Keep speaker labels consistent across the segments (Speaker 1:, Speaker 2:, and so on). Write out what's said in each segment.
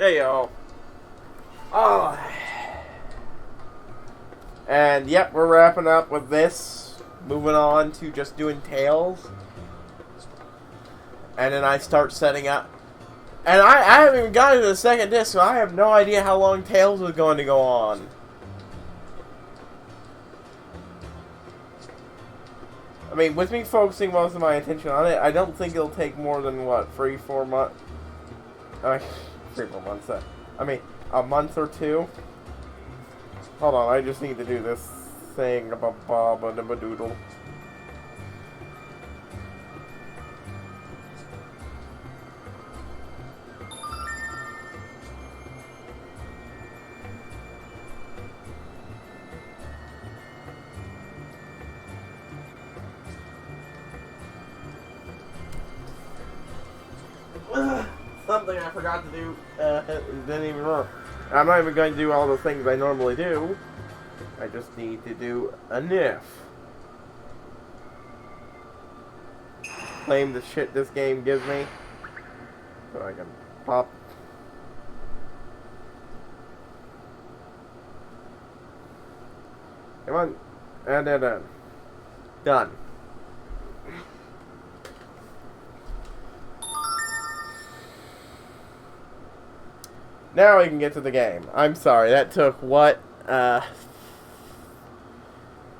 Speaker 1: Hey, yo. Oh. And, yep, we're wrapping up with this. Moving on to just doing Tails. And then I start setting up. And I haven't even gotten to the second disc, so I have no idea how long Tails is going to go on. I mean, with me focusing most of my attention on it, I don't think it'll take more than, what, 3-4 months? 3-4 months. I mean, a month or two. Hold on, I just need to do this thing about Bob and a doodle. Something I forgot to do didn't even work. I'm not even going to do all the things I normally do. I just need to do a NIF. Claim the shit this game gives me. So I can pop. Come on. And then done. Now we can get to the game. I'm sorry, that took what? Less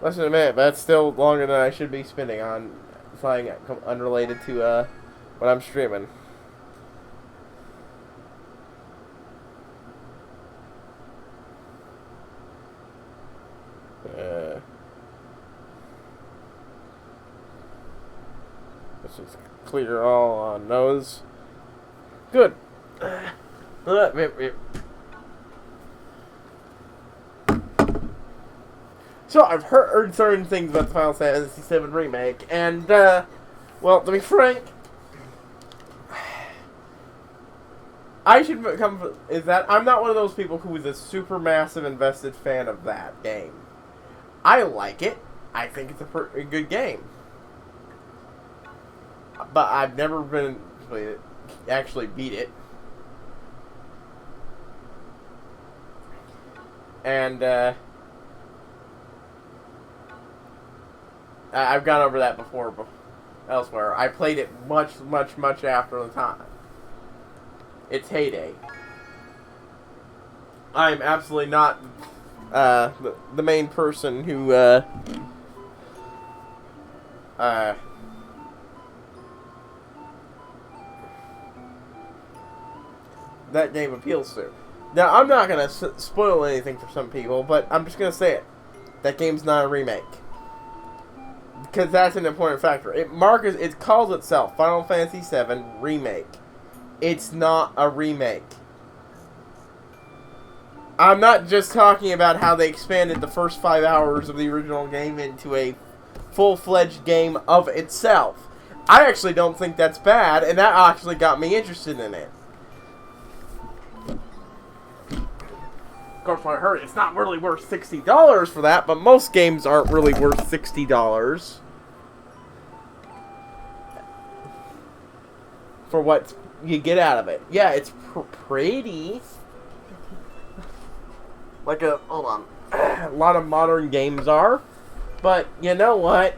Speaker 1: than a minute, but that's still longer than I should be spending on something unrelated to what I'm streaming. Let's just clear all on those. Good. So I've heard certain things about the Final Fantasy VII Remake, and, well, to be frank, I should come, is that I'm not one of those people who is a super massive invested fan of that game. I like it. I think it's a good game. But I've never been actually beat it. And, I've gone over that before elsewhere. I played it much after the time. Its heyday. I'm absolutely not, the main person who, that game appeals to. Now, I'm not going to spoil anything for some people, but I'm just going to say it. That game's not a remake. Because that's an important factor. It calls itself Final Fantasy VII Remake. It's not a remake. I'm not just talking about how they expanded the first 5 hours of the original game into a full-fledged game of itself. I actually don't think that's bad, and that actually got me interested in it. Of course, when I heard it's not really worth $60 for that, but most games aren't really worth $60 for what you get out of it. Yeah, it's pretty. Hold on, a lot of modern games are, but you know what?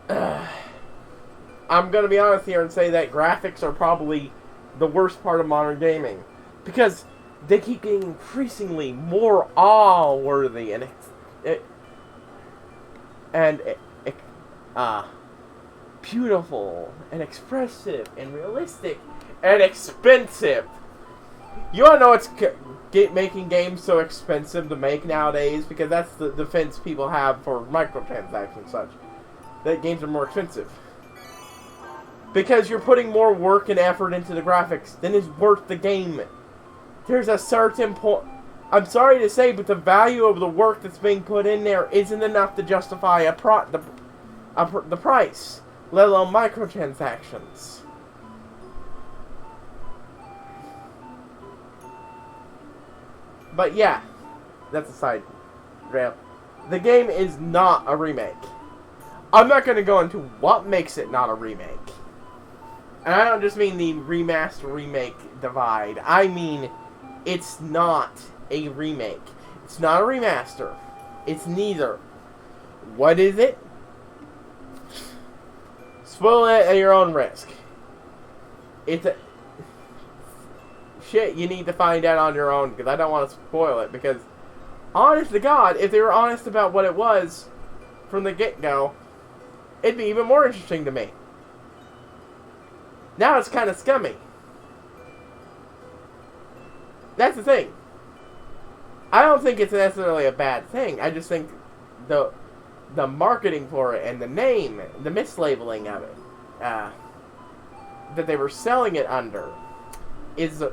Speaker 1: I'm gonna be honest here and say that graphics are probably the worst part of modern gaming. Because they keep getting increasingly more awe-worthy and beautiful and expressive and realistic and expensive. You wanna know what's making games so expensive to make nowadays? Because that's the defense people have for microtransactions and such. That games are more expensive. Because you're putting more work and effort into the graphics than is worth the game. There's a certain point. I'm sorry to say, but the value of the work that's being put in there isn't enough to justify the price, let alone microtransactions. But yeah, that's a side rail. The game is not a remake. I'm not going to go into what makes it not a remake. And I don't just mean the remaster remake divide. I mean, it's not a remake. It's not a remaster. It's neither. What is it? Spoil it at your own risk. It's a... Shit, you need to find out on your own, because I don't want to spoil it, because... Honest to God, if they were honest about what it was from the get-go, it'd be even more interesting to me. Now it's kind of scummy. That's the thing. I don't think it's necessarily a bad thing. I just think the marketing for it and the name, the mislabeling of it, that they were selling it under, is a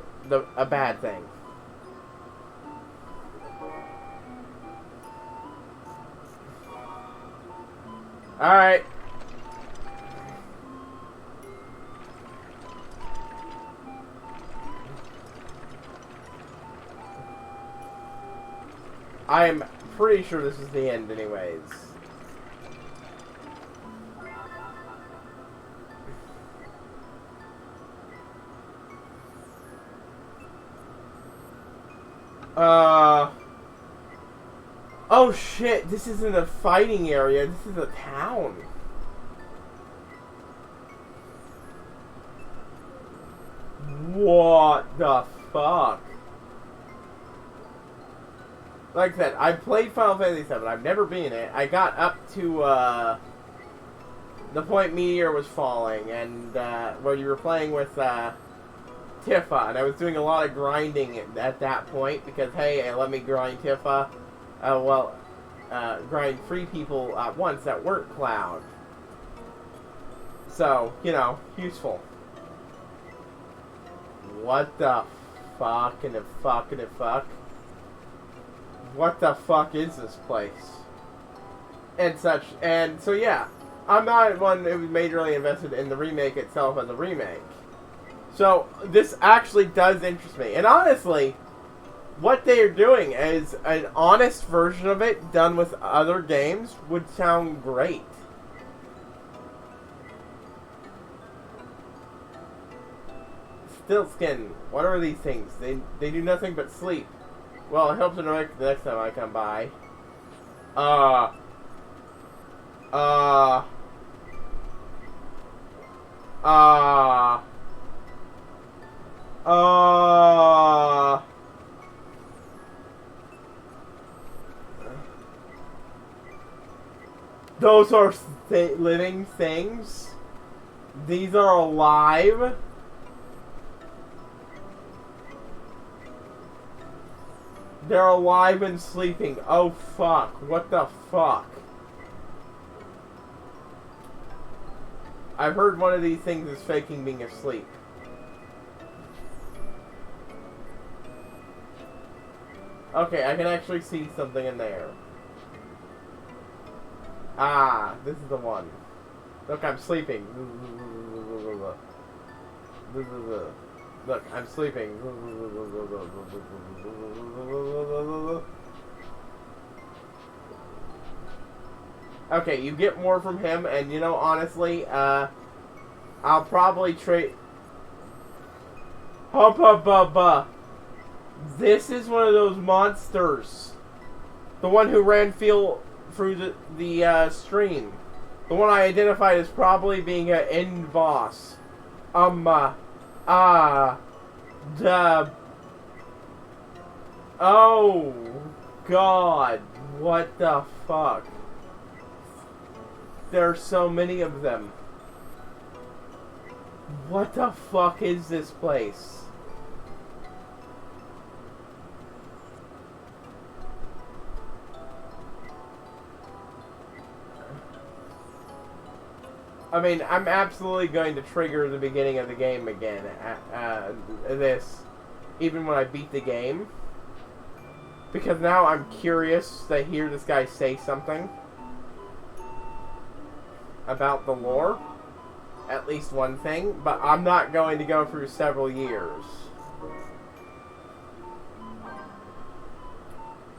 Speaker 1: bad thing. Alright. I'm pretty sure this is the end anyways. Oh shit, this isn't a fighting area, this is a town. What the fuck? Like I said, I've played Final Fantasy VII. I've never been in it. I got up to the point Meteor was falling, and where you were playing with Tifa, and I was doing a lot of grinding at that point because hey, let me grind Tifa. Grind 3 people at once that weren't Cloud. So, you know, useful. What the fuck? What the fuck is this place? And such. And so yeah, I'm not one who was majorly invested in the remake itself as a remake. So this actually does interest me. And honestly, what they are doing is an honest version of it done with other games would sound great. Still skin. What are these things? They do nothing but sleep. Well, it helps in the next time I come by. Those are living things? These are alive? They're alive and sleeping. Oh fuck. What the fuck? I've heard one of these things is faking being asleep. Okay, I can actually see something in there. Ah, this is the one. Look, I'm sleeping. Look, I'm sleeping. Okay, you get more from him, and you know, honestly, I'll probably trade... This is one of those monsters. The one who ran through the stream. The one I identified as probably being an end boss. Oh, God. What the fuck? There are so many of them. What the fuck is this place? I mean, I'm absolutely going to trigger the beginning of the game again. Even when I beat the game. Because now I'm curious to hear this guy say something about the lore. At least one thing. But I'm not going to go through several years.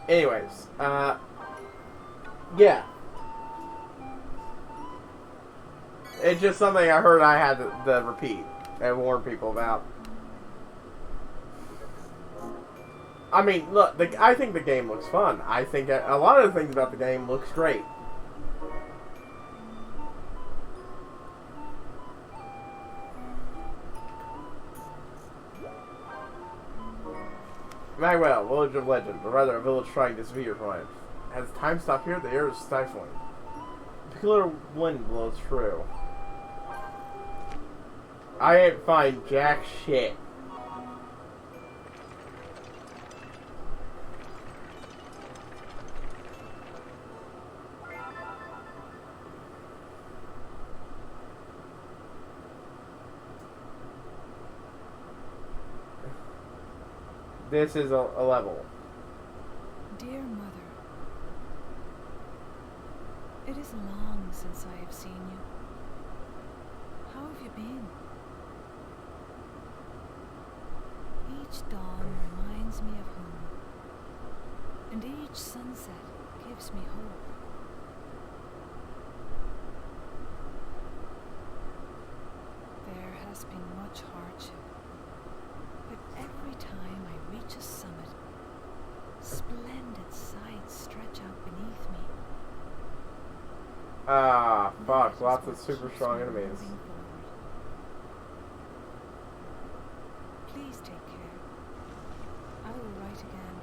Speaker 1: Anyways, yeah. It's just something I heard I had to repeat. and warn people about. I mean, look, I think the game looks fun. I think a lot of the things about the game looks great. Magwell, Village of Legend, or rather a village trying to disappear your life. Has time stopped here? The air is stifling. A peculiar wind blows through. I ain't find jack shit. This is a level.
Speaker 2: Dear Mother, it is long since I have seen you. How have you been? Each dawn reminds me of home, and each sunset gives me hope. There has been much hardship, but every time I reach a summit, splendid sights stretch out beneath me.
Speaker 1: Ah, fuck. Lots of super strong enemies.
Speaker 2: Please take care. I will write again.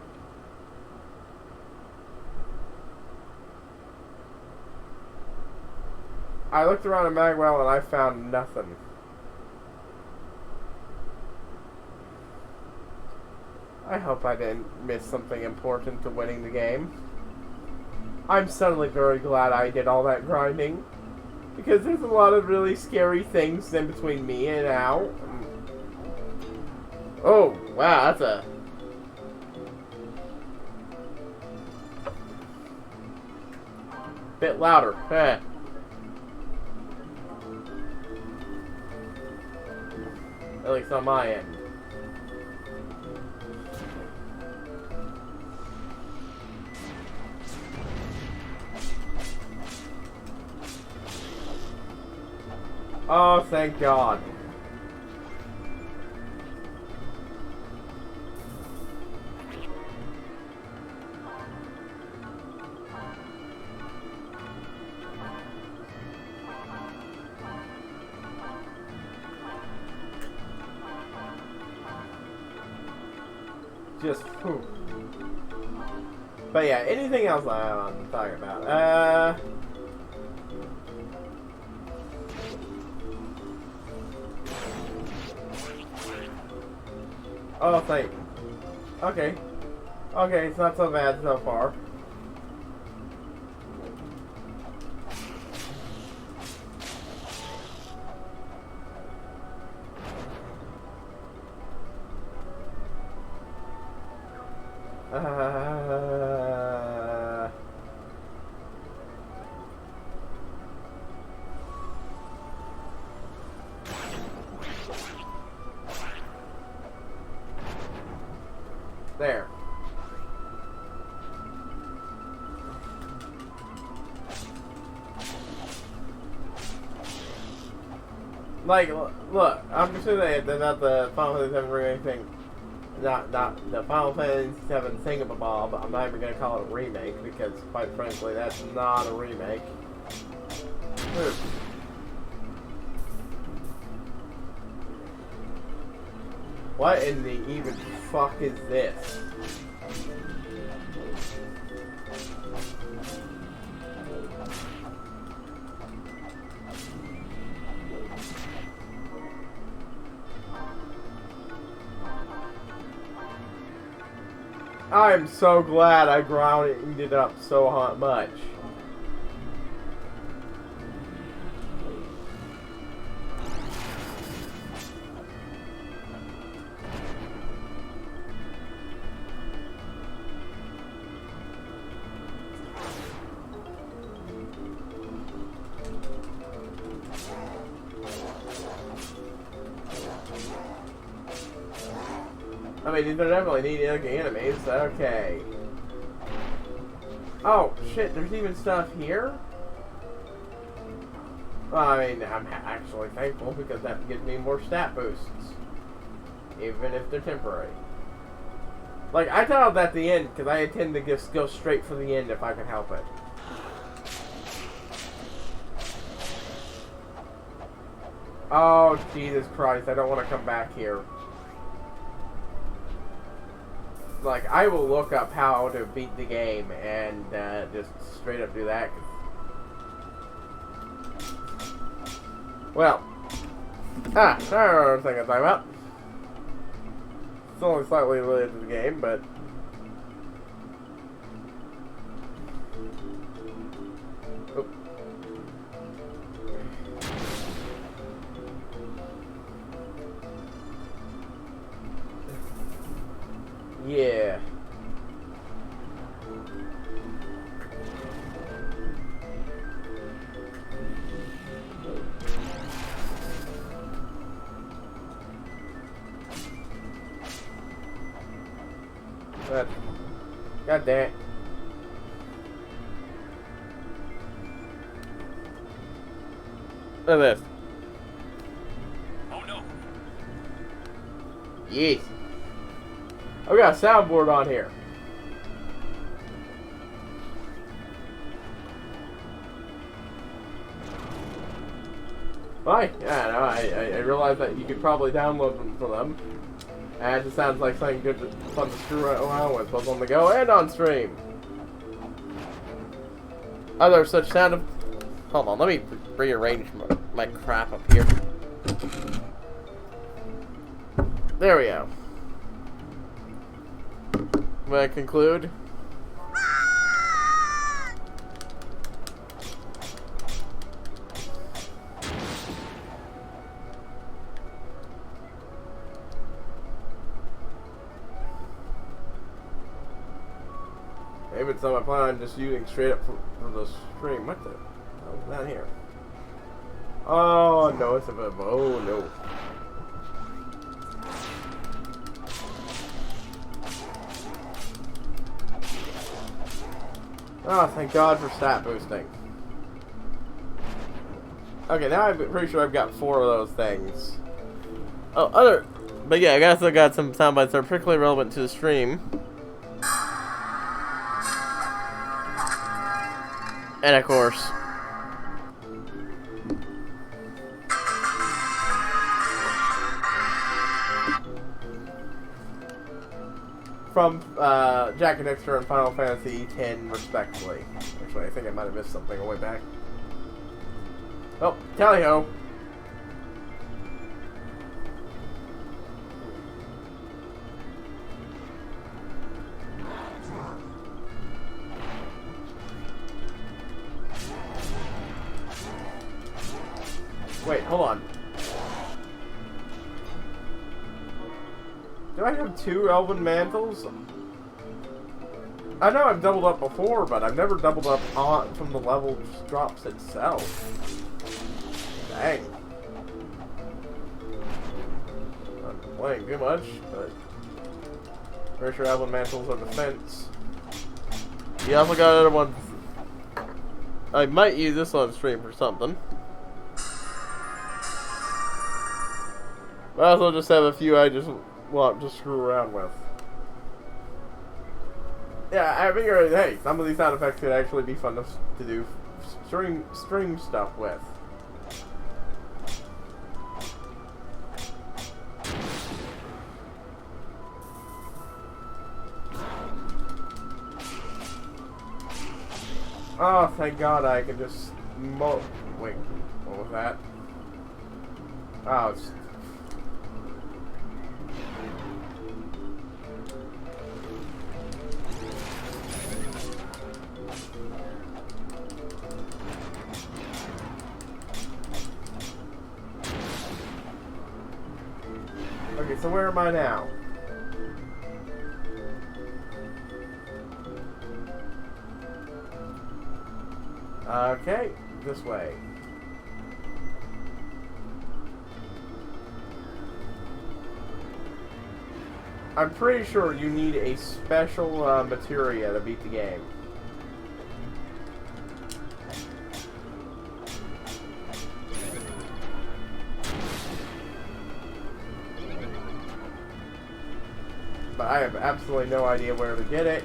Speaker 1: I looked around in Magwell and I found nothing. I hope I didn't miss something important to winning the game. I'm suddenly very glad I did all that grinding, because there's a lot of really scary things in between me and now. Oh, wow, that's a... bit louder. Eh. At least on my end. Oh, thank God. Just poop. But yeah, anything else I'm talking about? Oh, thank. Okay. Okay, it's not so bad so far. There. Like, look, I'm sure they're not the Final Fantasy 7 or anything. Not the Final Fantasy 7 thingamabob. I'm not even gonna call it a remake because, quite frankly, that's not a remake. What in the even fuck is this? I'm so glad I grounded it up so much. I mean, these are definitely neat looking enemies. Okay. Oh, shit, there's even stuff here? Well, I mean, I'm actually thankful because that gives me more stat boosts. Even if they're temporary. Like, I thought at the end, because I intend to just go straight for the end if I can help it. Oh, Jesus Christ, I don't want to come back here. Like, I will look up how to beat the game and just straight up do that. Well, I don't know what I was talking about. It's only slightly related to the game, but... Oh. Yeah. But, God damn it. Look at this.
Speaker 3: Oh no.
Speaker 1: Yes. I've got a soundboard on here. Why? Yeah, no, I realized that you could probably download them for them. And it sounds like something good, fun to screw around with, both on the go and on stream. Other such sound. Hold on, let me rearrange my crap up here. There we go. May I conclude? Maybe some I plan on just using straight up for the stream. What the hell is down here? Oh no, it's a bit of, oh no. Oh, thank God for stat boosting. Okay, now I'm pretty sure I've got 4 of those things. Oh, but yeah, I guess I got some sound bites that are particularly relevant to the stream. And of course, from Jack and Dexter and Final Fantasy X, respectively. Actually, I think I might have missed something on the way back. Oh, tally-ho! Wait, hold on. Do I have 2 Elven Mantles? I know I've doubled up before, but I've never doubled up on from the level drops itself. Dang. Not playing too much, but pretty sure Elven Mantles are defense. You also got other ones. I might use this on stream for something. But I also just have a few I just want to screw around with. Yeah, I figured, hey, some of these sound effects could actually be fun to do stream stuff with. Oh, thank God I can just wait, what was that? Oh, it's... Okay, so where am I now? Okay, this way. I'm pretty sure you need a special materia to beat the game. but I have absolutely no idea where to get it.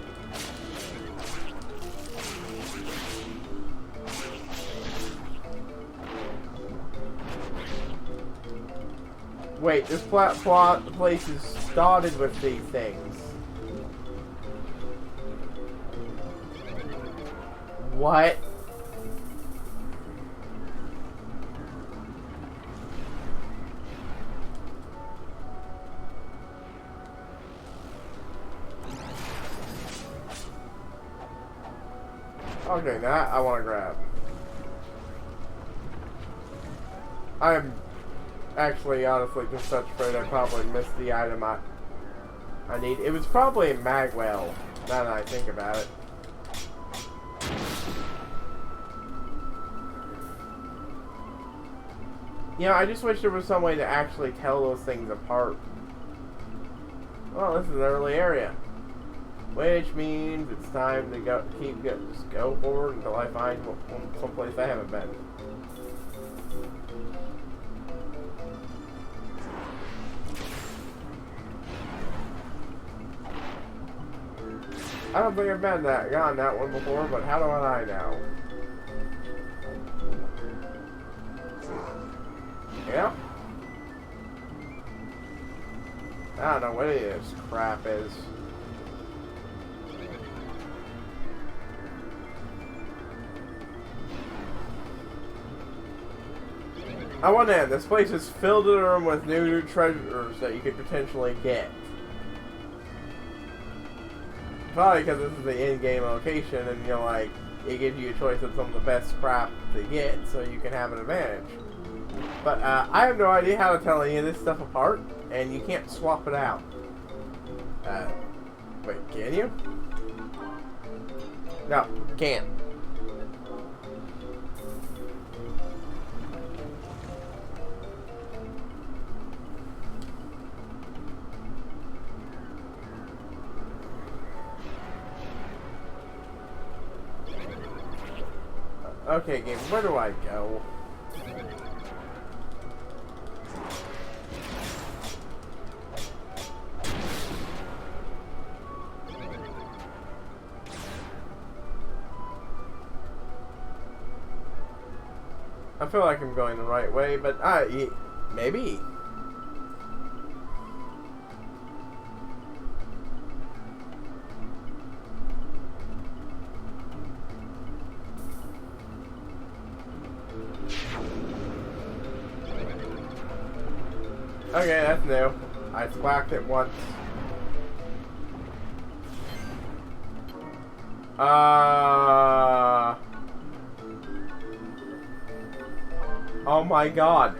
Speaker 1: Wait, this place is dotted with these things. What? Okay, that I want to grab. I'm actually, honestly, just such afraid I probably missed the item I need. It was probably a magwell, now that I think about it. You know, I just wish there was some way to actually tell those things apart. Well, this is an early area. Which means it's time to just go forward until I find someplace I haven't been. I don't think I've gone that one before, but how do I know? Yeah. I don't know what this crap is. I want to end. This place is filled to the room with new treasures that you could potentially get. Probably because this is the in-game location, and you know, like, it gives you a choice of some of the best crap to get, so you can have an advantage. But I have no idea how to tell any of this stuff apart, and you can't swap it out. Wait, can you? No, can't. Okay, game, where do I go? I feel like I'm going the right way, but maybe. Okay, that's new. I thwacked it once. Oh my god.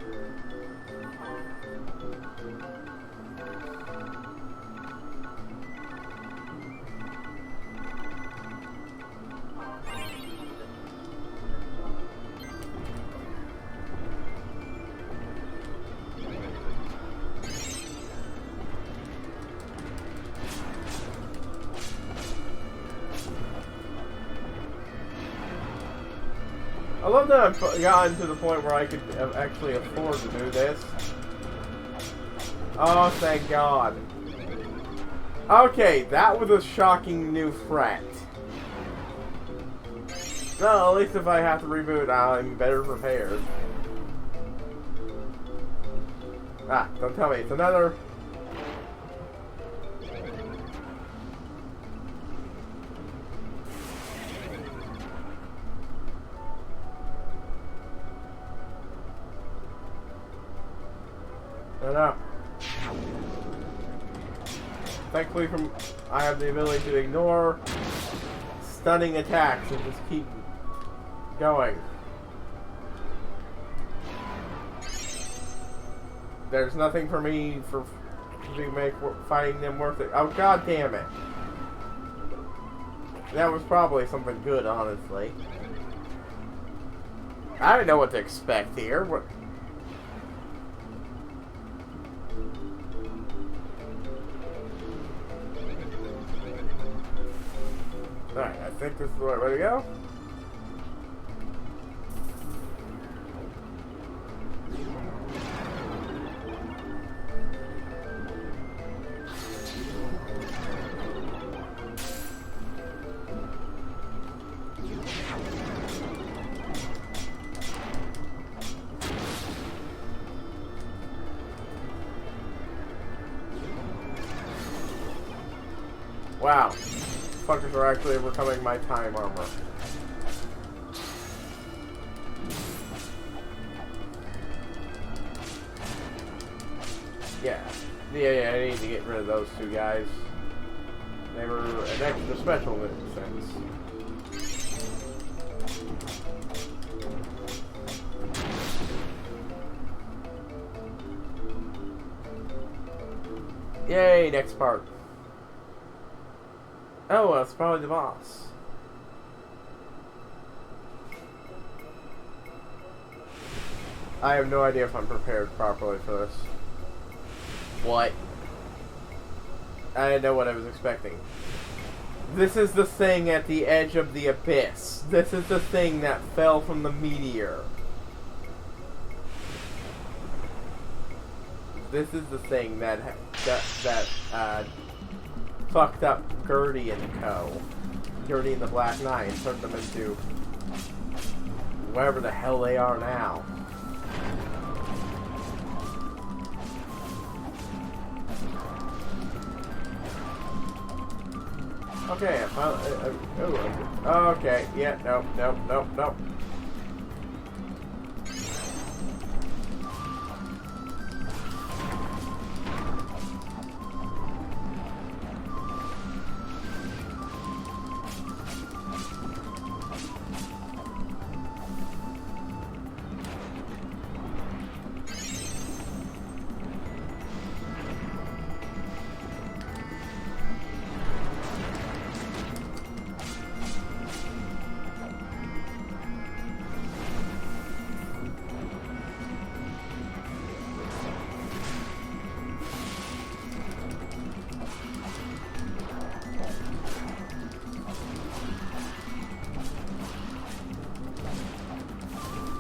Speaker 1: I love that I've gotten to the point where I could actually afford to do this. Oh, thank God. Okay, that was a shocking new threat. Well, at least if I have to reboot, I'm better prepared. Ah, don't tell me. It's another... No. Thankfully, I have the ability to ignore stunning attacks and just keep going. There's nothing for me to make fighting them worth it. Oh, god damn it! That was probably something good, honestly. I didn't know what to expect here. What? Alright, I think this is the right way to go. Wow. Fuckers are actually overcoming my time armor. Yeah. Yeah, I need to get rid of those two guys. They were an extra special in a sense. Yay, next part. Oh, well, it's probably the boss. I have no idea if I'm prepared properly for this. What? I didn't know what I was expecting. This is the thing at the edge of the abyss. This is the thing that fell from the meteor. This is the thing that fucked up Gertie and co. Gertie and the Black Knight and turned them into whatever the hell they are now. Okay, I found. Okay, yeah, nope.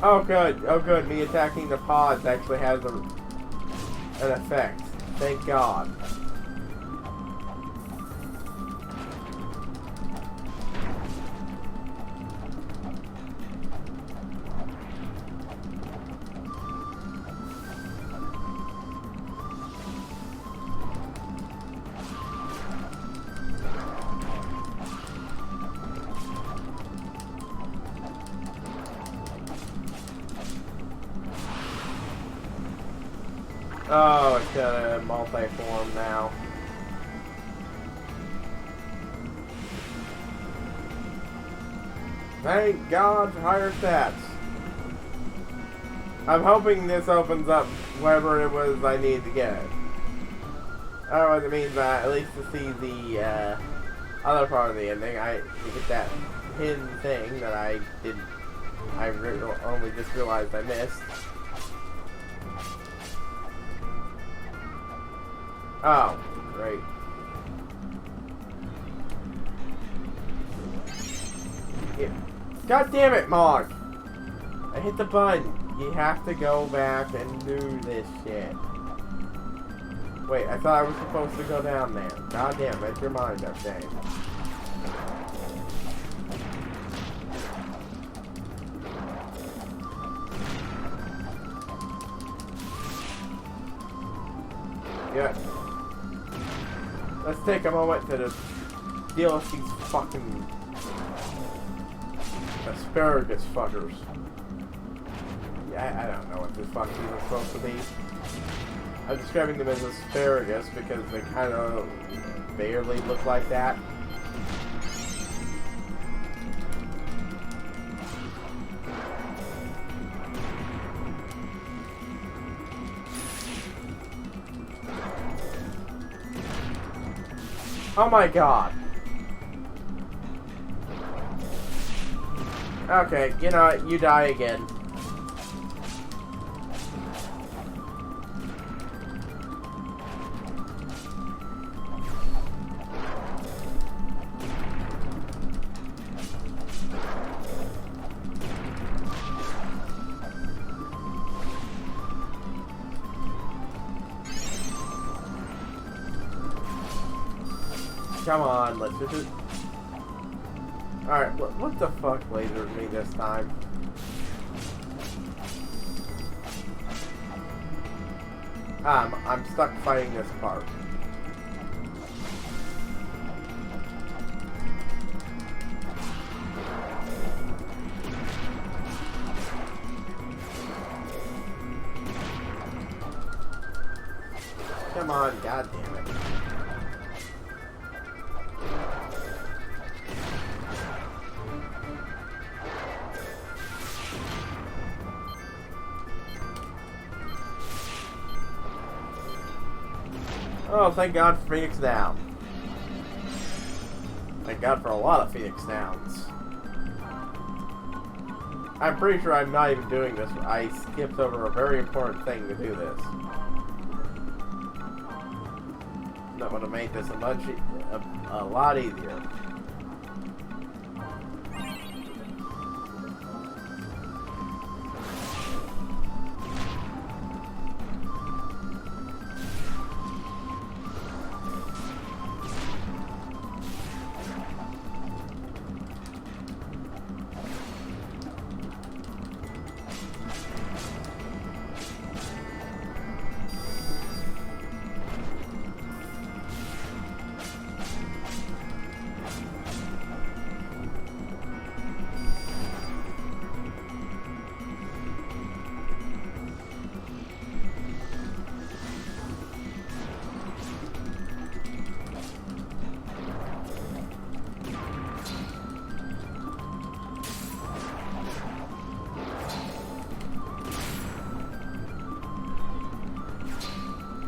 Speaker 1: Oh good, me attacking the pods actually has an effect. Thank God. Oh, it's got a multi-form now. Thank God for higher stats. I'm hoping this opens up whatever it was I needed to get. Otherwise it means at least to see the other part of the ending, to get that hidden thing that I only just realized I missed. Oh, great. Yeah. God damn it, Mog! I hit the button. You have to go back and do this shit. Wait, I thought I was supposed to go down there. God damn, make your mind up, Dave. Yeah. Let's take a moment to deal with these fucking asparagus fuckers. Yeah, I don't know what this fuck these are supposed to be. I'm describing them as asparagus because they kind of barely look like that. Oh my God. Okay, you know what? You die again. Come on, let's just... Alright, what the fuck lasered me this time? I'm stuck fighting this part. Come on, god damn it. Oh, thank God for Phoenix Down. Thank God for a lot of Phoenix Downs. I'm pretty sure I'm not even doing this. I skipped over a very important thing to do this. That would have made this a lot easier.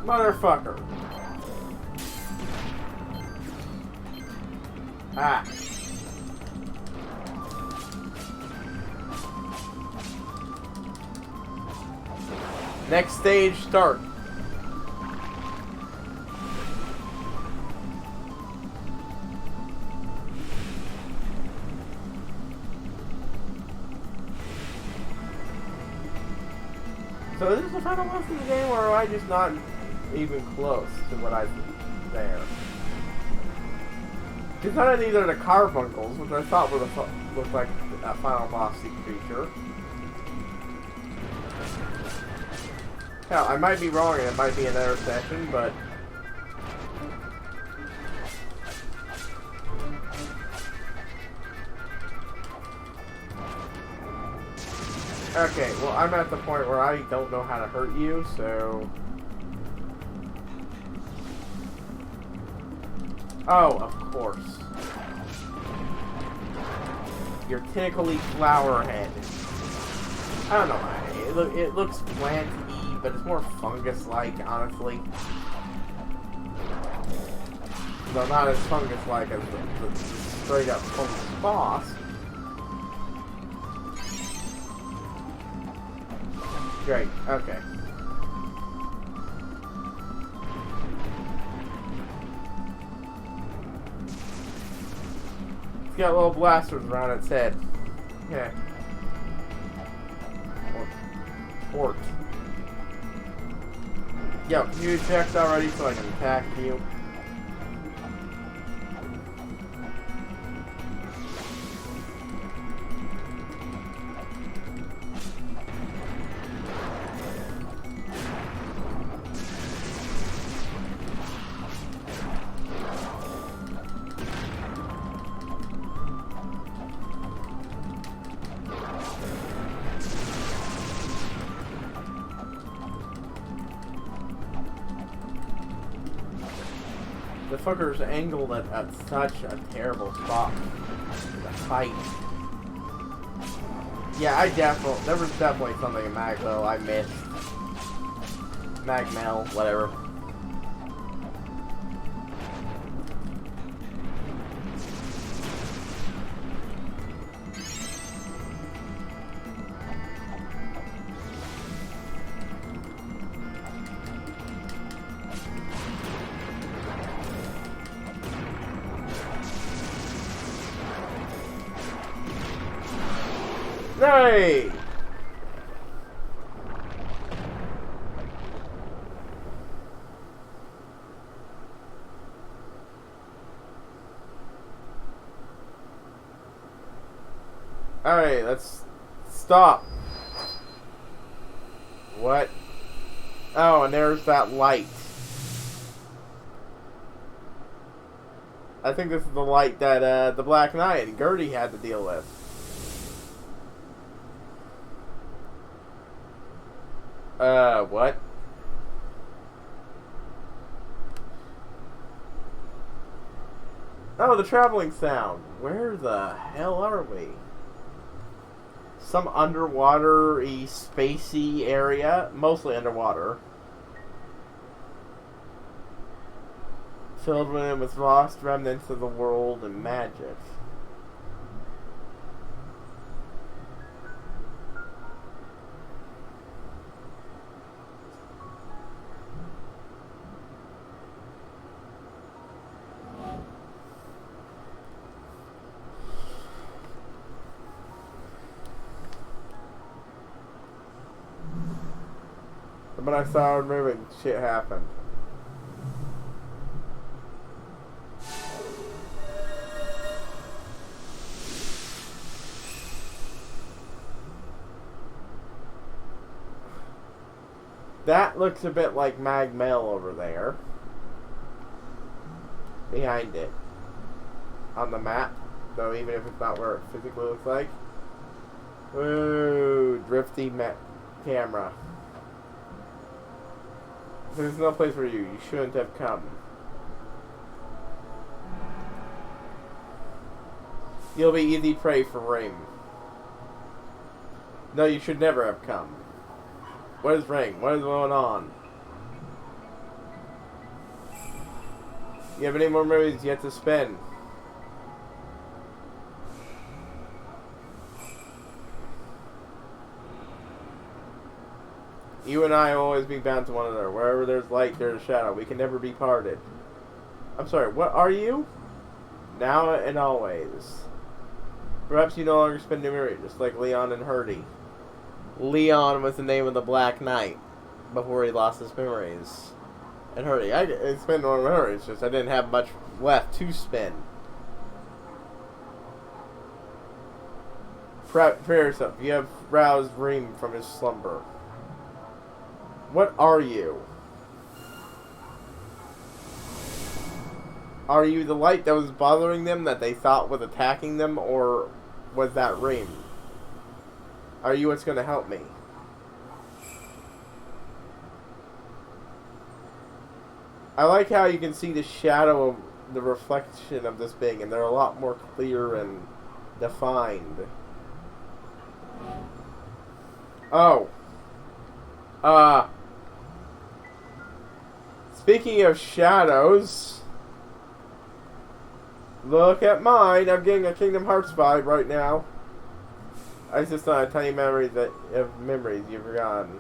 Speaker 1: Motherfucker. Ah. Next stage, start. So this is the final boss of the game, or am I just not even close to what I think there? Because none of these are the carbuncles, which I thought would have looked like a final boss creature. Hell, I might be wrong and it might be another session, but... Okay, well, I'm at the point where I don't know how to hurt you, so... Oh, of course. Your tickly flower head. I don't know why. It looks plant-y, but it's more fungus-like, honestly. Though not as fungus-like as the straight-up fungus boss. Great, okay. It's got little blasters around its head. Yeah. Or port. Yo, can you checked already so I can attack you? The fucker's angled at such a terrible spot. The fight. Yeah, there was definitely something in Magville I missed. Magmel, whatever. Hey! Alright, let's stop. What? Oh, and there's that light. I think this is the light that the Black Knight and Gertie had to deal with. What? Oh, the traveling sound. Where the hell are we? Some underwater-y, spacey area. Mostly underwater. Filled with lost remnants of the world and magic. But I saw her moving, shit happened. That looks a bit like Magmel over there. Behind it. On the map. Though even if it's not where it physically looks like. Ooh, drifty camera. There's no place for you. You shouldn't have come. You'll be easy prey for Ring. No, you should never have come. What is Ring? What is going on? You have any more memories yet to spend? You and I will always be bound to one another. Wherever there's light, there's a shadow. We can never be parted. I'm sorry, what are you? Now and always. Perhaps you no longer spend new memory, just like Leon and Hurdy. Leon was the name of the Black Knight before he lost his memories. And Hurdy, I spent more memories, just I didn't have much left to spend. Prepare yourself. You have roused Reem from his slumber. What are you? Are you the light that was bothering them that they thought was attacking them, or was that Reem? Are you what's going to help me? I like how you can see the shadow of the reflection of this being, and they're a lot more clear and defined. Oh. Speaking of shadows, look at mine. I'm getting a Kingdom Hearts vibe right now. I just saw tiny memories of memories you've forgotten.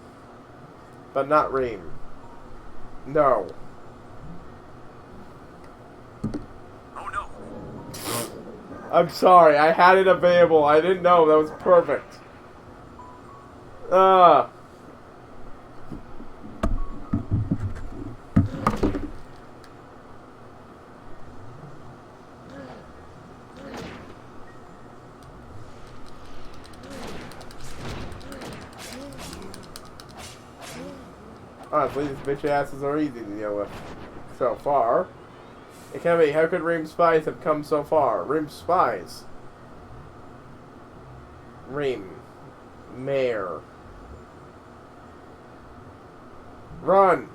Speaker 1: But not Reem. No.
Speaker 3: Oh no.
Speaker 1: I'm sorry, I had it available. I didn't know. That was perfect. Honestly, these bitch asses are easy to deal with so far. It can't be. How could Reem's spies have come so far? Reem's spies. Reem. Mayor. Run!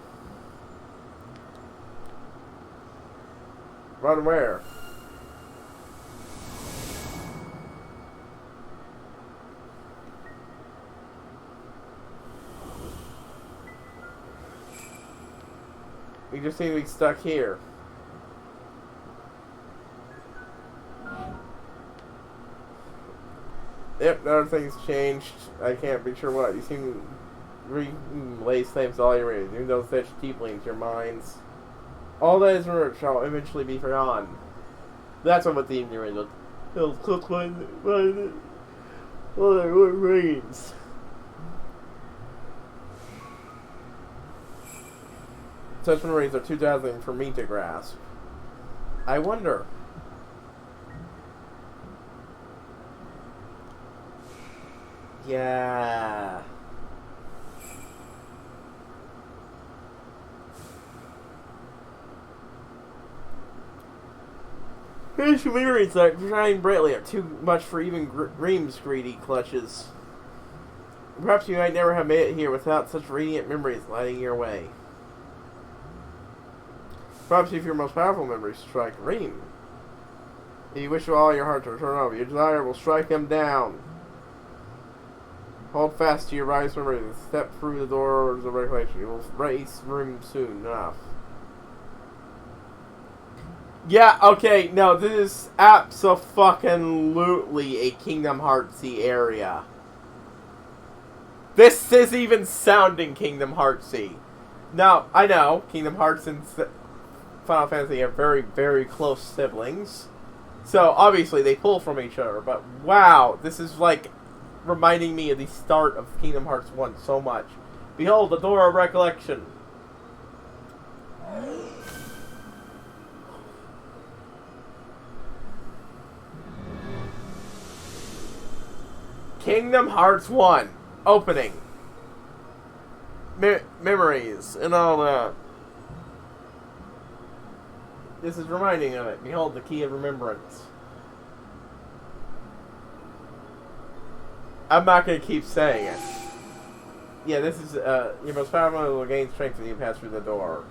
Speaker 1: Run where? We just seem to be stuck here. Yep, another thing's changed. I can't be sure what. You seem to lay claims to all your memories, even though such deeply into your minds. All that is remembered shall eventually be forgotten. That's what the memories will cook when it rains. Such memories are too dazzling for me to grasp. I wonder. Yeah. These memories that shine brightly are too much for even Reem's greedy clutches. Perhaps you might never have made it here without such radiant memories lighting your way. Perhaps if your most powerful memories strike Reem, You wish with all your heart to turn over. Your desire will strike them down. Hold fast to your rise memory and step through the doors of regulation. You will race room soon enough. Yeah, okay, no, this is abso-fucking-lutely a Kingdom Heartsy area. This is even sounding Kingdom Heartsy. Now, I know, Kingdom Hearts and Final Fantasy are very, very close siblings. So, obviously, they pull from each other, but wow, this is like reminding me of the start of Kingdom Hearts 1 so much. Behold, the door of recollection. Kingdom Hearts 1 opening. Memories and all that. This is reminding of it. Behold, the key of remembrance. I'm not going to keep saying it. Yeah, this is, your most powerful will gain strength when you pass through the door.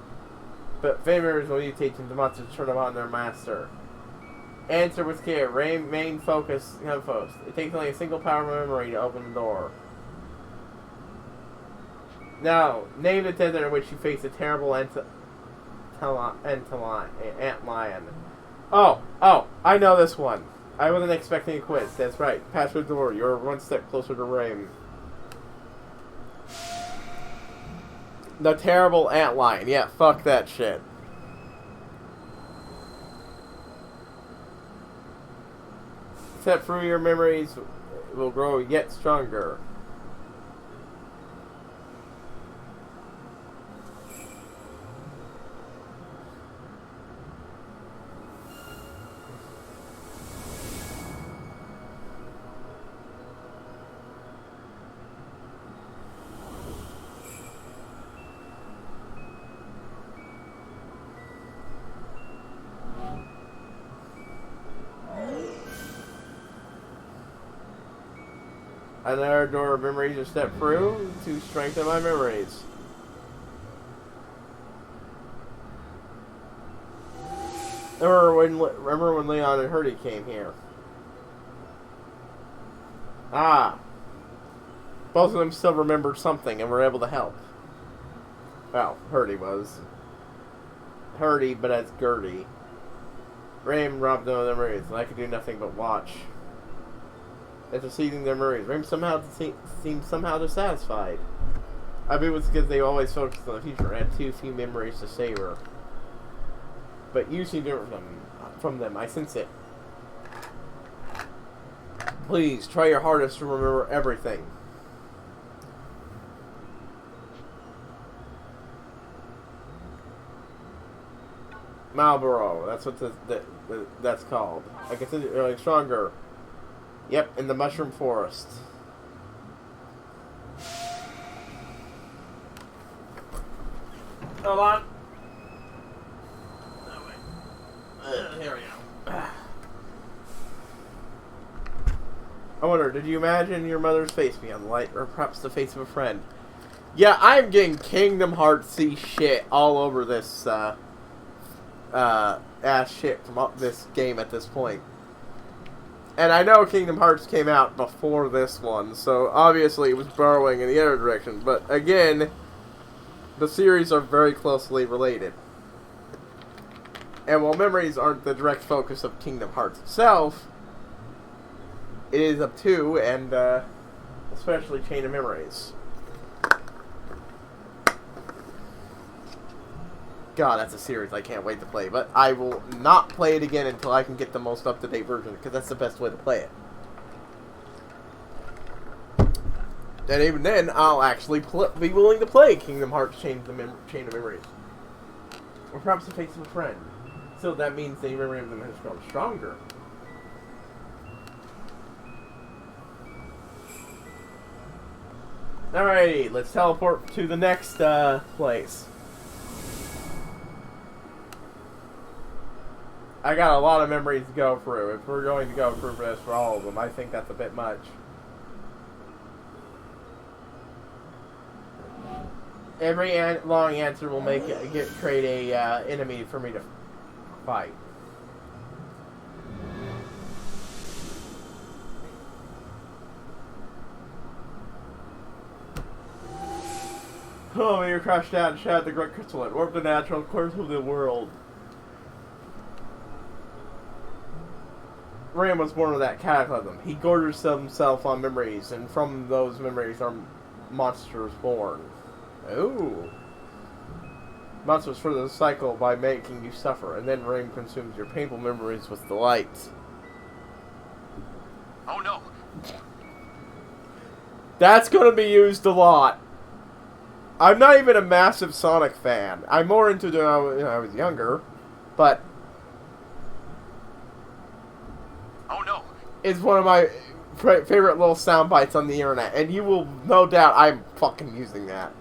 Speaker 1: But favors will mutate into monsters to turn upon their master. Answer with care. Remain focused. It takes only a single power memory to open the door. Now, name the desert in which you face a terrible ant lion. Oh, I know this one. I wasn't expecting a quiz. That's right. Pass through the door. You're one step closer to Rame. The terrible ant lion. Yeah, fuck that shit. Step through your memories will grow yet stronger. Another door of memories to step through to strengthen my memories. Remember when Leon and Hurdy came here? Ah. Both of them still remembered something and were able to help. Well, Hurdy was. Hurdy, but as Gertie. Rame robbed them of their memories, and I could do nothing but watch. After seizing their memories, Rame seemed somehow dissatisfied. I believe it was because they always focused on the future and had too few memories to savor. But you seem different from them. I sense it. Please, try your hardest to remember everything. Marlboro, that's what that's called. I can sense it stronger. Yep, in the Mushroom Forest. Hold on. Oh, wait. Here we go. I wonder, did you imagine your mother's face beyond the light, or perhaps the face of a friend? Yeah, I'm getting Kingdom Heartsy shit all over this, ass shit from this game at this point. And I know Kingdom Hearts came out before this one, so obviously it was borrowing in the other direction. But again, the series are very closely related. And while memories aren't the direct focus of Kingdom Hearts itself, it is up to, and especially Chain of Memories. God, that's a series I can't wait to play. But I will not play it again until I can get the most up-to-date version, because that's the best way to play it. And even then, I'll actually be willing to play Kingdom Hearts Chain of Memories. Or perhaps the face of a friend. So that means the memory of them has grown stronger. Alrighty, let's teleport to the next place. I got a lot of memories to go through. If we're going to go through this for all of them, I think that's a bit much. Every long answer will create a enemy for me to fight. Oh, meteor crashed down and shattered the great crystal and warped the natural course of the world. Ram was born of that cataclysm. He gorges himself on memories, and from those memories are monsters born. Ooh. Monsters further the cycle by making you suffer, and then Ram consumes your painful memories with delight.
Speaker 3: Oh no!
Speaker 1: That's going to be used a lot. I'm not even a massive Sonic fan. I'm more into it when I was younger, but
Speaker 3: Oh no!
Speaker 1: it's one of my favorite little sound bites on the internet, and you will no doubt I'm fucking using that.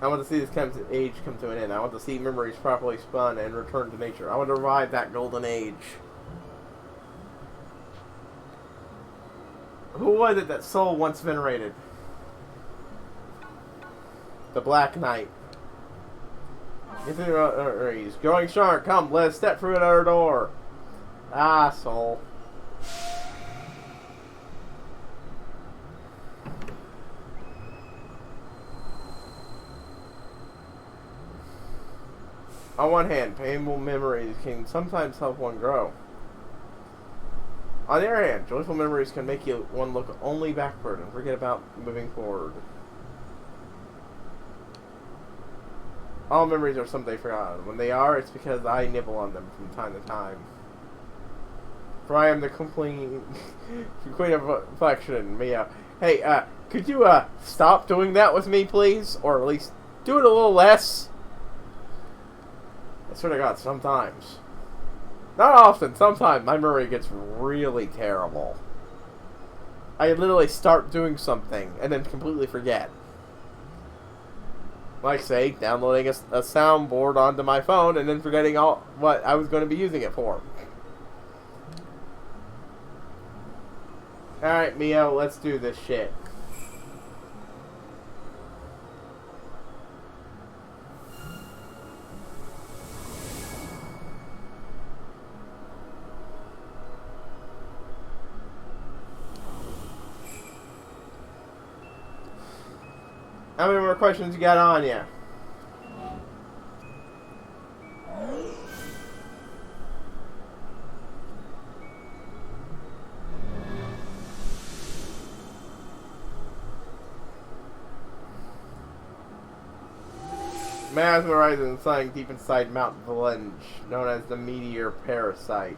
Speaker 1: I want to see this age come to an end. I want to see memories properly spun and return to nature. I want to revive that golden age. Who was it that Soul once venerated? The Black Knight. He's growing strong. Come, let us step through another door. Ah, Soul. On one hand, painful memories can sometimes help one grow. On the other hand, joyful memories can make one look only backward and forget about moving forward. All memories are someday forgotten. When they are, it's because I nibble on them from time to time. For I am the queen of reflection, Mia. Hey, could you, stop doing that with me, please? Or at least do it a little less? I swear to God, sometimes. Not often, sometimes my memory gets really terrible. I literally start doing something and then completely forget. Like, say, downloading a soundboard onto my phone and then forgetting all what I was going to be using it for. Alright, Mio, let's do this shit. How many more questions you got on you? Mesmerizing something deep inside Mount Valenge, known as the meteor parasite.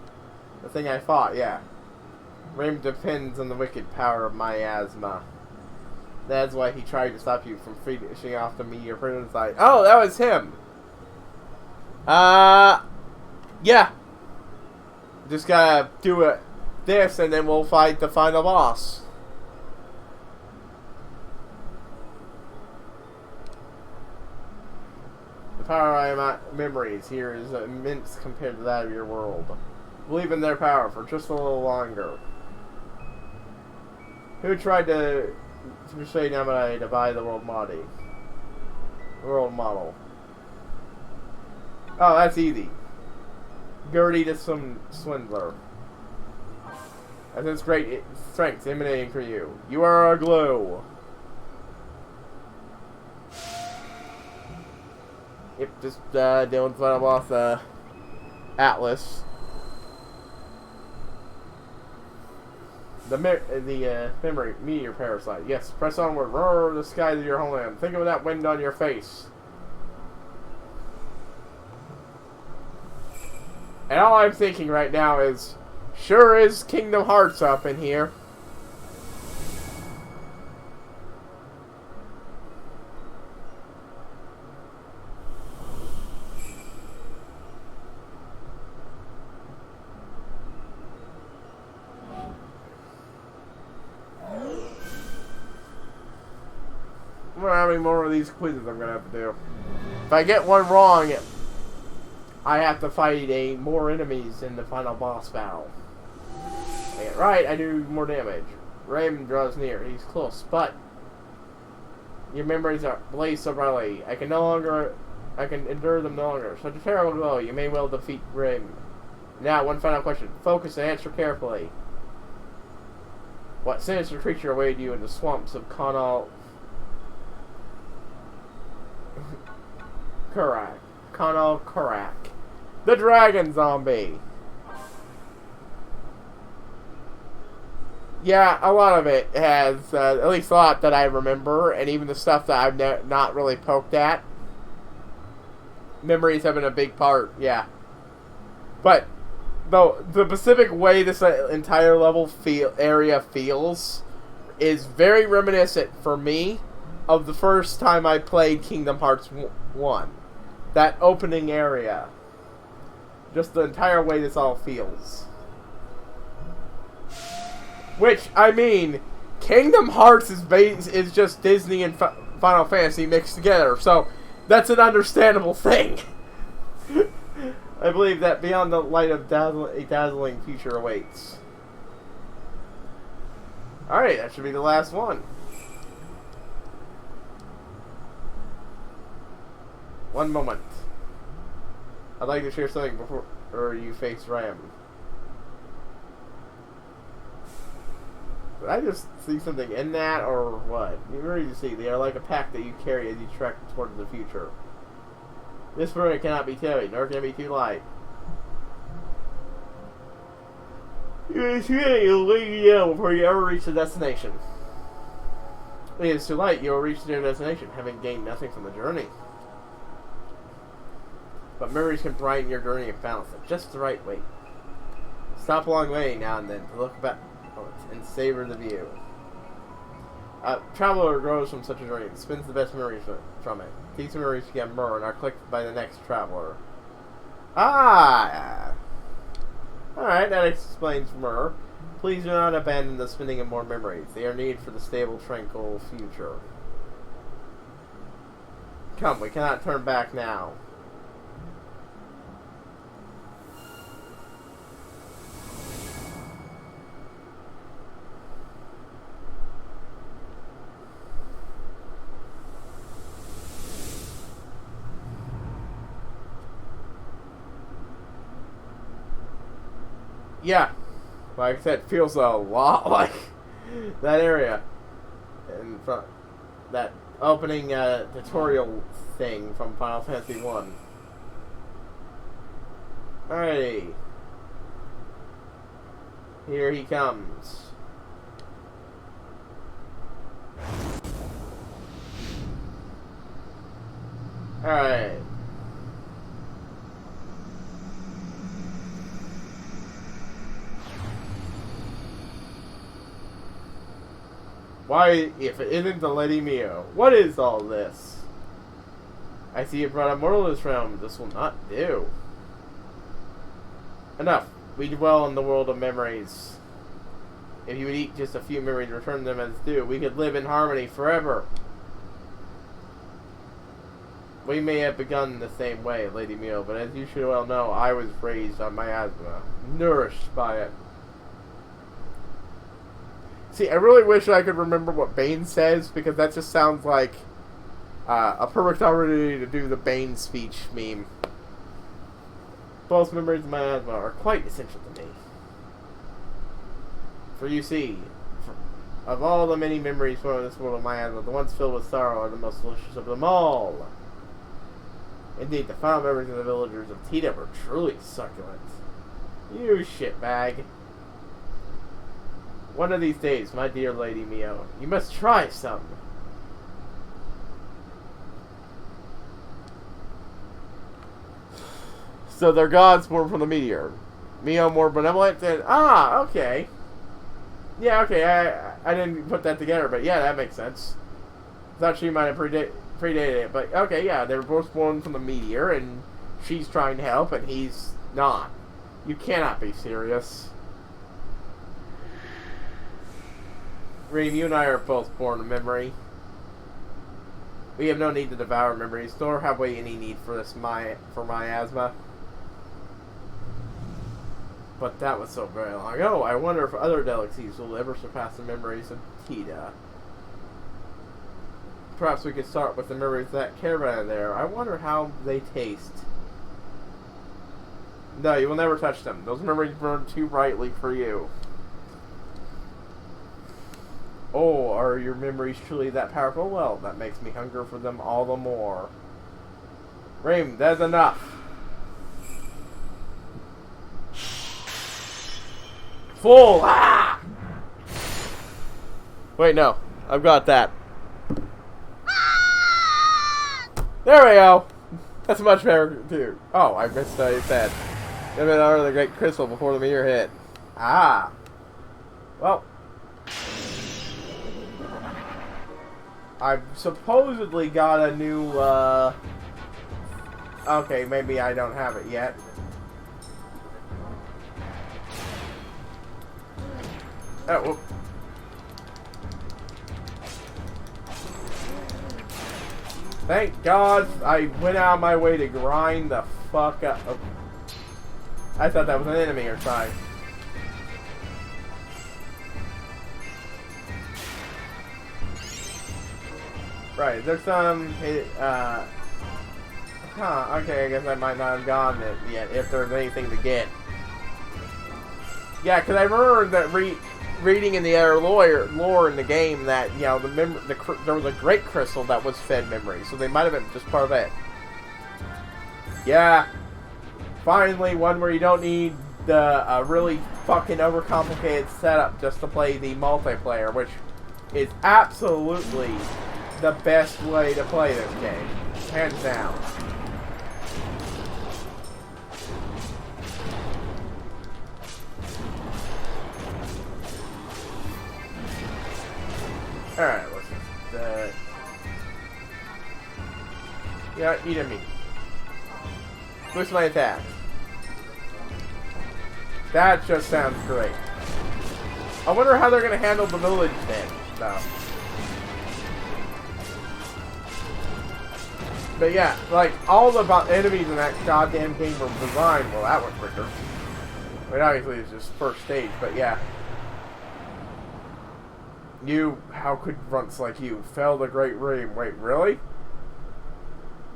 Speaker 1: The thing I fought, yeah. Rain depends on the wicked power of miasma. That's why he tried to stop you from finishing off the meteor parasite. Oh, that was him! Yeah. Just gotta do this and then we'll fight the final boss. The power of my memories here is immense compared to that of your world. Believe in their power for just a little longer. Who tried to persuade Namadai to buy the world model? Oh, that's easy. Gertie to some swindler. And this great strength emanating from you. You are a glue. Yep, just dealing with final boss Atlas. The memory meteor parasite. Yes, press onward. Roar the skies of your homeland. Think of that wind on your face. And all I'm thinking right now is, sure is Kingdom Hearts up in here. I wonder how many more of these quizzes I'm gonna have to do. If I get one wrong, I have to fight more enemies in the final boss battle. If I get it right, I do more damage. Raymond draws near. He's close, but your memories are blaze so brightly. I can endure them no longer. Such a terrible blow. You may well defeat Rim. Now, one final question. Focus and answer carefully. What sinister creature awaited you in the swamps of Kanal... Karak. Kanal Karak. The dragon zombie. Yeah, a lot of it has, at least a lot that I remember, and even the stuff that I've not really poked at. Memories have been a big part, yeah. But the specific way this entire level area feels is very reminiscent for me of the first time I played Kingdom Hearts 1. That opening area. Just the entire way this all feels. Which, I mean, Kingdom Hearts is just Disney and Final Fantasy mixed together, so that's an understandable thing. I believe that beyond the light of a dazzling future awaits. Alright, that should be the last one. One moment. I'd like to share something before you face Ram. Did I just see something in that, or what? You already see, they are like a pack that you carry as you trek towards the future. This burden cannot be carried, nor can it be too light. You'll lay down before you ever reach the destination. When it is too light, you will reach your destination, having gained nothing from the journey. But memories can brighten your journey and balance it just the right way. Stop along the way now and then to look back and savor the view. Traveler grows from such a journey and spins the best memories from it. These memories get more and are clicked by the next traveler. Ah! Alright, that explains more. Please do not abandon the spinning of more memories. They are needed for the stable, tranquil future. Come, we cannot turn back now. Yeah, like I said, it feels a lot like that area. And from that opening tutorial thing from Final Fantasy 1. Alrighty. Here he comes. Alright. Why, if it isn't the Lady Mio? What is all this? I see you brought a mortal to this realm. This will not do. Enough. We dwell in the world of memories. If you would eat just a few memories and return them as due, we could live in harmony forever. We may have begun the same way, Lady Mio, but as you should well know, I was raised on miasma, nourished by it. See, I really wish I could remember what Bane says, because that just sounds like a perfect opportunity to do the Bane speech meme. Both memories of miasma are quite essential to me. For you see, of all the many memories from this world of miasma, the ones filled with sorrow are the most delicious of them all. Indeed, the final memories of the villagers of Tita were truly succulent. You shitbag. One of these days, my dear Lady Mio, you must try some. So they're gods born from the meteor. Mio more benevolent than... Ah, okay. Yeah, okay, I didn't put that together, but yeah, that makes sense. Thought she might have predated it, but okay, yeah, they were both born from the meteor, and she's trying to help, and he's not. You cannot be serious. Reem, you and I are both born in memory. We have no need to devour memories, nor have we any need for this miasma. But that was so very long ago. I wonder if other delicacies will ever surpass the memories of Tita. Perhaps we could start with the memories of that caravan there. I wonder how they taste. No, you will never touch them. Those memories burn too brightly for you. Oh, are your memories truly that powerful? Well, that makes me hunger for them all the more. Reem, that's enough. Full! Ah! Wait, no. I've got that. There we go! That's much better, too. Oh, I missed what you said. Never been under the great crystal before the meteor hit. Ah. Well. I've supposedly got a new, okay, maybe I don't have it yet. Oh, whoop. Thank God I went out of my way to grind the fuck up. Oh. I thought that was an enemy or something. Right, there's some, okay, I guess I might not have gotten it yet, if there's anything to get. Yeah, because I remember that reading in the other lore in the game that, you know, there was a great crystal that was fed memory, so they might have been just part of it. Yeah, finally one where you don't need the really fucking overcomplicated setup just to play the multiplayer, which is absolutely the best way to play this game, hands down. Alright, what's this? Yeah, eat a meat. Boost my attack. That just sounds great. I wonder how they're gonna handle the village then, though. But yeah, like, all the enemies in that goddamn game were designed. Well, that went quicker. I mean, obviously it's just first stage, but yeah. How could runts like you fell the Great Reem? Wait, really?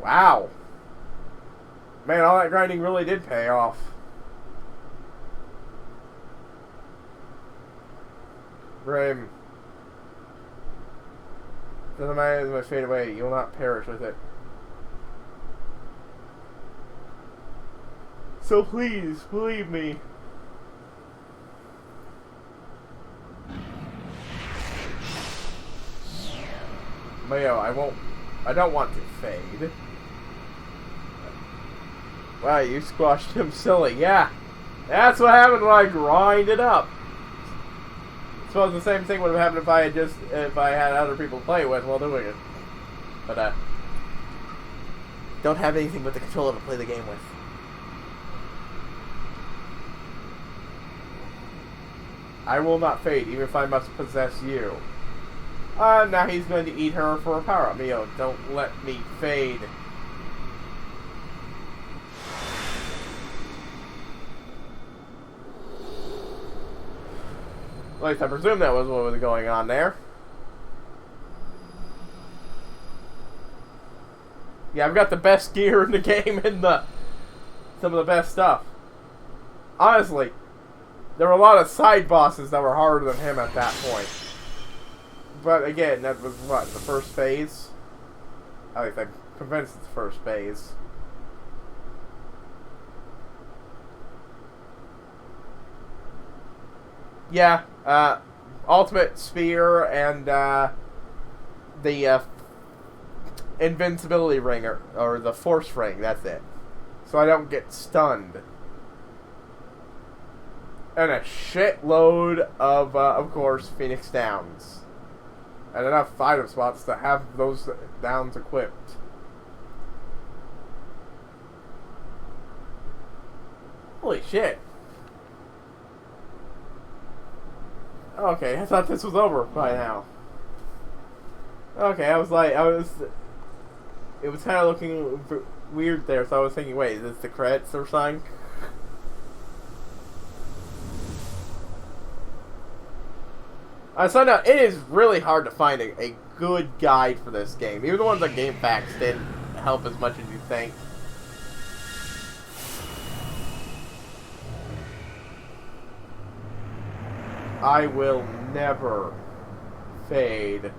Speaker 1: Wow. Man, all that grinding really did pay off. Reem. Doesn't matter as much fade away, you will not perish with it. So please, believe me. Mayo, I don't want to fade. Wow, you squashed him silly. Yeah, that's what happened when I grind it up. I suppose the same thing would have happened if I had other people to play with while doing it. But, don't have anything but the controller to play the game with. I will not fade, even if I must possess you. Now he's going to eat her for a power-up. Mio, don't let me fade. At least I presume that was what was going on there. Yeah, I've got the best gear in the game and some of the best stuff. Honestly, there were a lot of side bosses that were harder than him at that point. But again, that was what, the first phase? At least I'm convinced it's the first phase. Yeah, ultimate spear and the invincibility ring or the force ring, that's it. So I don't get stunned. And a shitload of course, Phoenix Downs. And enough item spots to have those downs equipped. Holy shit. Okay, I thought this was over by now. Okay, it was kind of looking weird there, so I was thinking, wait, is this the credits or something? So now, it is really hard to find a good guide for this game. Even the ones on GameFAQs didn't help as much as you think. I will never fade.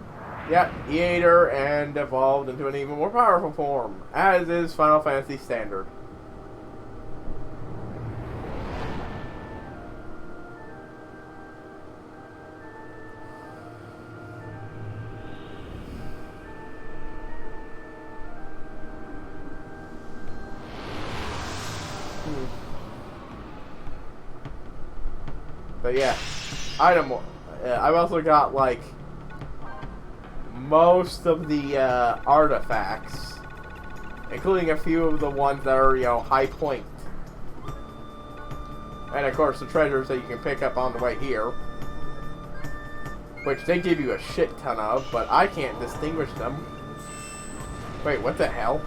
Speaker 1: Yep, he ate her and evolved into an even more powerful form, as is Final Fantasy standard. But yeah, item. I've also got like most of the artifacts, including a few of the ones that are, you know, high point, and of course the treasures that you can pick up on the way here, which they give you a shit ton of, but I can't distinguish them. Wait, what the hell?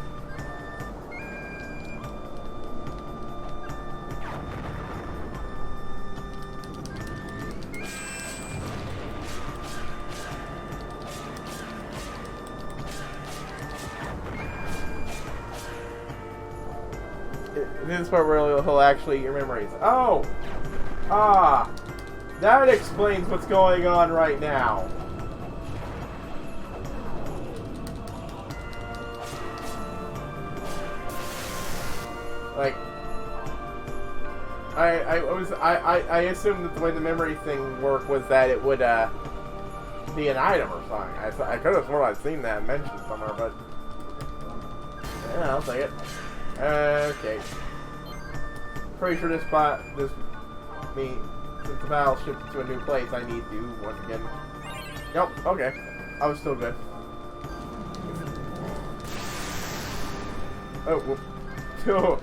Speaker 1: This is part where he'll actually your memories. Oh! Ah! That explains what's going on right now. Like, I assumed that the way the memory thing worked was that it would be an item or something. I could have sworn I'd seen that mentioned somewhere, but yeah, I'll take it. Okay. Pretty sure since the battle shifted to a new place, I need to once again. Nope. Okay. I was still good. Oh. Whoop. Oh.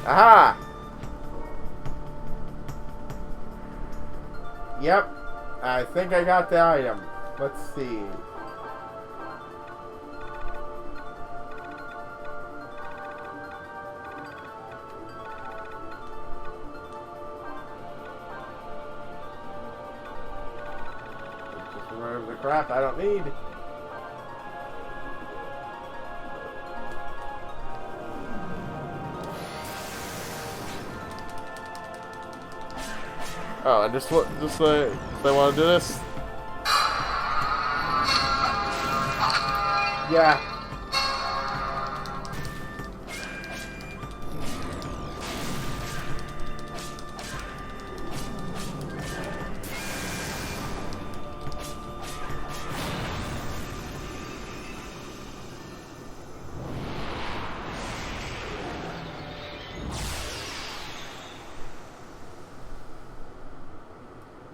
Speaker 1: Aha! Yep. I think I got the item. Let's see. Just remove the crap I don't need. Oh, and just they want to do this? Yeah.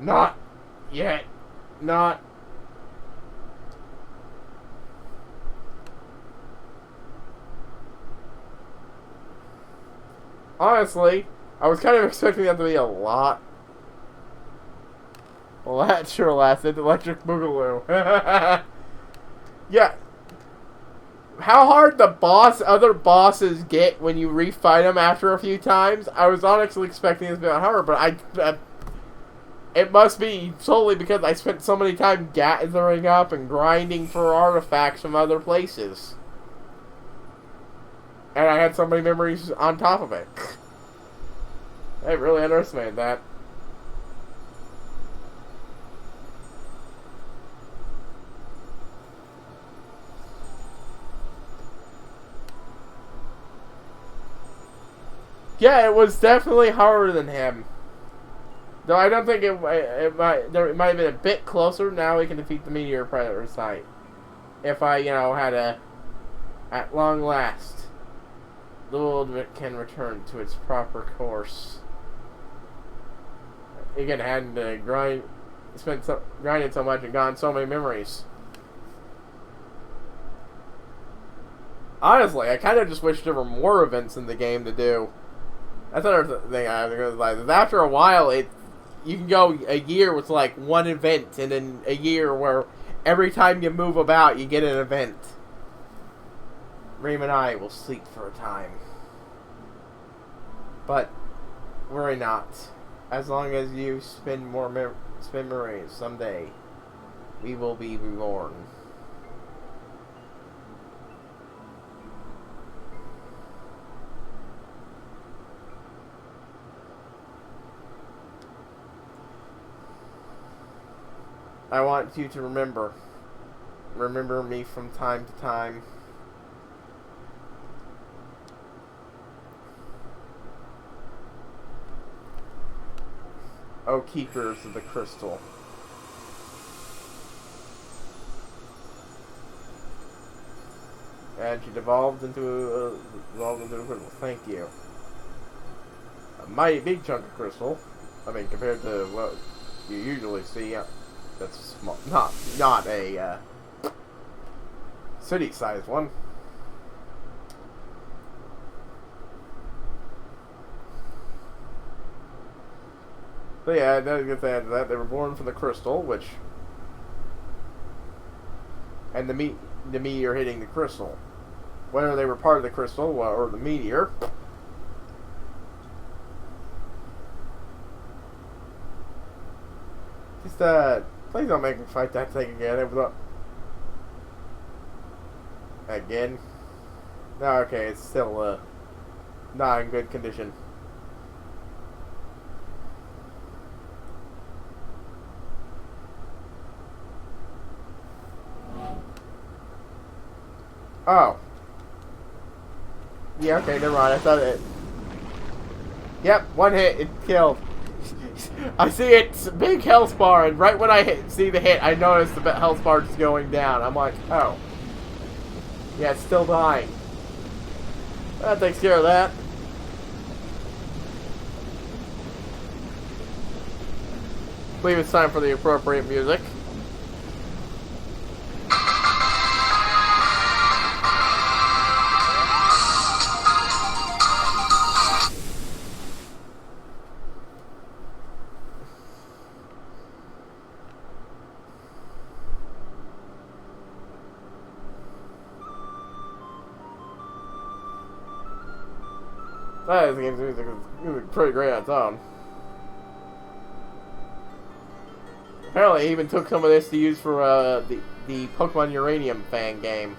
Speaker 1: Not yet. Not. Honestly, I was kind of expecting that to be a lot. Well, that sure lasted. Electric Boogaloo. Yeah. How hard the other bosses get when you refight them after a few times, I was honestly expecting this to be harder, but it must be solely because I spent so many time gathering up and grinding for artifacts from other places. And I had so many memories on top of it. I really underestimated that. Yeah, it was definitely harder than him. Though I don't think it might have been a bit closer. Now we can defeat the Meteor Predator site. If I, had at long last, the world can return to its proper course. Again, had to grinded so much and gone so many memories. Honestly, I kind of just wish there were more events in the game to do. That's another thing I have to realize. After a while, you can go a year with like one event, and then a year where every time you move about, you get an event. Reem and I will sleep for a time. But worry not. As long as you spend memories, someday we will be reborn. I want you to remember. Remember me from time to time. O keepers of the crystal. And she devolved into a crystal. Thank you. A mighty big chunk of crystal. I mean, compared to what you usually see, that's small. Not a city-sized one. So yeah, another good thing after that, they were born from the crystal, which, and the meteor hitting the crystal. Whether they were part of the crystal or the meteor. Just, please don't make me fight that thing again. It was again? No, okay, it's still, not in good condition. Oh. Yeah, okay, never mind. I thought it... Yep, one hit, it killed. I see it's a big health bar, and right when I see the hit, I notice the health bar is going down. I'm like, oh. Yeah, it's still dying. That takes care of that. I believe it's time for the appropriate music. That game's music is pretty great on its own. Apparently, he even took some of this to use for the Pokemon Uranium fan game.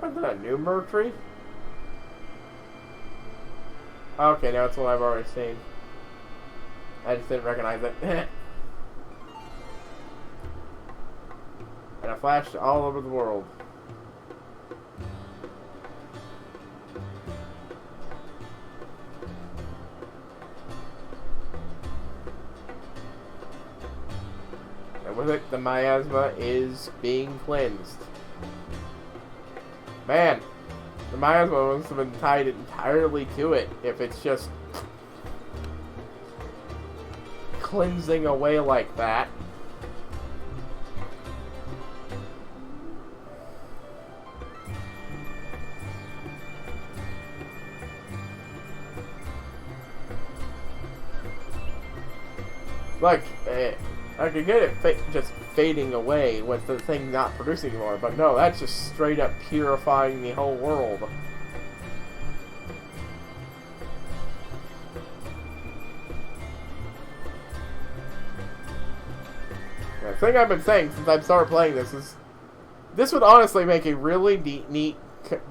Speaker 1: Wasn't that a new Mercury? Okay, now it's one I've already seen. I just didn't recognize it. And it flashed all over the world. And with it, the miasma is being cleansed. Man, the miasma must have been tied entirely to it if it's just cleansing away like that. Like, I could get it just fading away with the thing not producing anymore, but no, that's just straight up purifying the whole world. The thing I've been saying since I started playing this is, this would honestly make a really neat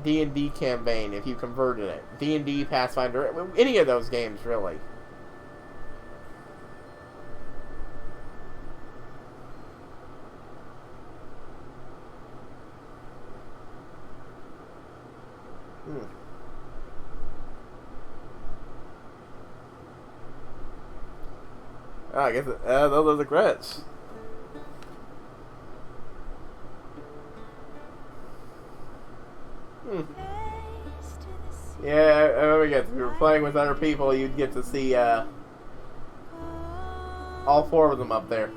Speaker 1: D&D campaign if you converted it. D&D, Pathfinder, any of those games, really. Oh, I guess those are the credits. Yeah, I remember if you were playing with other people, you'd get to see all four of them up there.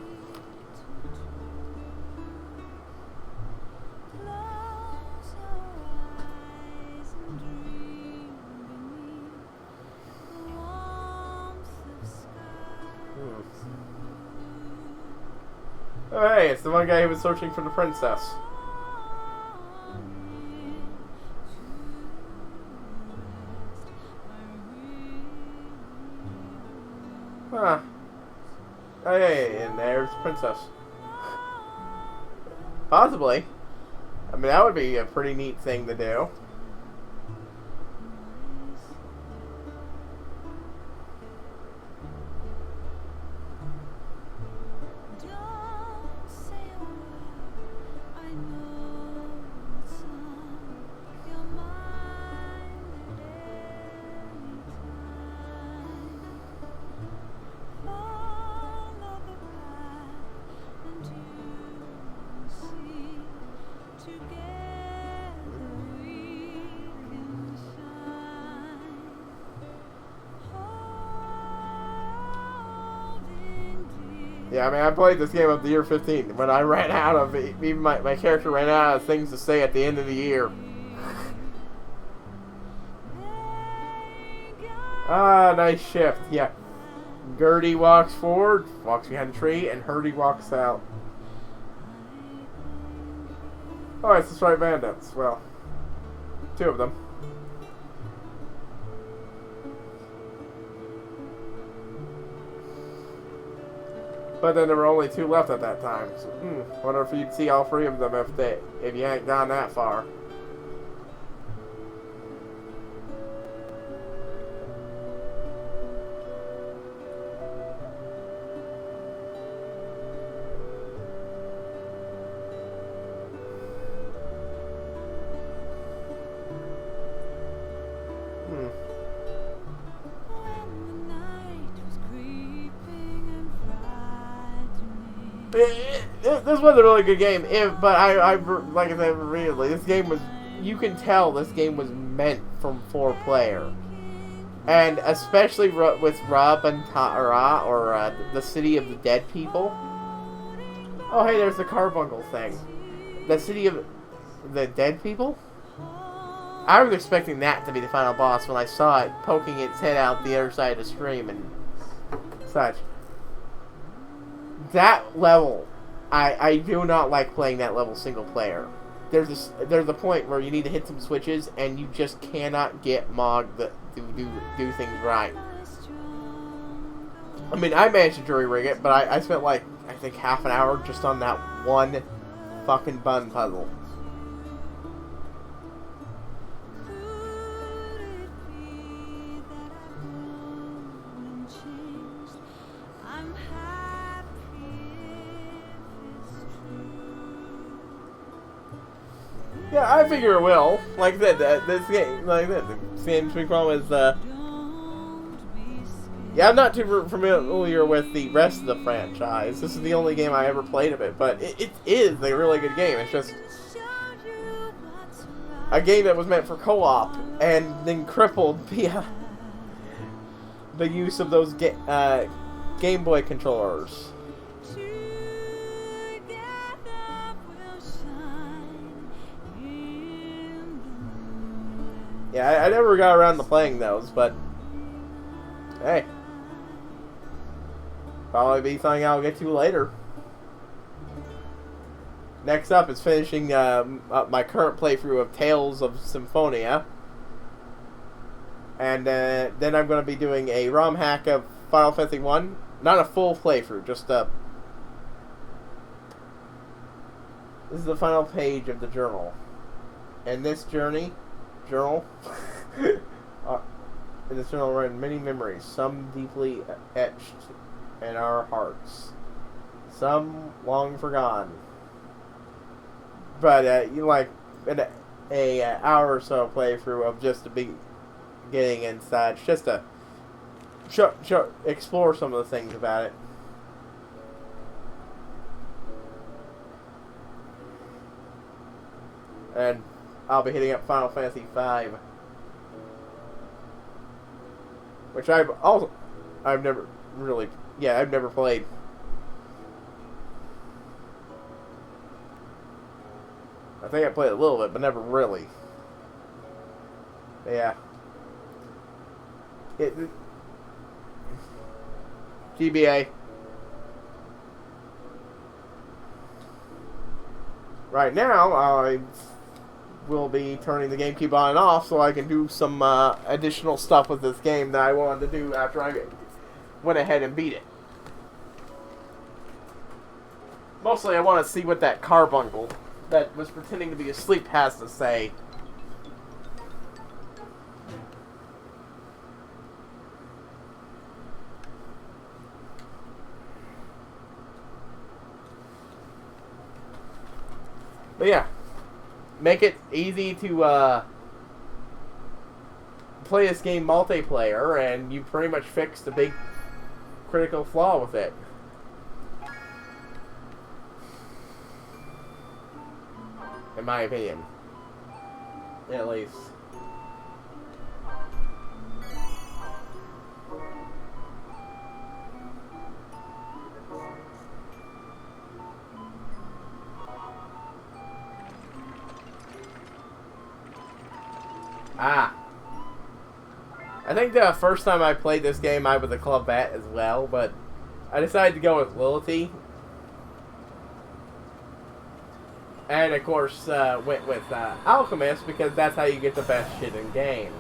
Speaker 1: Oh, hey, it's the one guy who was searching for the princess. Huh. Oh, hey, and there's the princess. Possibly. mean, that would be a pretty neat thing to do. Yeah, I mean, I played this game up to year 15. When I ran out of it, even my character ran out of things to say at the end of the year. Ah, nice shift. Yeah. Gertie walks forward, walks behind the tree, and Hurdy walks out. Oh, it's the Striped Bandits. Well, 2 of them. But then there were only 2 left at that time. So, wonder if you'd see all 3 of them if you hadn't gone that far. This was a really good game, but I like I said repeatedly, this game was, you can tell this game was meant from 4-player, and especially with Rob and Tara, or the City of the Dead People. Oh, hey, there's the Carbuncle thing. The City of the Dead People. I was expecting that to be the final boss when I saw it poking its head out the other side of the stream and such. That level, I do not like playing that level single player. There's a point where you need to hit some switches and you just cannot get Mog to do things right. I mean, I managed to jury rig it, but I spent like, I think half an hour just on that one fucking bun puzzle. Yeah, I figure it will. Like I said, this game, the same problem is, yeah, I'm not too familiar with the rest of the franchise. This is the only game I ever played of it, but it is a really good game. It's just a game that was meant for co-op, and then crippled via the use of those Game Boy controllers. Yeah, I never got around to playing those, but hey, probably be something I'll get to later. Next up is finishing my current playthrough of Tales of Symphonia, and then I'm going to be doing a ROM hack of Final Fantasy 1. Not a full playthrough, just this is the final page of the journal, and this journal. In this journal are many memories, some deeply etched in our hearts, some long forgotten. But you like an hour or so playthrough of just the beginning and such, just to explore some of the things about it. And I'll be hitting up Final Fantasy V, which I've never played. I think I played a little bit, but never really. But yeah. GBA. Right now, I will be turning the GameCube on and off so I can do some additional stuff with this game that I wanted to do after I went ahead and beat it. Mostly I want to see what that Carbuncle that was pretending to be asleep has to say. But yeah, make it easy to play this game multiplayer, and you pretty much fix the big critical flaw with it. In my opinion. At least. Ah. I think the first time I played this game I was a club vet as well, but I decided to go with Lility. And of course went with Alchemist because that's how you get the best shit in game.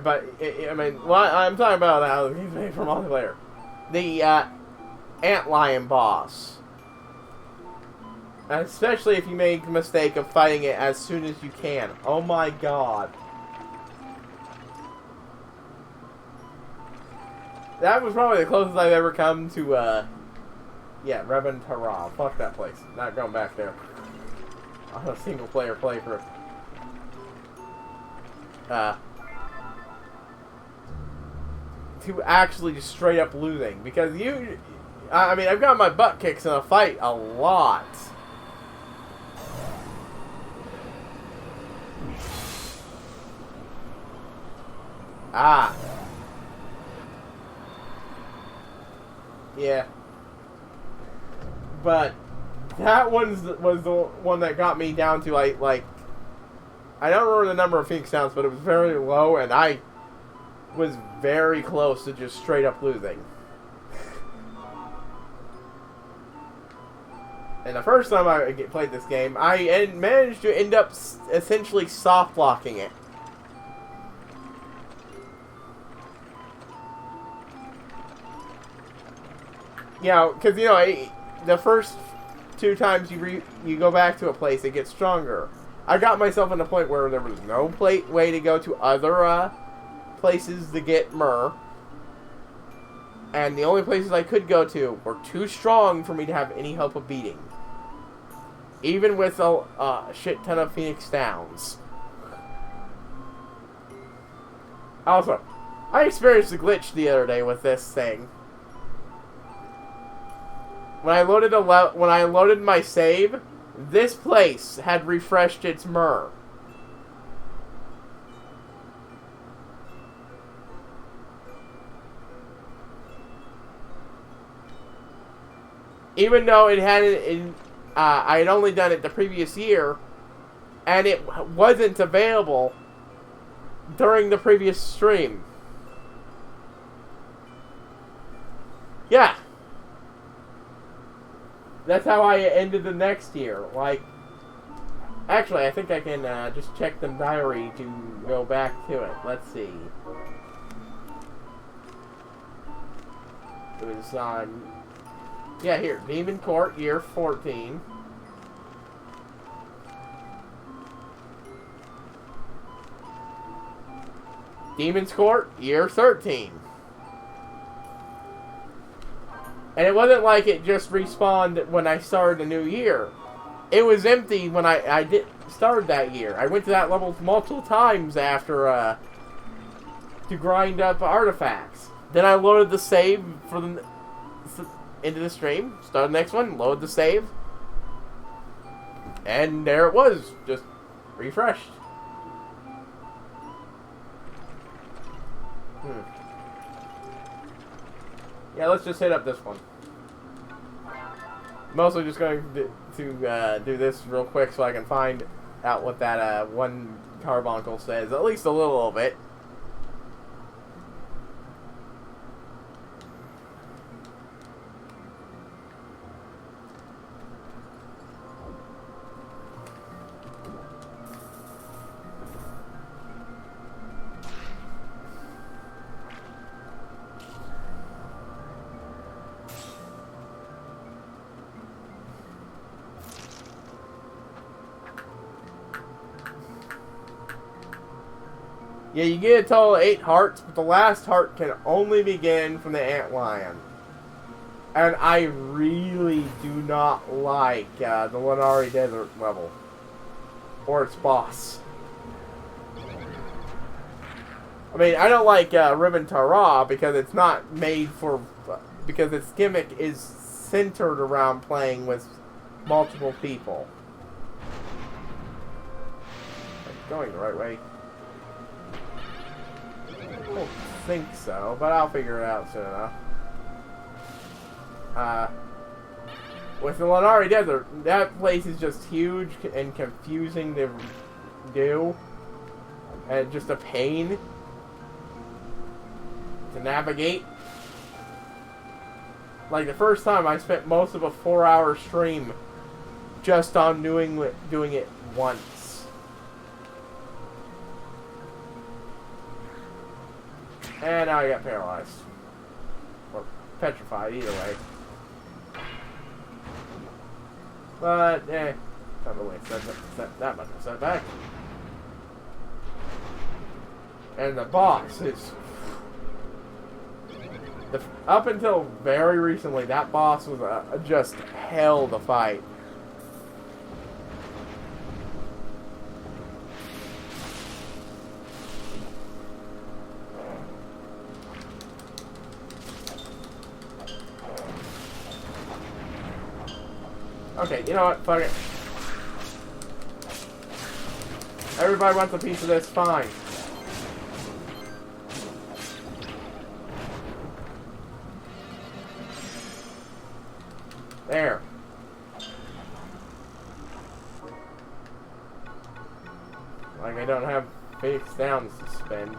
Speaker 1: But, I mean, I'm talking about how the gameplay for multiplayer. The Antlion boss. Especially if you make the mistake of fighting it as soon as you can. Oh my god. That was probably the closest I've ever come to, yeah, Revan Tara. Fuck that place. Not going back there. On a single player playthrough. To actually just straight up losing. Because I mean, I've got my butt kicks in a fight a lot. Ah. Yeah. But that was the one that got me down to like I don't remember the number of Phoenix Downs, but it was very low, and I was very close to just straight up losing. And the first time I played this game, I managed to end up essentially soft blocking it. You know, because you know, the first 2 times you go back to a place, it gets stronger. I got myself in a point where there was no way to go to other places to get myrrh, and the only places I could go to were too strong for me to have any hope of beating, even with a shit ton of Phoenix Downs. Also, I experienced a glitch the other day with this thing. When I loaded my save, this place had refreshed its myrrh. Even though it hadn't, I had only done it the previous year, and it wasn't available during the previous stream. Yeah. That's how I ended the next year. Like, actually, I think I can just check the diary to go back to it. Let's see. It was on... yeah, here. Demon Court, year 14. Demon's Court, year 13. And it wasn't like it just respawned when I started the new year. It was empty when I did start that year. I went to that level multiple times after to grind up artifacts. Then I loaded the save into the stream, started the next one, load the save, and there it was, just refreshed. Yeah, let's just hit up this one. Mostly just going to do this real quick so I can find out what that one carbuncle says. At least a little of it. Yeah, you get a total of 8 hearts, but the last heart can only begin from the antlion. And I really do not like the Lenari Desert level. Or its boss. I mean, I don't like Ribbon Tara because it's not made for... because its gimmick is centered around playing with multiple people. I'm going the right way. I don't think so, but I'll figure it out soon enough. With the Lenari Desert, that place is just huge and confusing to do. And just a pain to navigate. Like the first time I spent most of a 4-hour stream just on doing it once. And now I got paralyzed. Or petrified, either way. But, not really that much of a setback. And the boss is... up until very recently, that boss was just hell to fight. Okay, you know what? Fuck it. Everybody wants a piece of this, fine. There. Like I don't have Phoenix Downs to spend.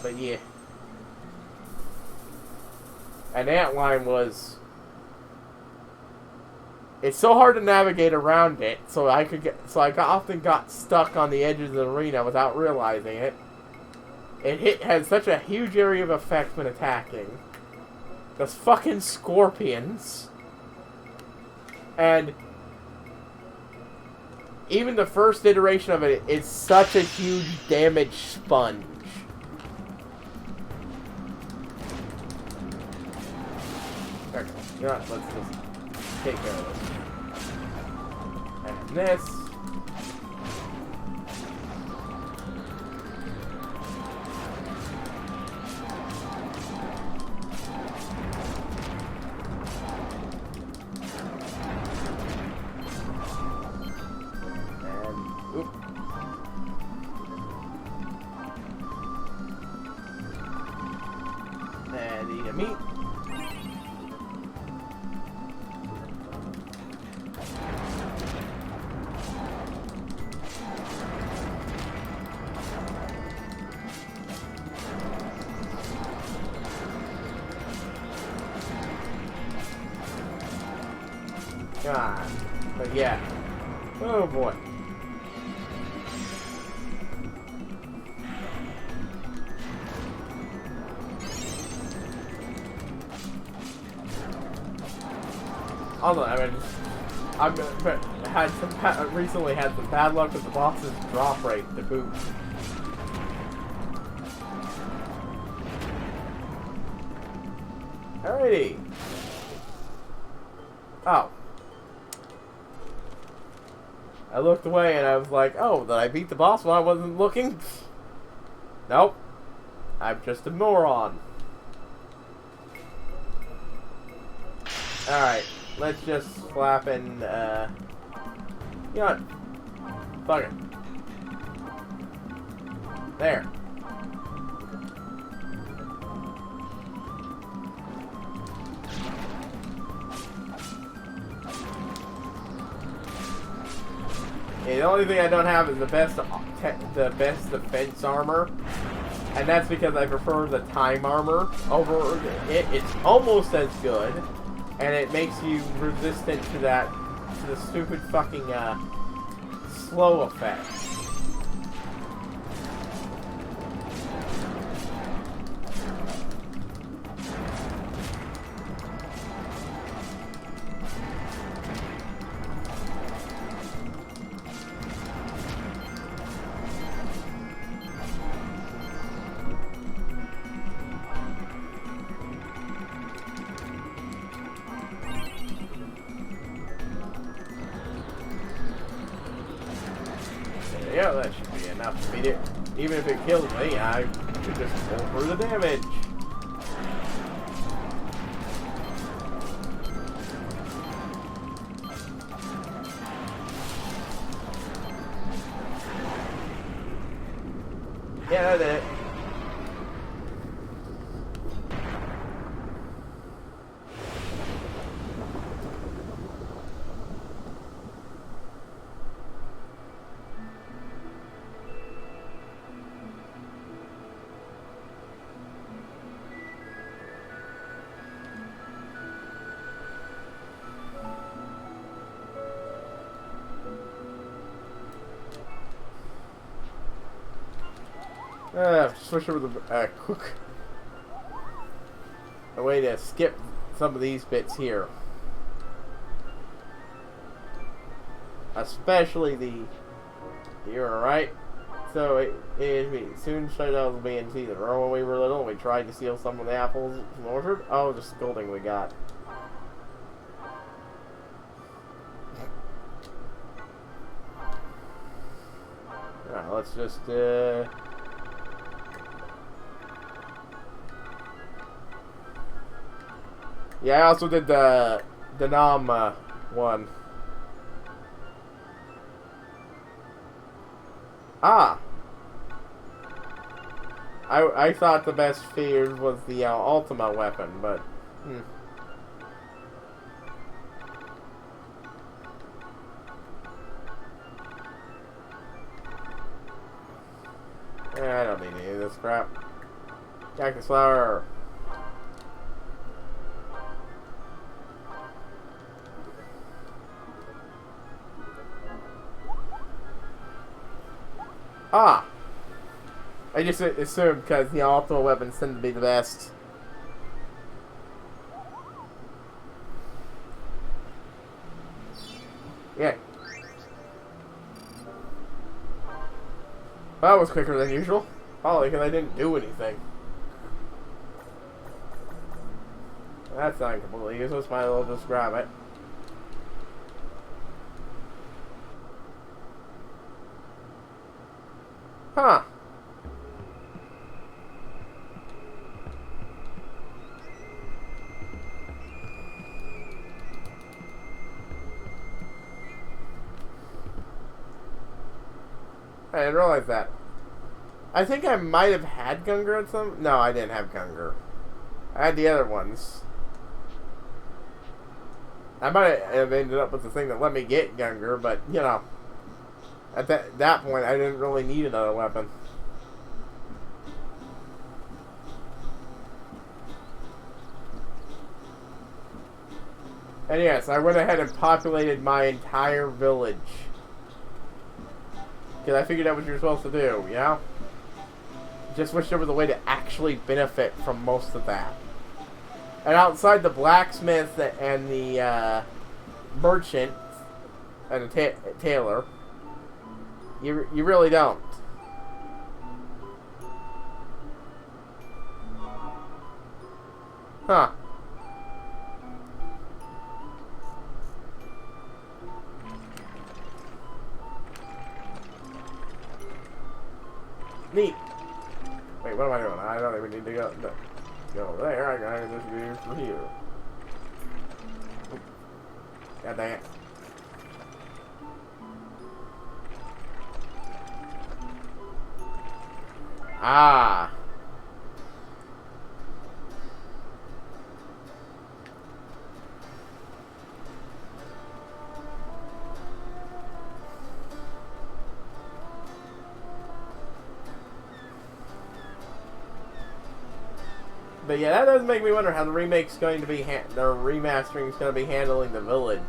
Speaker 1: But yeah. And Antline was... it's so hard to navigate around it, so I often got stuck on the edges of the arena without realizing it. It had such a huge area of effect when attacking. Those fucking scorpions. And even the first iteration of it is such a huge damage sponge. Okay, you know what, let's just take care of this. And this. Meat. God. But yeah. Oh boy. Although, I mean, I've recently had some bad luck with the boss's drop rate to boot. Alrighty. Oh. I looked away and I was like, oh, did I beat the boss while I wasn't looking? Nope. I'm just a moron. Alright. Let's just slap in, you know what? Fuck it. There. only thing I don't have is the best defense armor, and that's because I prefer the time armor over it. It's almost as good, and it makes you resistant to the stupid fucking slow effect. Yeah, that should be enough to beat it. Even if it kills me, I could just pull through the damage. Yeah, that did it. Switch over the quick. A way to skip some of these bits here. Especially the... You're right. So it is we soon started out with B&T. Remember when we were little and we tried to steal some of the apples from the orchard? Oh, the scolding we got. Alright, let's just yeah, I also did the Nam one. Ah! I thought the best feared was the Ultima weapon, but... I don't need any of this crap. Cactus flower. Ah! I just assumed because the ultimate weapons tend to be the best. Yeah. That was quicker than usual. Probably because I didn't do anything. That's not completely useless. Might as well just grab it. Huh. I didn't realize that. I think I might have had Gungar at some... No, I didn't have Gungar. I had the other ones. I might have ended up with the thing that let me get Gungar, but, you know... At that point, I didn't really need another weapon. And yes, I went ahead and populated my entire village. Because I figured out what you're supposed to do, you know? Just switched over the way to actually benefit from most of that. And outside the blacksmith and the merchant and the tailor, you really don't. Huh. Neat. Wait, what am I doing? I don't even need to go over there. I gotta just go through here. God dang it. Ah. But yeah, that does make me wonder how the remake's going to be, the remastering's going to be handling the village.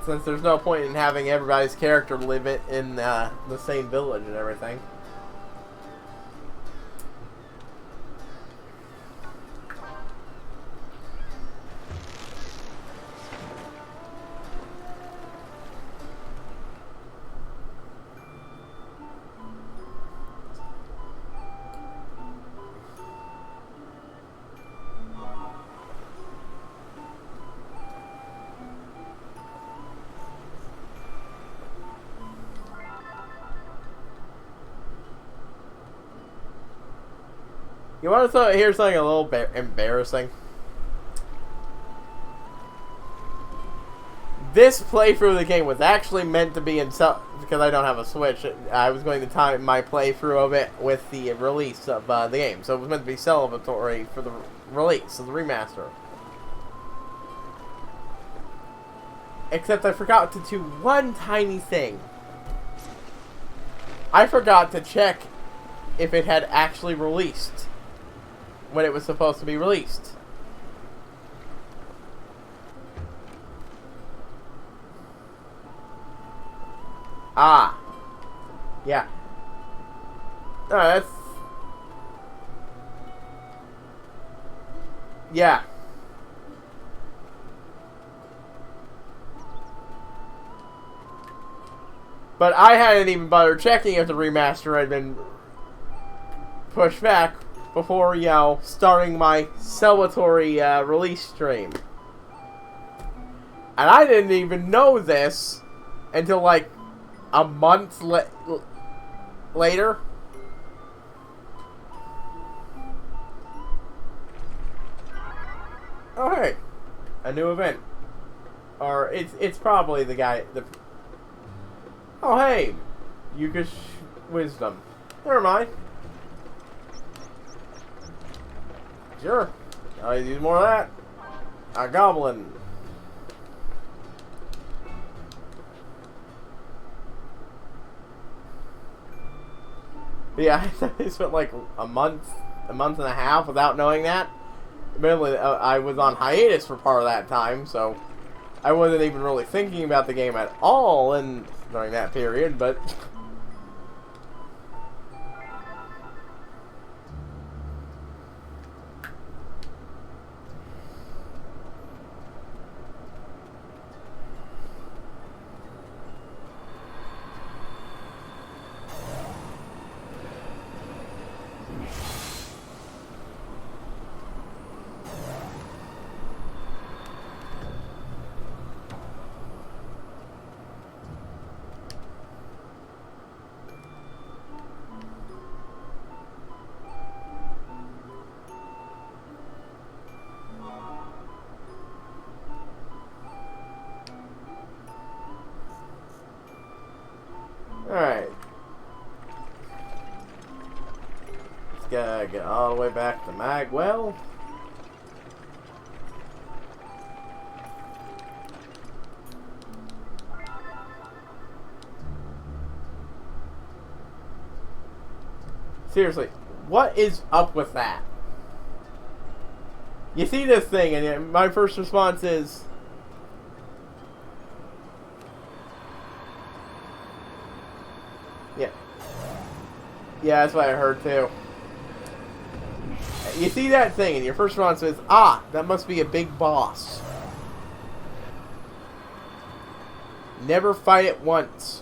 Speaker 1: Since there's no point in having everybody's character live it in the same village and everything. You want to hear something a little embarrassing? This playthrough of the game was actually meant to be in because I don't have a Switch. I was going to time my playthrough of it with the release of the game, so it was meant to be celebratory for the release of the remaster. Except I forgot to do one tiny thing. I forgot to check if it had actually released when it was supposed to be released. Ah. Yeah. No, that's... Yeah. But I hadn't even bothered checking if the remaster had been pushed back before, you know, starting my celebratory release stream. And I didn't even know this until like a month later. Oh hey, a new event. Or it's probably the guy. Oh hey, Yukish Wisdom. Never mind. Sure. I use more of that. A goblin. But yeah, I spent like a month and a half without knowing that. Admittedly, I was on hiatus for part of that time, so I wasn't even really thinking about the game at all during that period, but... Alright. Let's gotta get all the way back to Magwell. Seriously, what is up with that? You see this thing, and my first response is... Yeah. Yeah, that's what I heard too. You see that thing, and your first response is, ah, that must be a big boss. Never fight it once.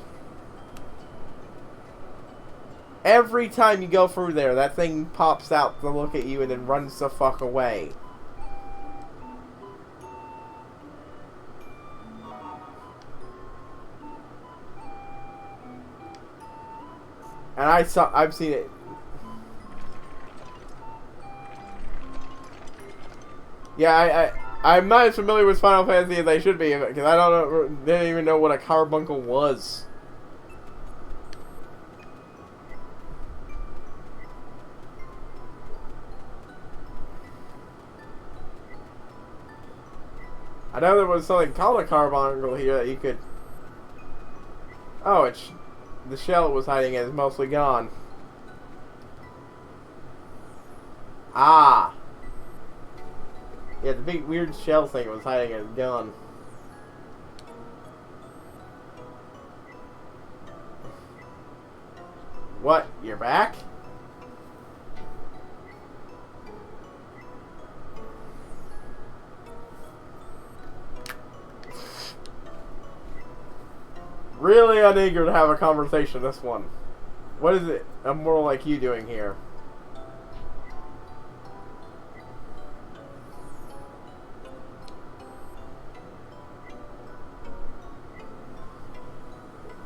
Speaker 1: Every time you go through there, that thing pops out to look at you and then runs the fuck away. And I've seen it. Yeah, I'm not as familiar with Final Fantasy as I should be, because I didn't even know what a carbuncle was. I know there was something called a carbuncle here that you could... Oh, the shell it was hiding in is mostly gone. Ah! Yeah, the big weird shell thing was hiding a gun. What? You're back? Really uneager to have a conversation, this one. What is it a moral like you doing here?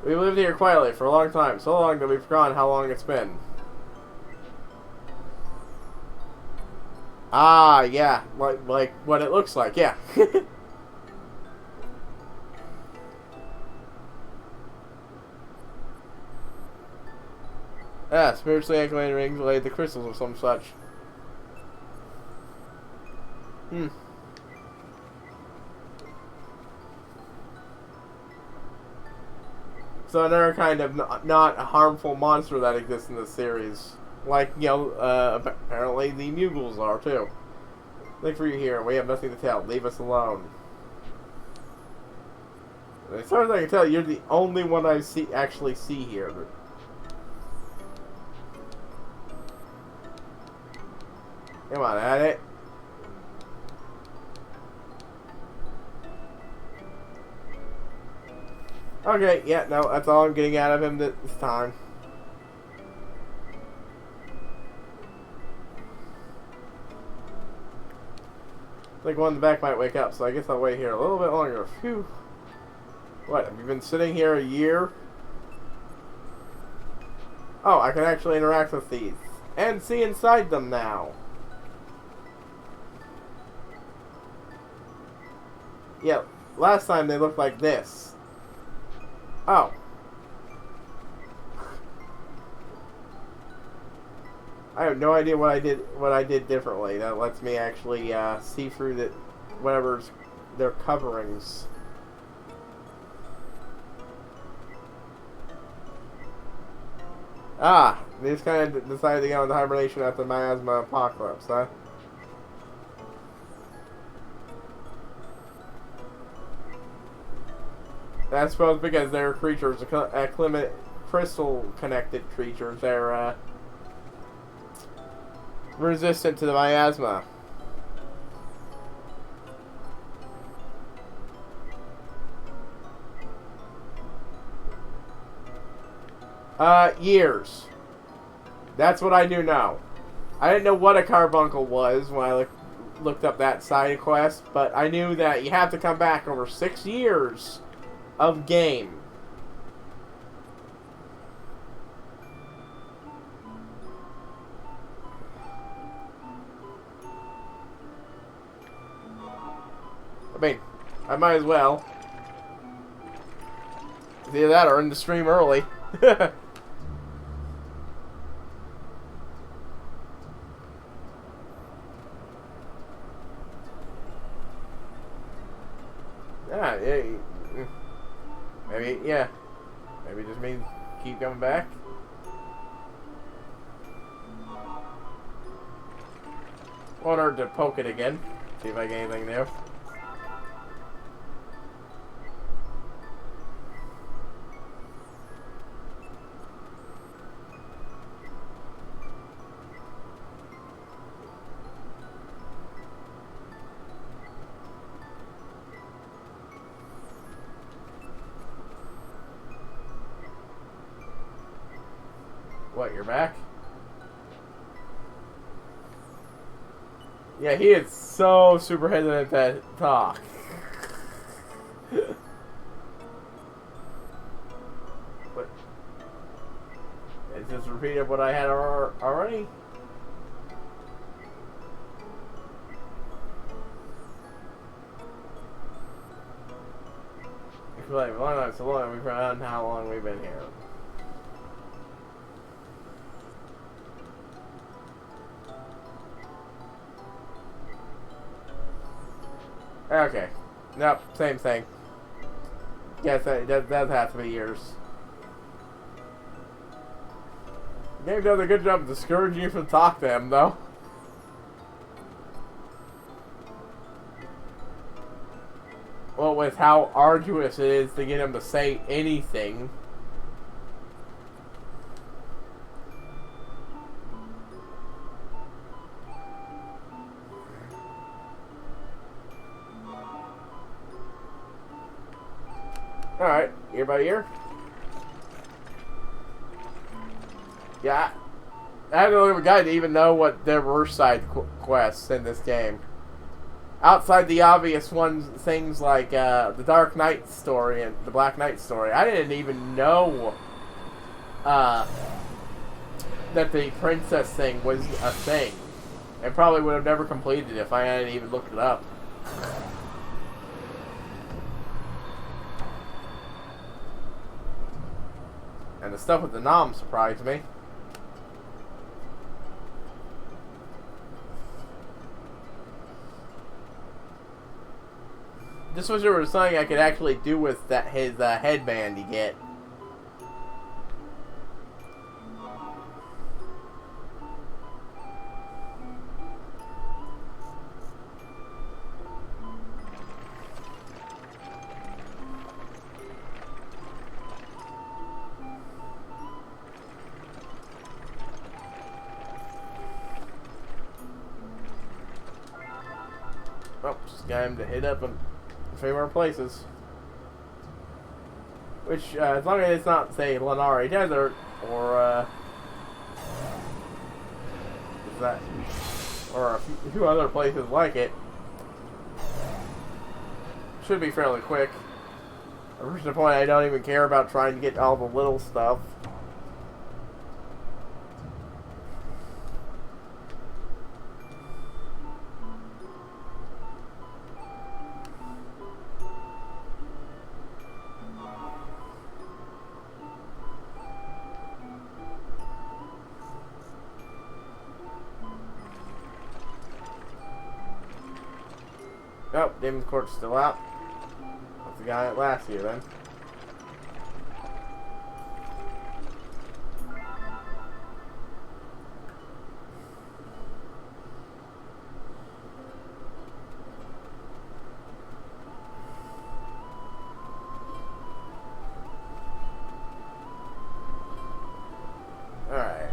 Speaker 1: We lived here quietly for a long time, so long that we've forgotten how long it's been. Ah, yeah, like what it looks like, yeah. Ah, spiritually acclimated rings laid the crystals or some such. So another kind of not a harmful monster that exists in this series. Like, you know, apparently the Muggles are, too. Look for you here. We have nothing to tell. Leave us alone. As far as I can tell, you're the only one I actually see here. Come on, at it. Okay, yeah, no, that's all I'm getting out of him this time. I think one in the back might wake up, so I guess I'll wait here a little bit longer. Phew. What, have you been sitting here a year? Oh, I can actually interact with these. And see inside them now. Yeah, last time they looked like this. Oh. I have no idea what I did differently. That lets me actually see through whatever's their coverings. Ah, they just kind of decided to go into hibernation after the miasma apocalypse, huh? I suppose because they're creatures, crystal-connected creatures, they're resistant to the miasma. Years. That's what I do know. I didn't know what a carbuncle was when I looked up that side quest, but I knew that you have to come back over 6 years of game. I mean, I might as well. Either that or end the stream early. Yeah. Maybe it just means keep coming back. Want her to poke it again. See if I get anything new. What, you're back? Yeah, he is so super hesitant to talk. What? It's just repeated what I had already? It's like, long so long, we've forgotten how long we've been here. Okay. Nope, same thing. Yes, that does have to be years. The game does a good job of discouraging you from talking to him, though. with how arduous it is to get him to say anything. Alright, ear by ear. Yeah, I haven't even gotten to even know what there were side quests in this game. Outside the obvious ones, things like the Dark Knight story and the Black Knight story, I didn't even know that the princess thing was a thing. I probably would have never completed it if I hadn't even looked it up. And the stuff with the Nom surprised me. This was there was something I could actually do with that his headband you get. Oh, just got him to hit up in a few more places. Which, as long as it's not, say, Lenari Desert, or, is that, or a few other places like it, should be fairly quick. I've reached the point I don't even care about trying to get all the little stuff. Oh, Demon's Court's still out. That's the guy at last year, then. Alright.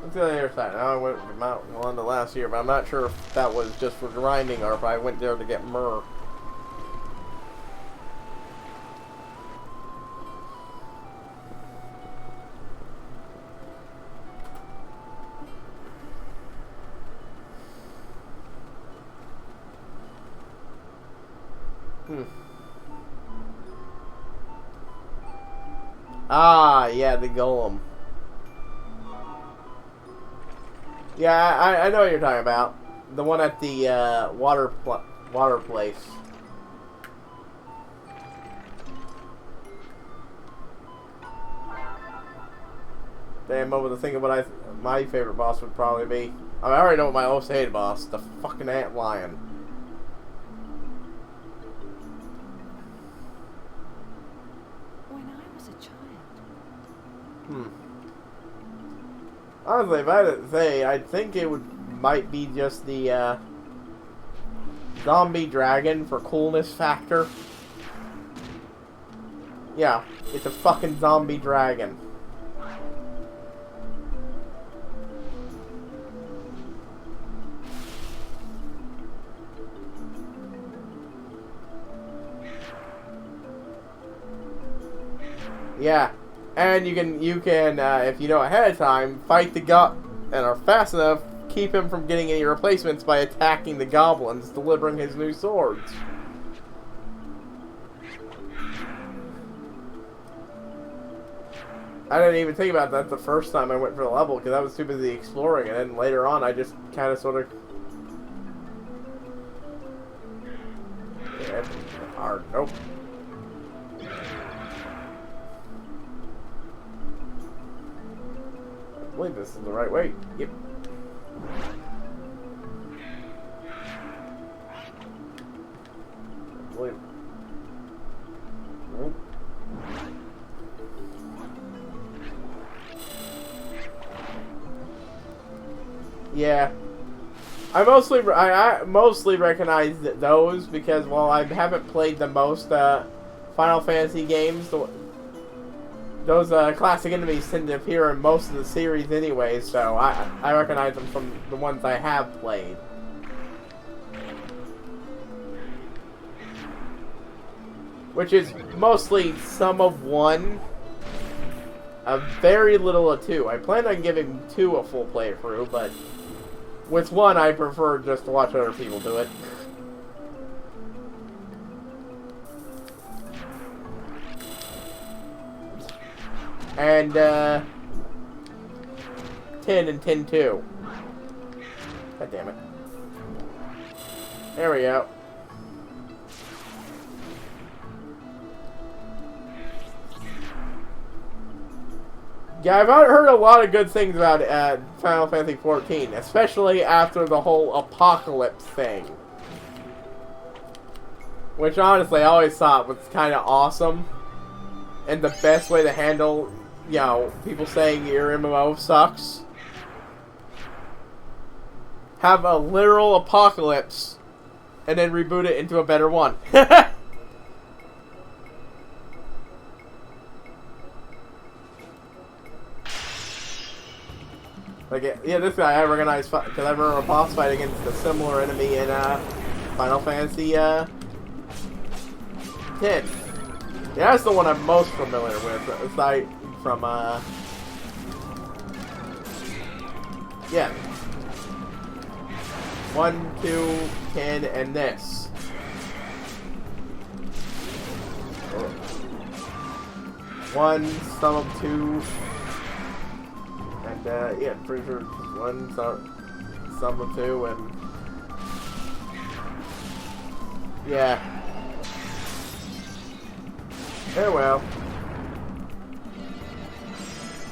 Speaker 1: Let's go to the other side. Now I went from Mount Wanda last year, but I'm not sure if that was just for grinding or if I went there to get myrrh. Ah, yeah, the golem. Yeah, I know what you're talking about. The one at the water place. Damn, over to think of what my favorite boss would probably be. I mean, I already know what my most hated boss, the fucking ant lion.
Speaker 2: When I was a child.
Speaker 1: Honestly, if I had to say, I think it might be just the zombie dragon for coolness factor. Yeah, it's a fucking zombie dragon. Yeah. And you can, if you know ahead of time, fight the and are fast enough, keep him from getting any replacements by attacking the goblins, delivering his new swords. I didn't even think about that the first time I went for the level, because I was too busy exploring, and then later on I just kind of sort of... Yeah, it's hard. Nope. I believe this is the right way. Yep. I believe. Nope. Yeah. I mostly recognize those because, well, I haven't played the most Final Fantasy games. Those classic enemies tend to appear in most of the series anyway, so I recognize them from the ones I have played. Which is mostly some of one, a very little of two. I plan on giving two a full playthrough, but with one I prefer just to watch other people do it. And 10 and 10-2. God damn it. There we go. Yeah, I've heard a lot of good things about Final Fantasy XIV, especially after the whole apocalypse thing. Which, honestly, I always thought was kind of awesome. And the best way to handle, you know, people saying your MMO sucks. Have a literal apocalypse, and then reboot it into a better one. Like, yeah, this guy I recognize because I remember a boss fight against a similar enemy in Final Fantasy X. Yeah, that's the one I'm most familiar with, aside from yeah, 1, 2, 10, and this. 1, some of 2. And, yeah, pretty sure 1, some of 2, and... yeah. Oh well.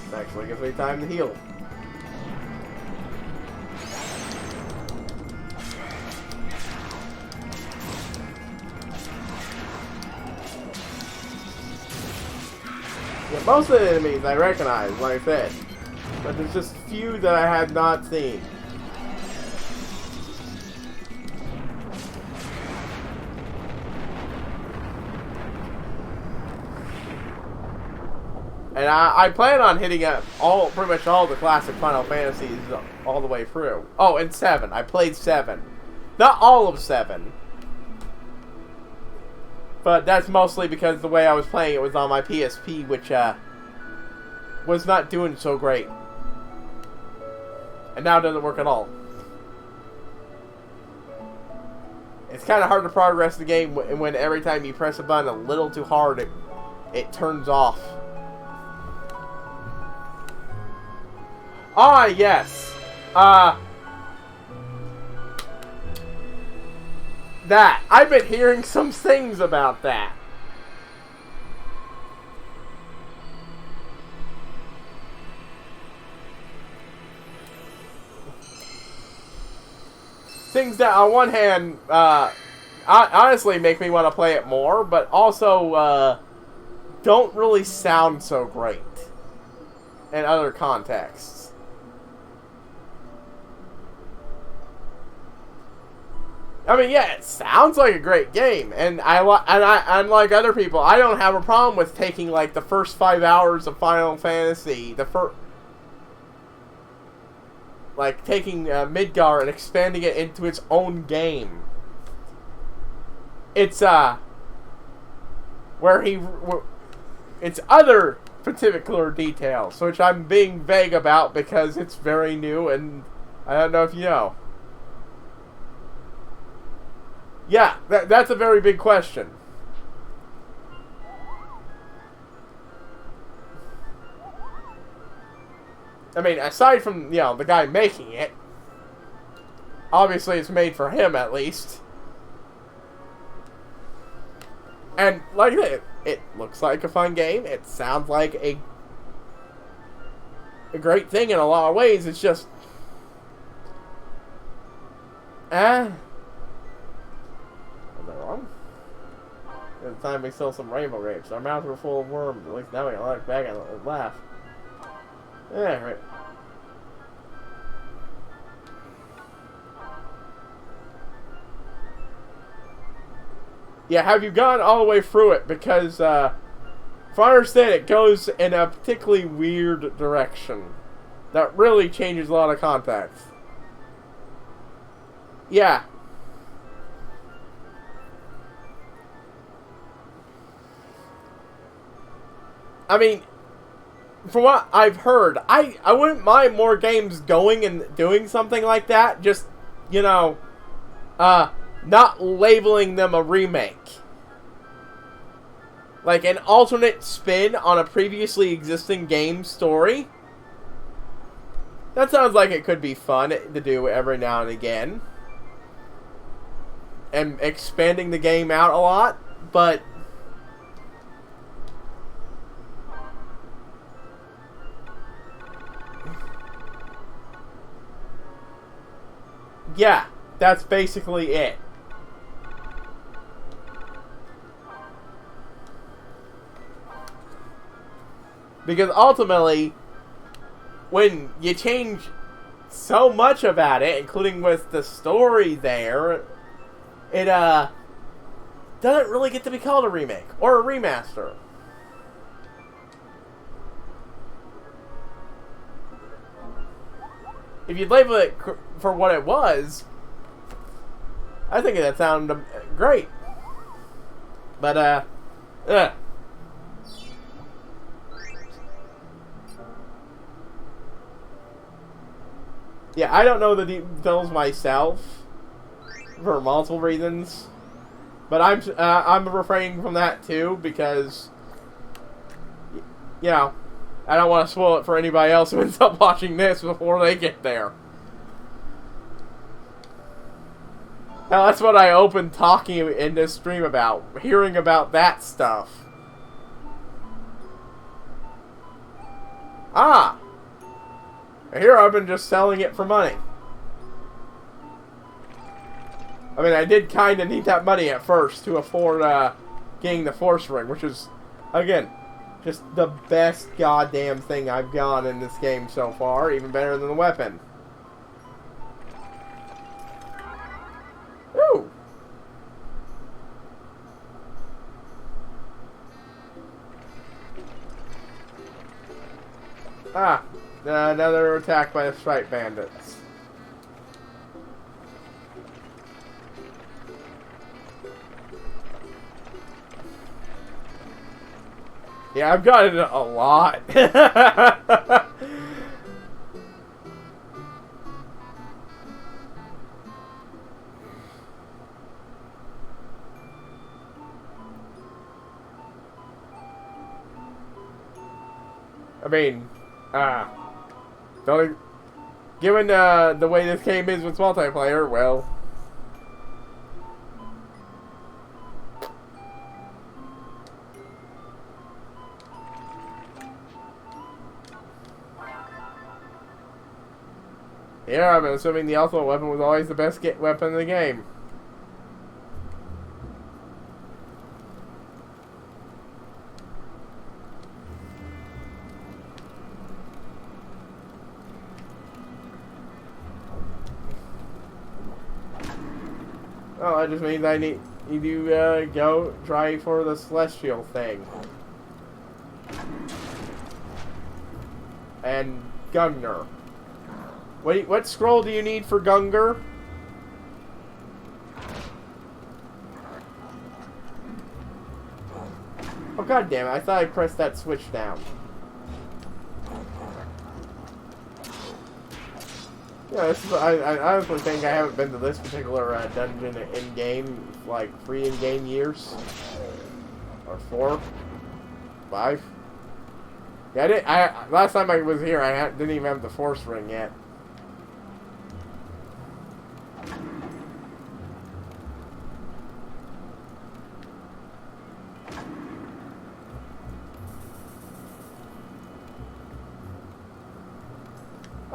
Speaker 1: This actually gives me time to heal. Yeah, most of the enemies I recognize, like I said. But there's just few that I had not seen. And I plan on hitting pretty much all the classic Final Fantasies all the way through. Oh, and 7. I played 7. Not all of 7. But that's mostly because the way I was playing it was on my PSP, which was not doing so great. And now it doesn't work at all. It's kind of hard to progress the game when every time you press a button a little too hard, it turns off. Ah, yes. That. I've been hearing some things about that. Things that, on one hand, honestly make me want to play it more, but also don't really sound so great in other contexts. I mean, yeah, it sounds like a great game, and unlike other people, I don't have a problem with taking like the first 5 hours of Final Fantasy, like taking Midgar and expanding it into its own game. It's it's other particular details, which I'm being vague about because it's very new, and I don't know if you know. Yeah, that's a very big question. I mean, aside from, you know, the guy making it, obviously it's made for him at least. And like it looks like a fun game. It sounds like a great thing in a lot of ways. It's just was I wrong? At the time we sold some rainbow grapes. Our mouths were full of worms. At least now we can look back and laugh. Yeah, right. Yeah, have you gone all the way through it? Because, if I understand, it goes in a particularly weird direction that really changes a lot of context. Yeah. I mean, from what I've heard, I wouldn't mind more games going and doing something like that. Just, you know, not labeling them a remake. Like an alternate spin on a previously existing game story. That sounds like it could be fun to do every now and again. And expanding the game out a lot, but... yeah, that's basically it. Because ultimately, when you change so much about it, including with the story there, it doesn't really get to be called a remake or a remaster. If you label it for what it was, I think that sounded great. But, yeah, I don't know the details myself for multiple reasons, but I'm refraining from that too because, you know, I don't want to spoil it for anybody else who ends up watching this before they get there. Now that's what I opened talking in this stream about, hearing about that stuff. Ah! Here I've been just selling it for money. I mean, I did kind of need that money at first to afford getting the Force Ring, which is, again, just the best goddamn thing I've gotten in this game so far, even better than the weapon. Ooh! Ah! Another attack by the Stripe Bandits. Yeah, I've got it a lot. I mean, given the way this game is with multiplayer, well... yeah, I'm assuming the ultimate weapon was always the best weapon in the game. Oh, that just means I need to go try for the celestial thing. And Gungnir. What scroll do you need for Gungnir? Oh god damn it, I thought I pressed that switch down. Yeah, this is, I honestly think I haven't been to this particular dungeon in-game, like, 3 in-game years. Or 4. 5. Yeah, last time I was here, I didn't even have the Force Ring yet.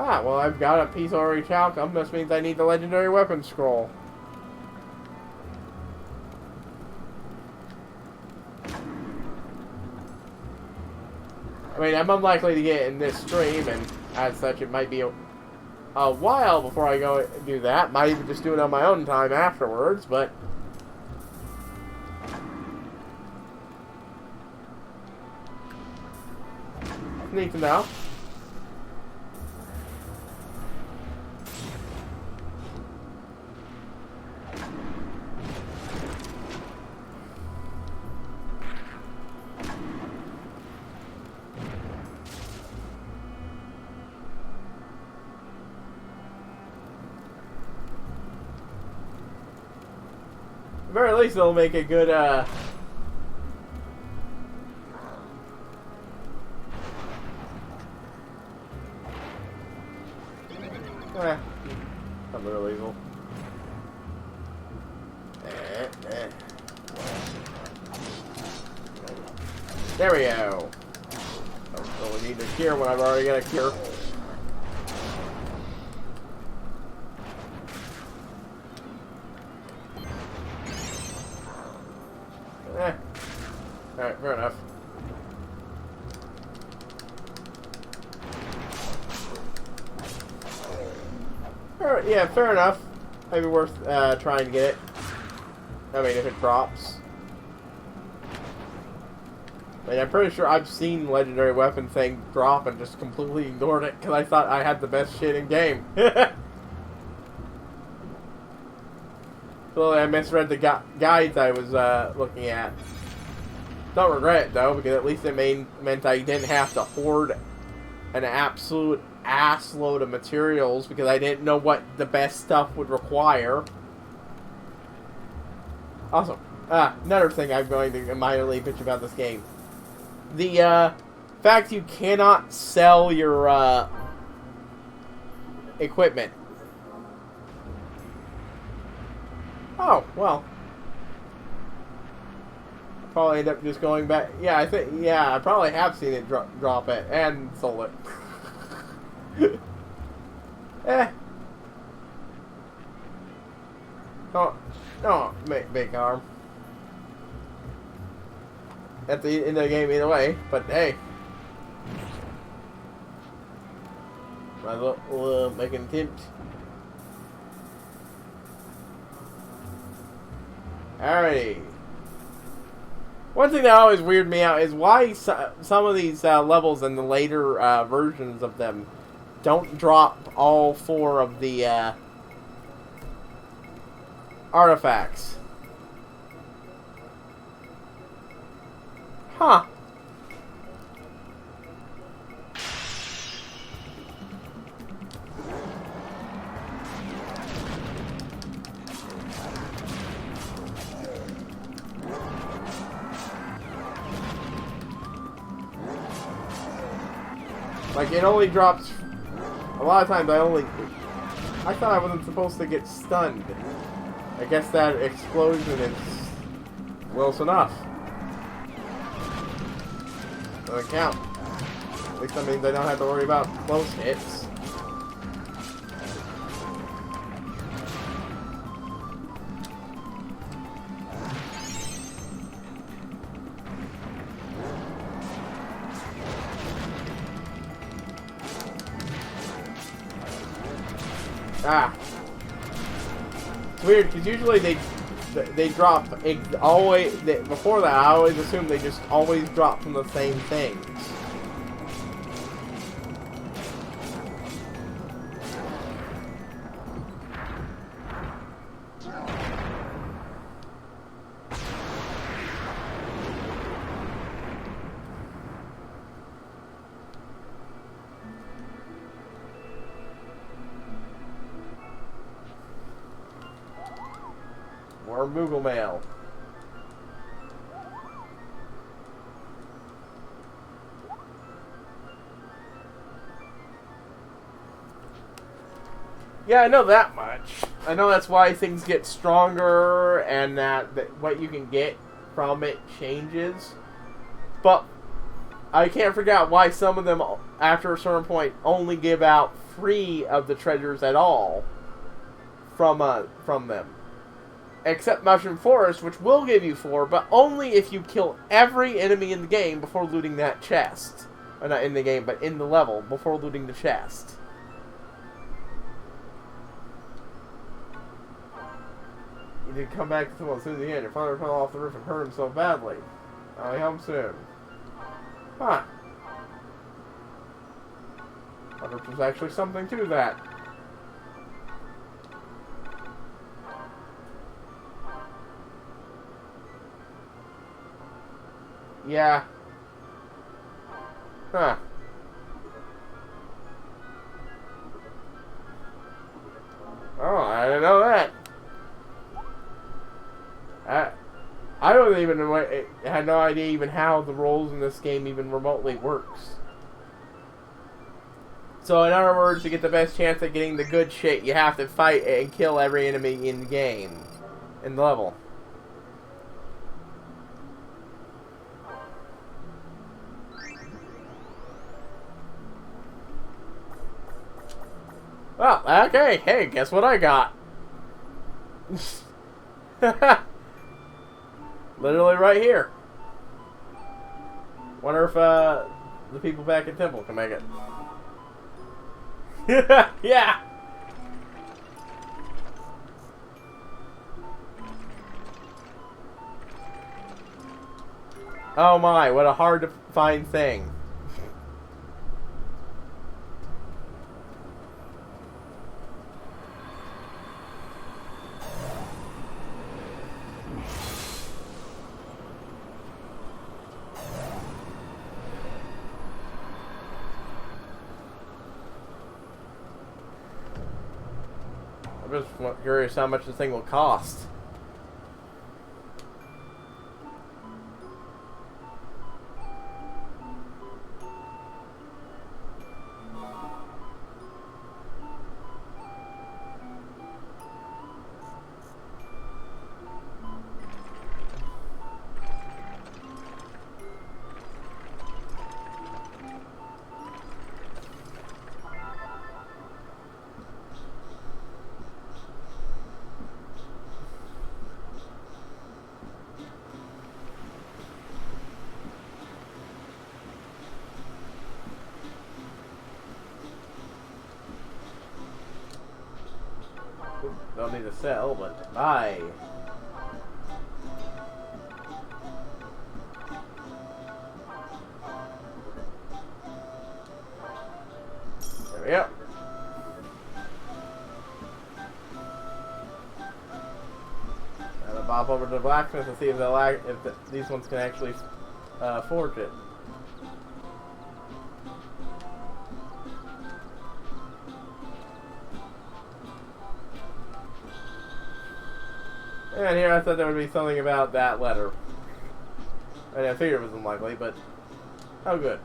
Speaker 1: Ah, well, I've got a piece already chalkum. This means I need the legendary weapon scroll. I mean, I'm unlikely to get it in this stream, and as such, it might be a while before I go do that. Might even just do it on my own time afterwards, but... Neat to know. At the very least, it'll make a good, not literally evil. There we go. Don't really need to cure when I've already got a cure. Alright, fair enough. Alright, yeah, fair enough. Maybe worth trying to get it. I mean, if it drops. I mean, I'm pretty sure I've seen legendary weapon thing drop and just completely ignored it because I thought I had the best shit in game. Clearly, I misread the guides I was looking at. Don't regret it though, because at least it meant I didn't have to hoard an absolute ass load of materials because I didn't know what the best stuff would require. Also, another thing I'm going to mildly bitch about this game. The fact you cannot sell your equipment. Oh, well. Probably end up just going back. Yeah, I probably have seen it drop it and sold it. Oh, big arm. At the end of the game either way, but hey. Might as well make an attempt. Alrighty. One thing that always weirded me out is why some of these levels in the later versions of them don't drop all 4 of the artifacts. Huh. Like, it only drops... A lot of times I thought I wasn't supposed to get stunned. I guess that explosion is close enough. Doesn't count. At least that means I don't have to worry about close hits. It's weird because usually they drop always. Before that, I always assumed they just always drop from the same things. Or Google Mail. Yeah, I know that much. I know that's why things get stronger and that what you can get from it changes. But I can't figure out why some of them, after a certain point, only give out 3 of the treasures at all from them. Except Mushroom Forest, which will give you 4, but only if you kill every enemy in the game before looting that chest. Or not in the game, but in the level, before looting the chest. You did come back to someone as soon as you can. Your father fell off the roof and hurt him so badly. I'll be home soon. Huh. wonder if there's actually something to that. Yeah. Huh. Oh, I didn't know that. I don't even know. I had no idea even how the roles in this game even remotely works. So, in other words, to get the best chance at getting the good shit, you have to fight and kill every enemy in the game, in the level. Well, okay. Hey, guess what I got? Literally right here. Wonder if the people back at Temple can make it. Yeah. Oh my, what a hard to find thing. I'm just curious how much this thing will cost. Don't need to sell, but buy. There we go. Gotta bop over to the blacksmith and see if these ones can actually forge it. And here I thought there would be something about that letter. I mean, I figured it was unlikely, but how good.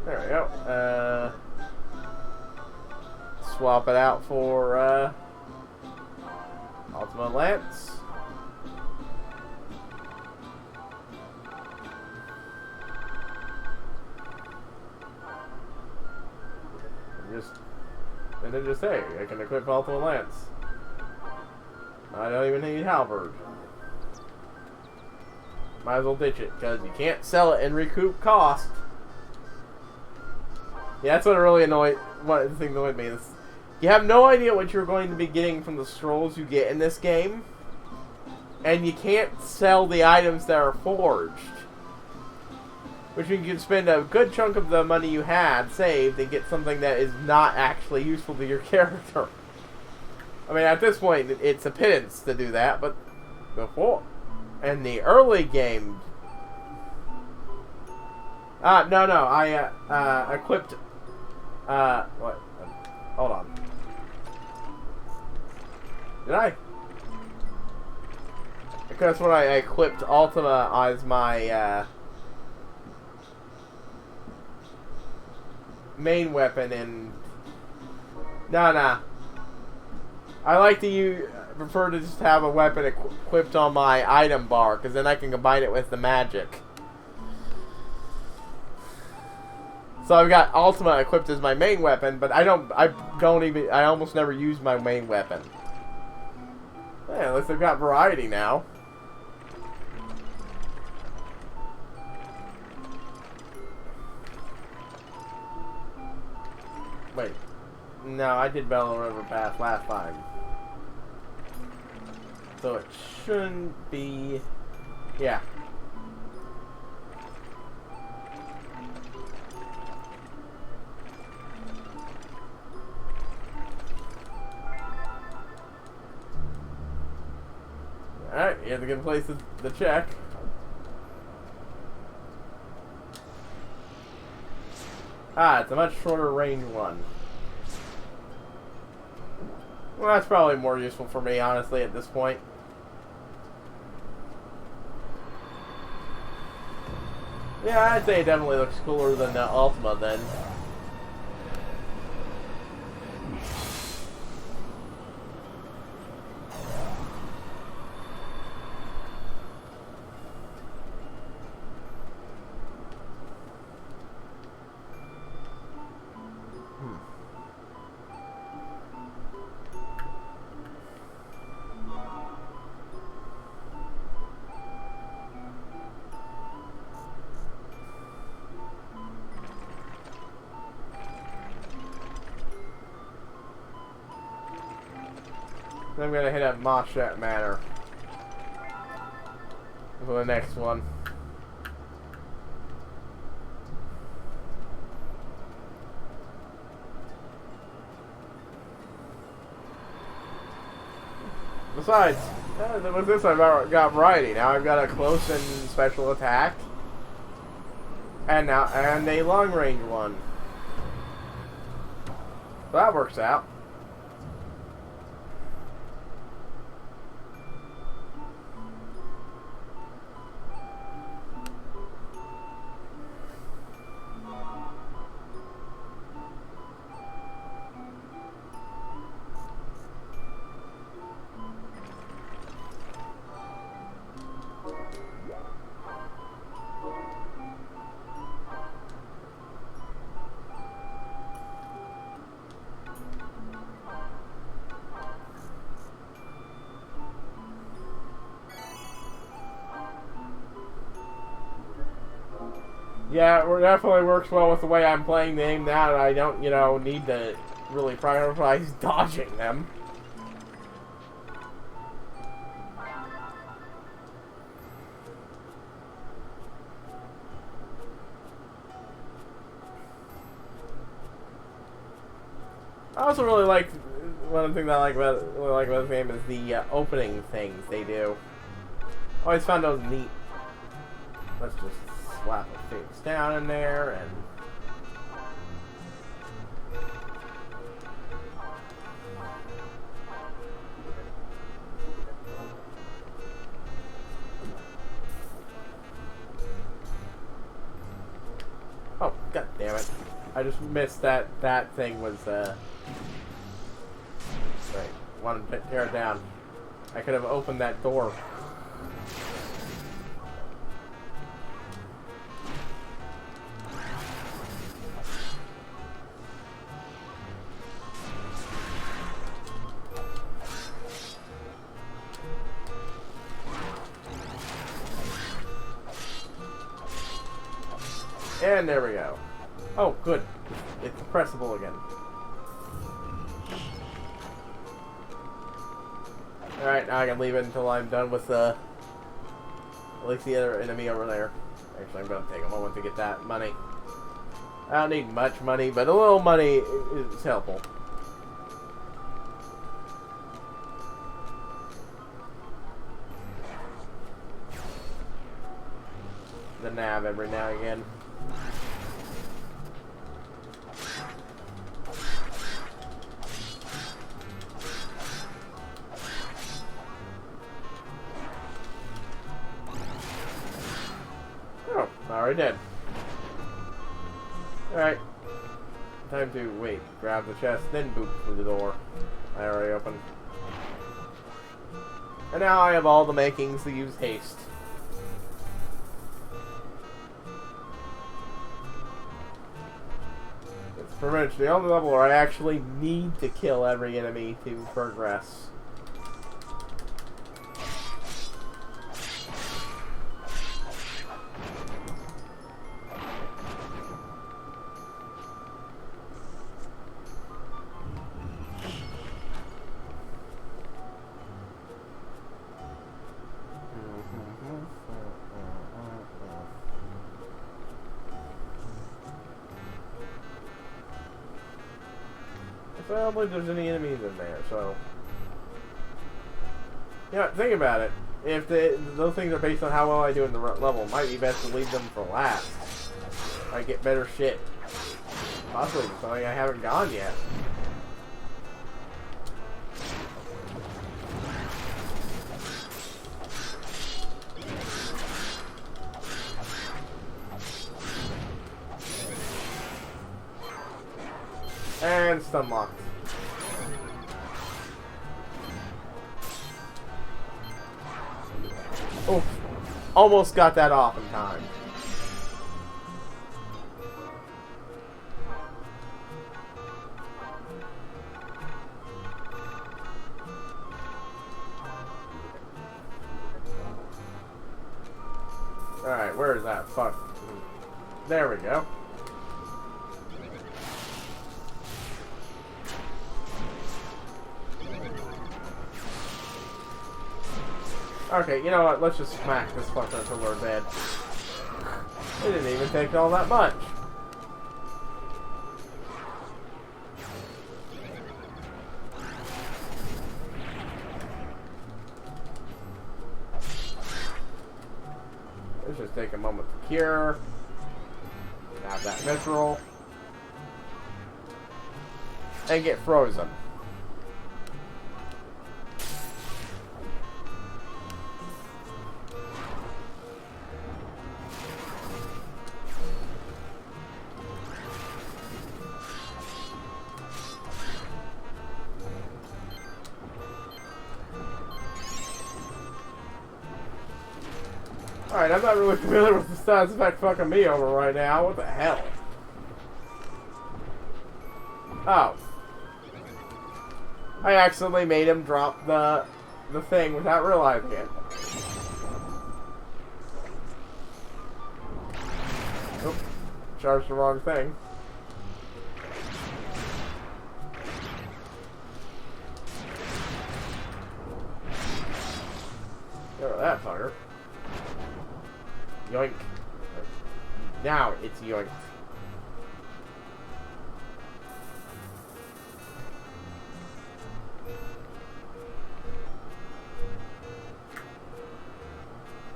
Speaker 1: There we go. Swap it out for Ultimate Lance. And then just say, I can equip Ultimate Lance. I don't even need Halberd. Might as well ditch it, because you can't sell it and recoup cost. Yeah, that's what really annoyed. One of the things that annoyed me is you have no idea what you're going to be getting from the scrolls you get in this game, and you can't sell the items that are forged, which means you can spend a good chunk of the money you had saved and get something that is not actually useful to your character. I mean, at this point, it's a pittance to do that, but before, in the early game, no, I equipped. What? Hold on. Did I? Because when I equipped Ultima as my main weapon, and no. I like to prefer to just have a weapon equipped on my item bar, because then I can combine it with the magic. So I've got Ultima equipped as my main weapon, but I almost never use my main weapon. Yeah, at least they've got variety now. Wait. No, I did Bella River Path last time. So it shouldn't be... Yeah. Alright, here's a good place to check. Ah, it's a much shorter range one. Well, that's probably more useful for me, honestly, at this point. Yeah, I'd say it definitely looks cooler than the Ultima then. I'm gonna hit up Moshat Manor for the next one. Besides, with this I've got variety. Now I've got a close and special attack, and a long range one. So that works out. Yeah, it definitely works well with the way I'm playing the game now that I don't, need to really prioritize dodging them. I also really like, one of the things I really like about the game is the opening things they do. I always found those neat. Let's just slap a face down in there and... Oh, god damn it. I just missed that thing was, Wait, wanted to tear it down. I could have opened that door. And there we go. Oh, good. It's pressable again. Alright, now I can leave it until I'm done with at least the other enemy over there. Actually, I'm going to take a moment to get that money. I don't need much money, but a little money is helpful. The nav every now and again. Oh, already dead. Alright. Time to wait, grab the chest, then boop through the door. I already opened. And now I have all the makings to use haste. It's pretty much the only level where I actually need to kill every enemy to progress. Well, I don't believe there's any enemies in there, so... Yeah, think about it. If those things are based on how well I do in the level, it might be best to leave them for last. I get better shit. Possibly something I haven't gone yet. And stun locked. Oh, almost got that off in time. Alright, where is that? Fuck. There we go. Okay, you know what? Let's just smack this fucker until we're dead. It didn't even take all that much. Let's just take a moment to cure. Have that mithril. And get frozen. Alright, I'm not really familiar with the side effect fucking me over right now. What the hell? Oh. I accidentally made him drop the thing without realizing it. Oop. Charged the wrong thing. Look at that fucker. Yoink. Now it's yoink.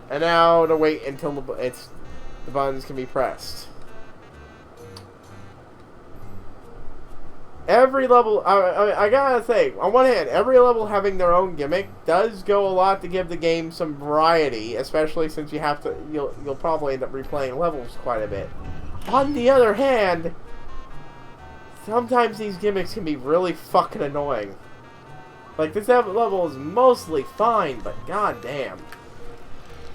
Speaker 1: And now to wait until the buttons can be pressed. Every level, I gotta say, on one hand, every level having their own gimmick does go a lot to give the game some variety, especially since you have to, you'll probably end up replaying levels quite a bit. On the other hand, sometimes these gimmicks can be really fucking annoying. Like, this level is mostly fine, but goddamn.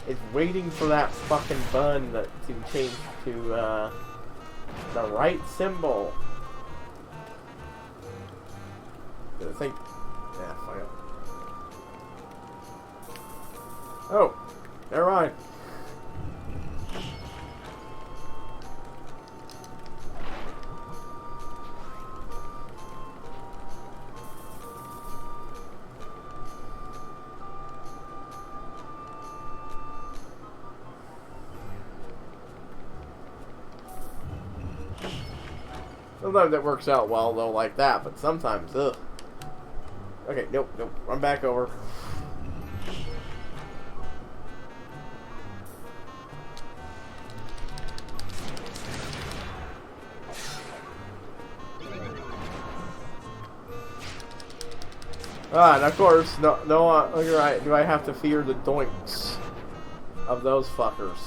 Speaker 1: It's waiting for that fucking button to change to the right symbol. I think... Yeah, fuck it. Oh, never mind. Sometimes it works out well, though, like that, but sometimes, ugh. Okay, nope. I'm back over. Ah, and of course, no, you're right. Do I have to fear the doinks of those fuckers?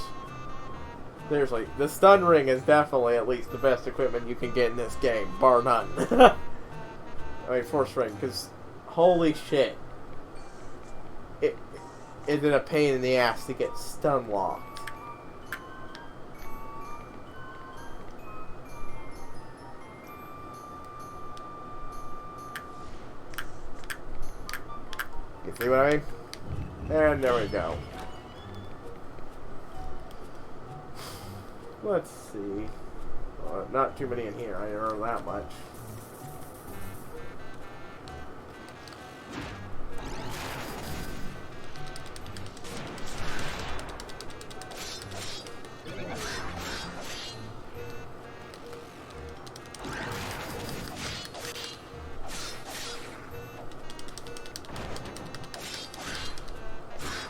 Speaker 1: Seriously, the stun ring is definitely at least the best equipment you can get in this game, bar none. I mean, force ring, because holy shit, it is a pain in the ass to get stun locked. You see what I mean? And there we go. Let's see. Not too many in here. I didn't earn that much.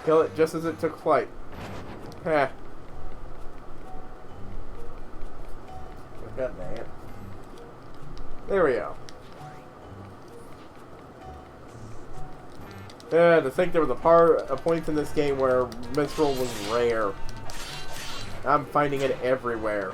Speaker 1: Kill it just as it took flight. Heh. God dang it. There we go. Yeah, to think there was a point in this game where Mithril was rare. I'm finding it everywhere.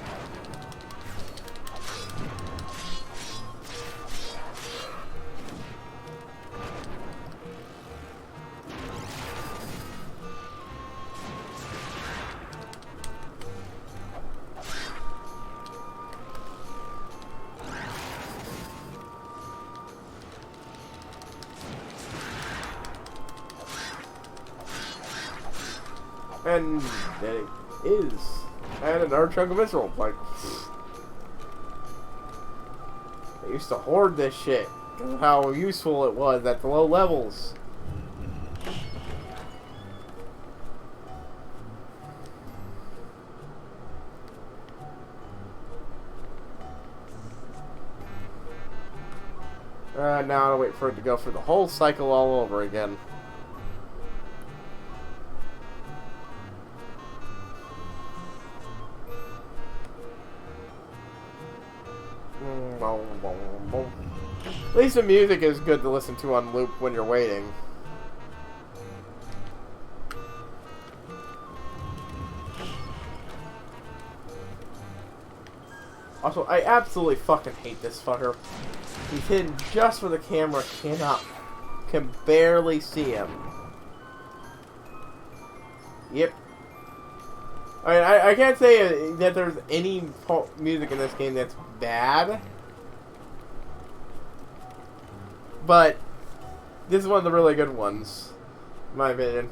Speaker 1: And it is. And another chunk of Mithril. Like, I used to hoard this shit because of how useful it was at the low levels. Now I wait for it to go through the whole cycle all over again. At least the music is good to listen to on loop when you're waiting. Also, I absolutely fucking hate this fucker. He's hidden just where the camera can barely see him. Yep. I mean, I can't say that there's any music in this game that's bad. But this is one of the really good ones, in my opinion.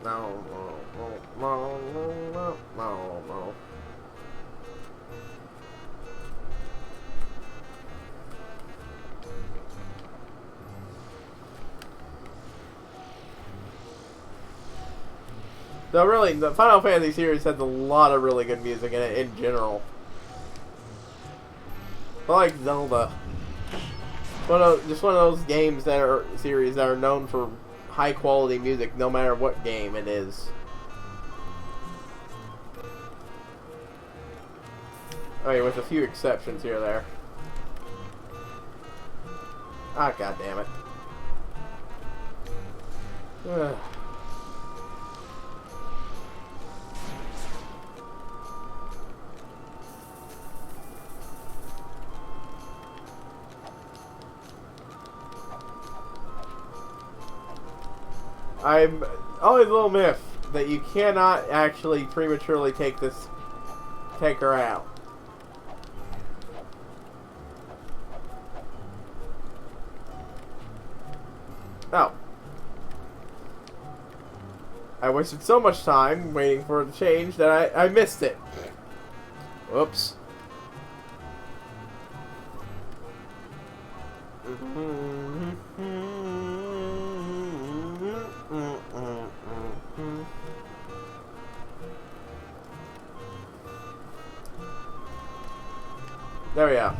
Speaker 1: No. So really, the Final Fantasy series has a lot of really good music in it in general. I like Zelda. Just one of those games that are series that are known for high quality music, no matter what game it is. I mean, with a few exceptions here or there. Ah, god damn it. Ugh. I'm always a little miffed that you cannot actually prematurely take her out. Oh. I wasted so much time waiting for it to change that I missed it. Whoops. There we go.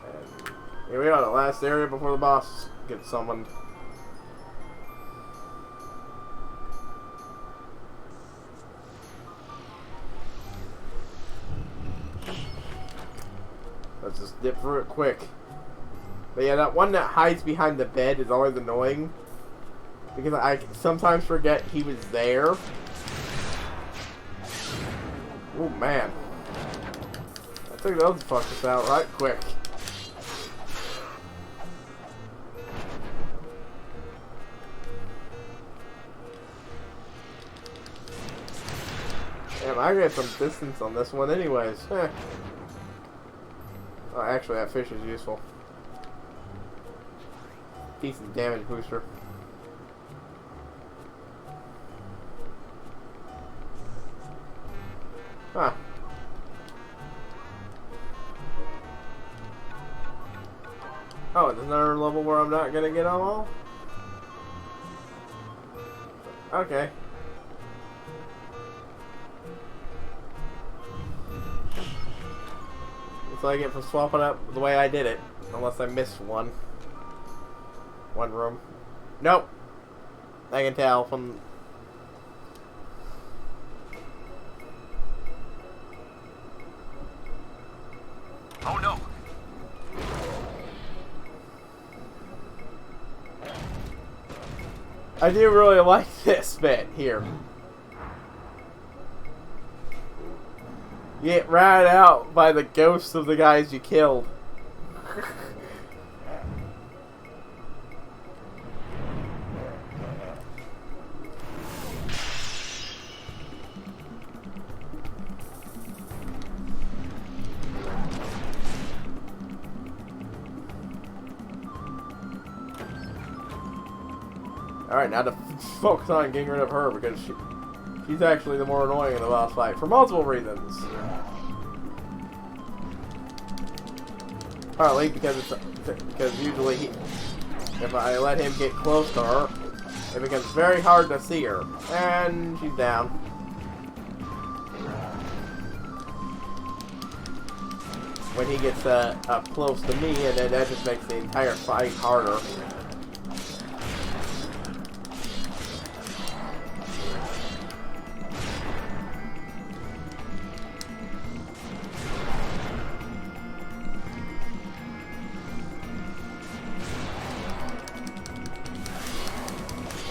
Speaker 1: And here we are, the last area before the boss gets summoned. Let's just dip through it quick. But yeah, that one that hides behind the bed is always annoying. Because I sometimes forget he was there. Oh man. I took those fuckers out right quick. Damn, I got some distance on this one anyways. Oh, actually, that fish is useful. Decent damage booster. Huh. Oh, there's another level where I'm not gonna get them all? Okay. That's what I get for swapping up the way I did it. Unless I missed one. One room. Nope. I can tell from...
Speaker 3: Oh no!
Speaker 1: I do really like this bit here. You get ratted out by the ghosts of the guys you killed. Alright, now to focus on getting rid of her because she's actually the more annoying in the boss fight for multiple reasons. Partly because usually if I let him get close to her, it becomes very hard to see her. And she's down. When he gets up close to me, and then that just makes the entire fight harder.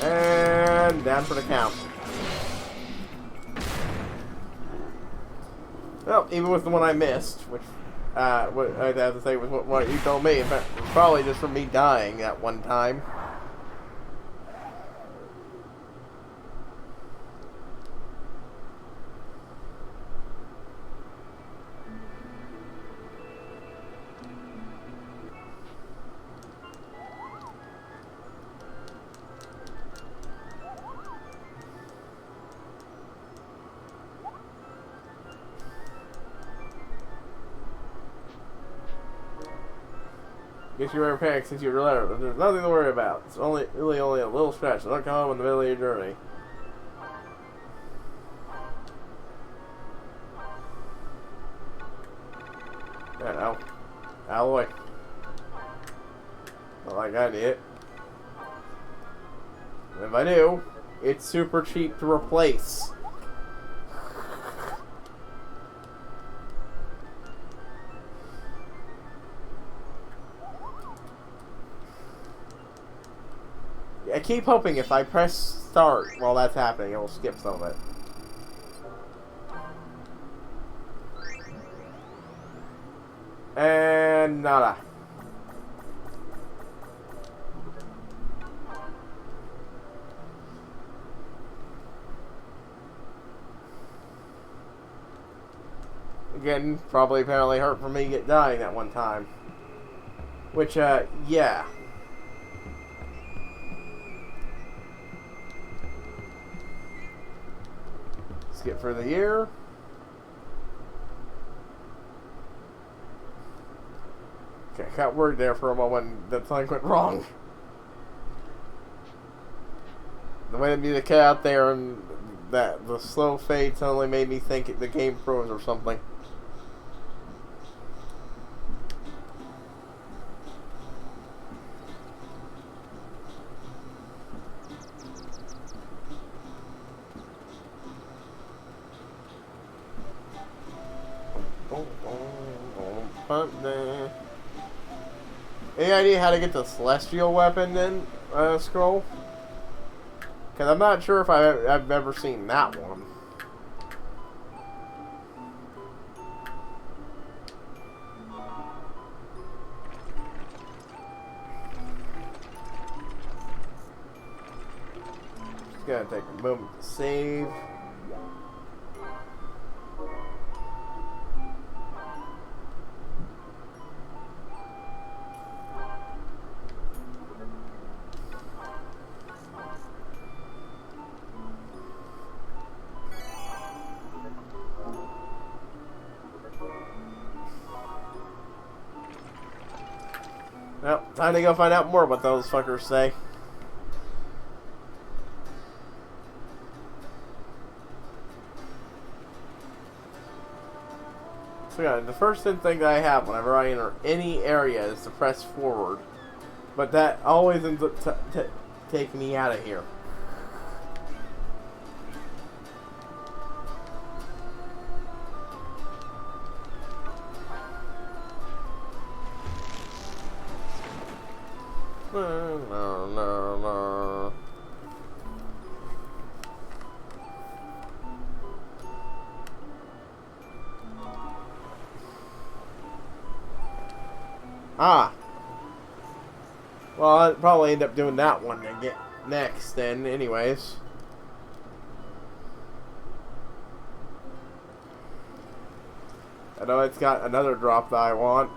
Speaker 1: And down for the count. Well, even with the one I missed, which what I'd have to say was what you told me, but probably just from me dying that one time. Guess you were panicked since you were there, but there's nothing to worry about. It's really only a little scratch. So don't come home in the middle of your journey. I don't know. Alloy. Not like I need it. And if I do, it's super cheap to replace. I keep hoping if I press start while that's happening, it will skip some of it. And nada. Again, probably apparently hurt for me dying that one time. Which, yeah. Skip for the year. Okay, I got worried there for a moment that something went wrong. The way the music came out there and that the slow fade suddenly made me think the game froze or something. Any idea how to get the celestial weapon then, scroll? Because I'm not sure if I've ever seen that one. Just gonna take a moment to save. Well, time to go find out more what those fuckers say. So yeah, the first instinct I have whenever I enter any area is to press forward. But that always ends up taking me out of here. Ah. Well, I'll probably end up doing that one to get next then, anyways. I know it's got another drop that I want.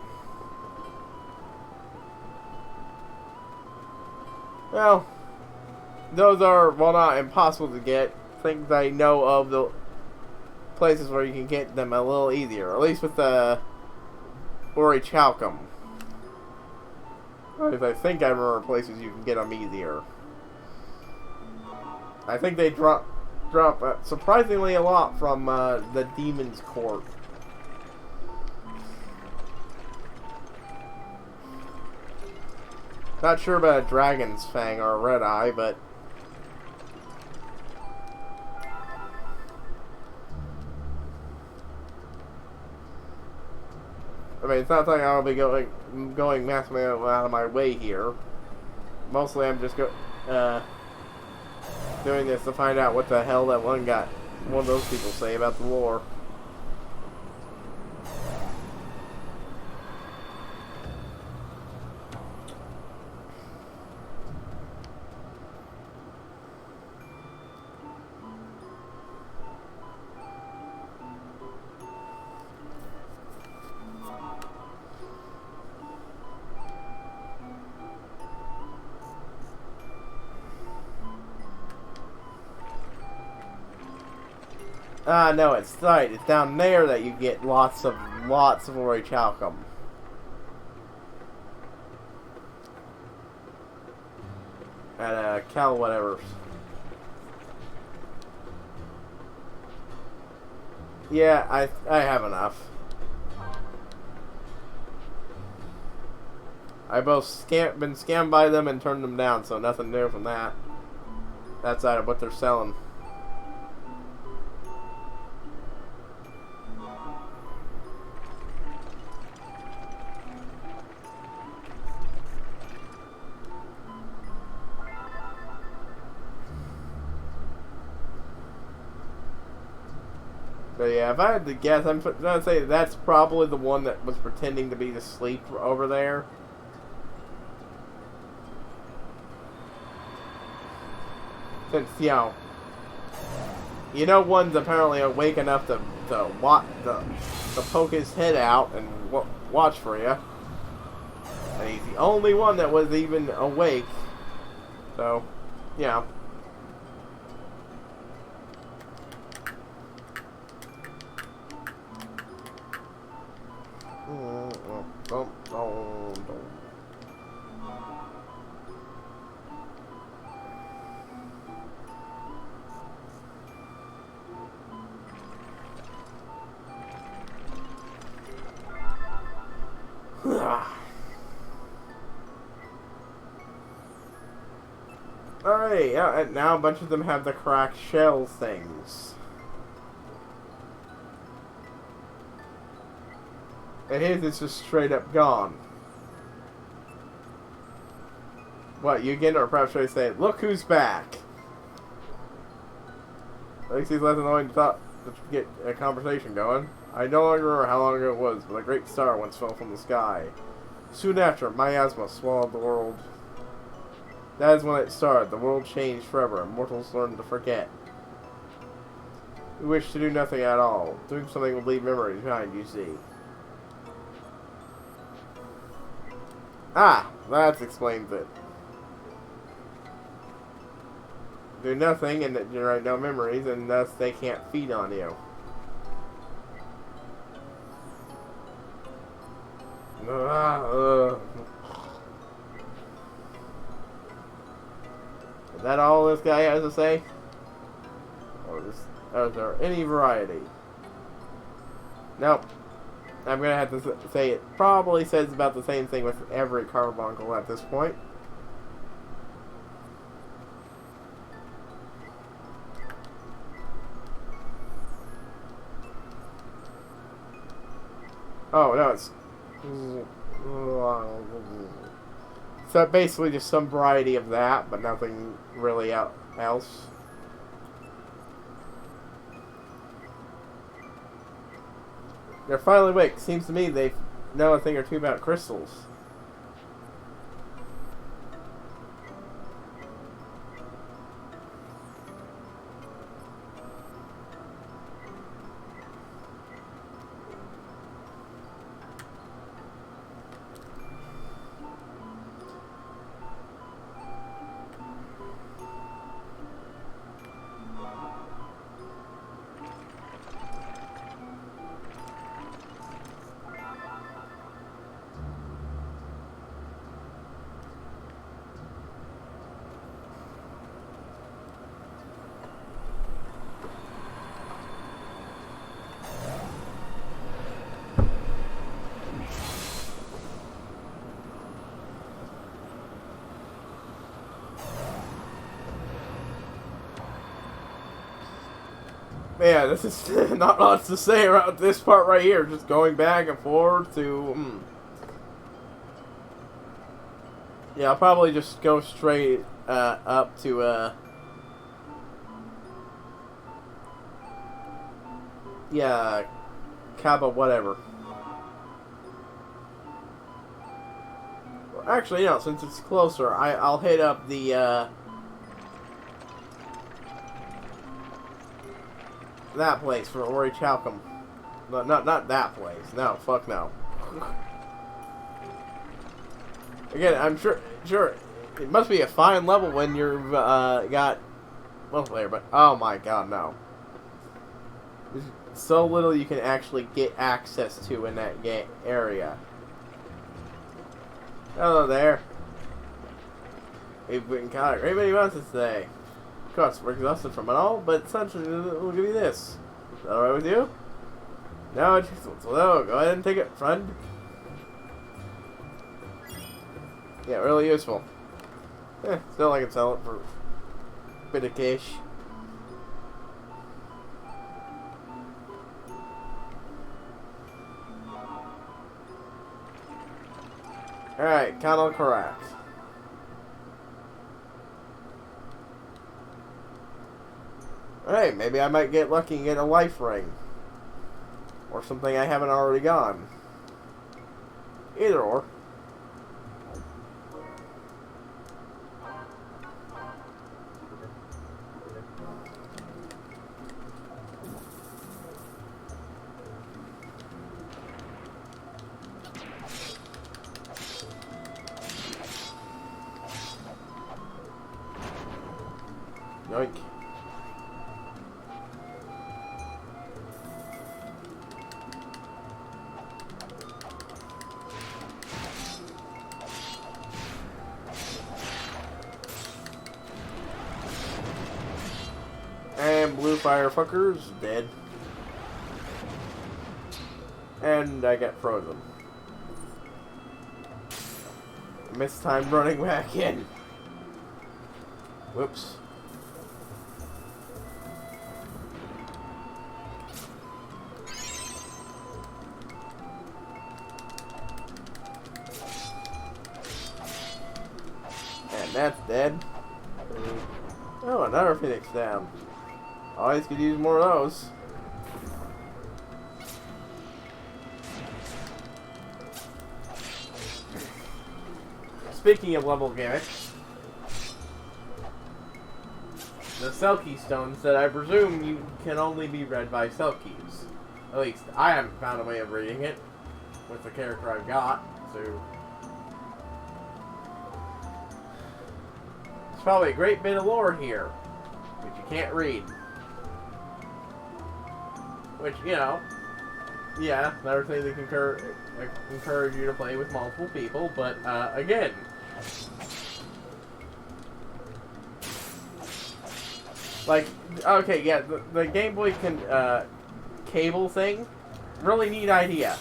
Speaker 1: Well, those are, well, not impossible to get. Things I know of the places where you can get them a little easier. At least with the Orichalcum. Because I think I remember places you can get them easier. I think they drop surprisingly a lot from the Demon's Court. Not sure about a Dragon's Fang or a Red Eye, but I mean, it's not something I'll be going massively out of my way here. Mostly, I'm just doing this to find out what the hell that one of those people say about the lore. Ah, no, it's right. It's down there that you get lots of Orichalcum. At Cal whatever. Yeah, I have enough. I both been scammed by them and turned them down, so nothing new from that. That's out of what they're selling. But yeah, if I had to guess, I'm going to say that's probably the one that was pretending to be asleep over there. Since, you know one's apparently awake enough to poke his head out and watch for you. And he's the only one that was even awake. So, yeah. Alright, yeah, and now a bunch of them have the cracked shell things. And his is just straight up gone. What, you again, or perhaps should I say, look who's back? At least he's less annoying to get a conversation going. I no longer remember how long ago it was, but a great star once fell from the sky. Soon after, miasma swallowed the world. That is when it started. The world changed forever, and mortals learned to forget. We wish to do nothing at all. Doing something will leave memories behind, you see. Ah, that explains it. Do nothing and generate no memories, and thus they can't feed on you. Is that all this guy has to say? Or is there any variety? Nope. I'm gonna have to say it probably says about the same thing with every carbuncle at this point. Oh, no, it's... So basically just some variety of that, but nothing really else. They're finally awake. Seems to me they know a thing or two about crystals. Yeah, this is not much to say about this part right here. Just going back and forth to... Yeah, I'll probably just go straight up to... Yeah, Kaba whatever. Well, actually, no, since it's closer, I'll hit up the... that place for Ori Chalcom. No, not that place. No, fuck no. Again, I'm sure it must be a fine level when you've got multiplayer, but oh my god, no. There's so little you can actually get access to in that area. Hello there. We've been caught a great many months today. Of course, we're exhausted from it all, but essentially we'll give you this. Is that alright with you? No, so go ahead and take it, friend. Yeah, really useful. Still I can sell it for a bit of cash. Alright, Colonel Karak. Hey, maybe I might get lucky and get a life ring. Or something I haven't already gone. Either or. Yoink. And blue firefuckers dead. And I get frozen. Missed time running back in. Whoops. And that's dead. Oh, another Phoenix down. Always could use more of those. Speaking of level gimmicks, the Selkie stones that I presume you can only be read by Selkies. At least I haven't found a way of reading it with the character I've got, so it's probably a great bit of lore here, which you can't read. Which, you know, yeah, another thing that can encourage you to play with multiple people, but, again, Like, okay, yeah, the Game Boy cable thing, really neat idea.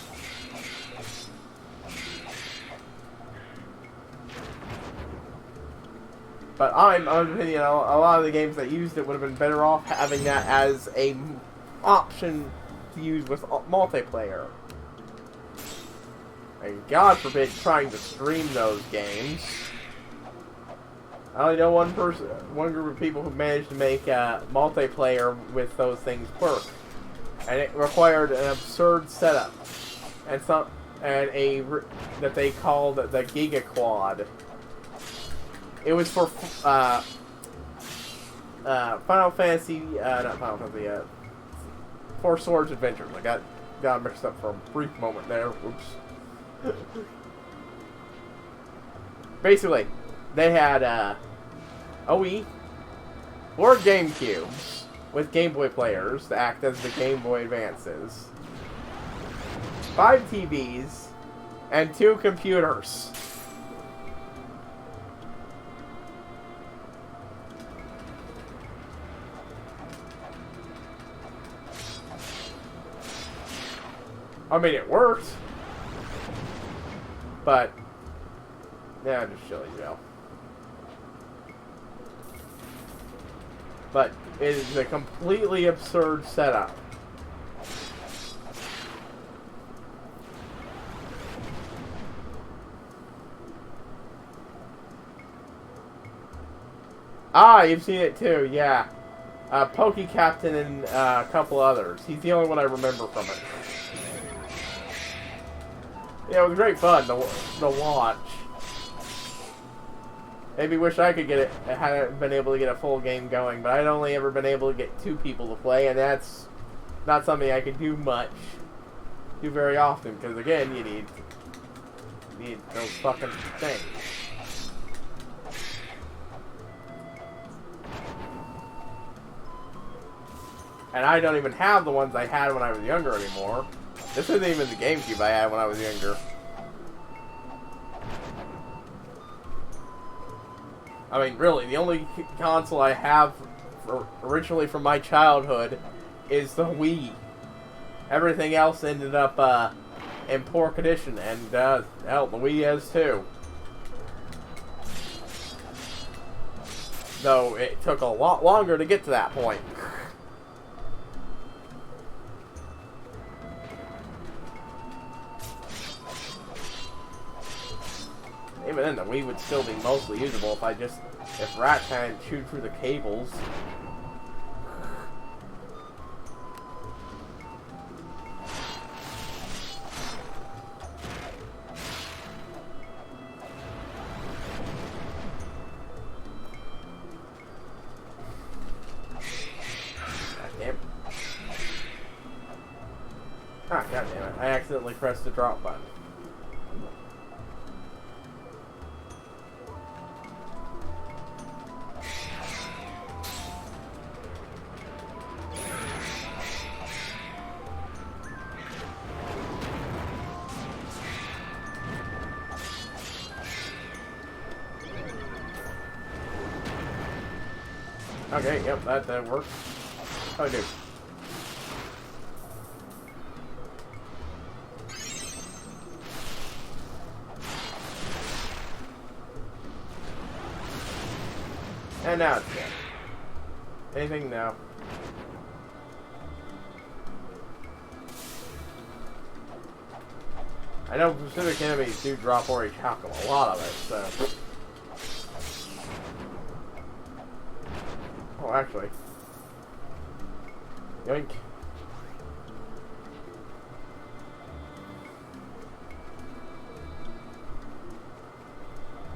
Speaker 1: But I'm of the opinion a lot of the games that used it would have been better off having that as a option to use with multiplayer. And God forbid trying to stream those games. I only know one group of people who managed to make multiplayer with those things work, and it required an absurd setup, and that they called the Giga Quad. It was for Final Fantasy, not Final Fantasy, Four Swords Adventures. I got mixed up for a brief moment there. Oops. Basically, they had OE or GameCubes with Game Boy players to act as the Game Boy Advances, 5 TVs, and 2 computers. I mean, it worked, but yeah, just chilly Joe. But it is a completely absurd setup. Ah, you've seen it too, yeah. Pokey Captain and a couple others. He's the only one I remember from it. Yeah, it was great fun to watch. Maybe wish I could get it. I hadn't been able to get a full game going, but I'd only ever been able to get 2 people to play, and that's not something I could do very often. Because again, you need those fucking things. And I don't even have the ones I had when I was younger anymore. This isn't even the GameCube I had when I was younger. I mean, really, the only console I have originally from my childhood is the Wii. Everything else ended up in poor condition, and hell, the Wii is too. Though it took a lot longer to get to that point. Even then, the Wii would still be mostly usable if Rat hadn't chewed through the cables. Goddamn. Ah, goddammit. I accidentally pressed the drop button. Okay, yep, that works. Oh, dude. And now it's dead. Anything? No. I know specific enemies do drop orange alcohol, a lot of it, so... Oh, actually. Yoink.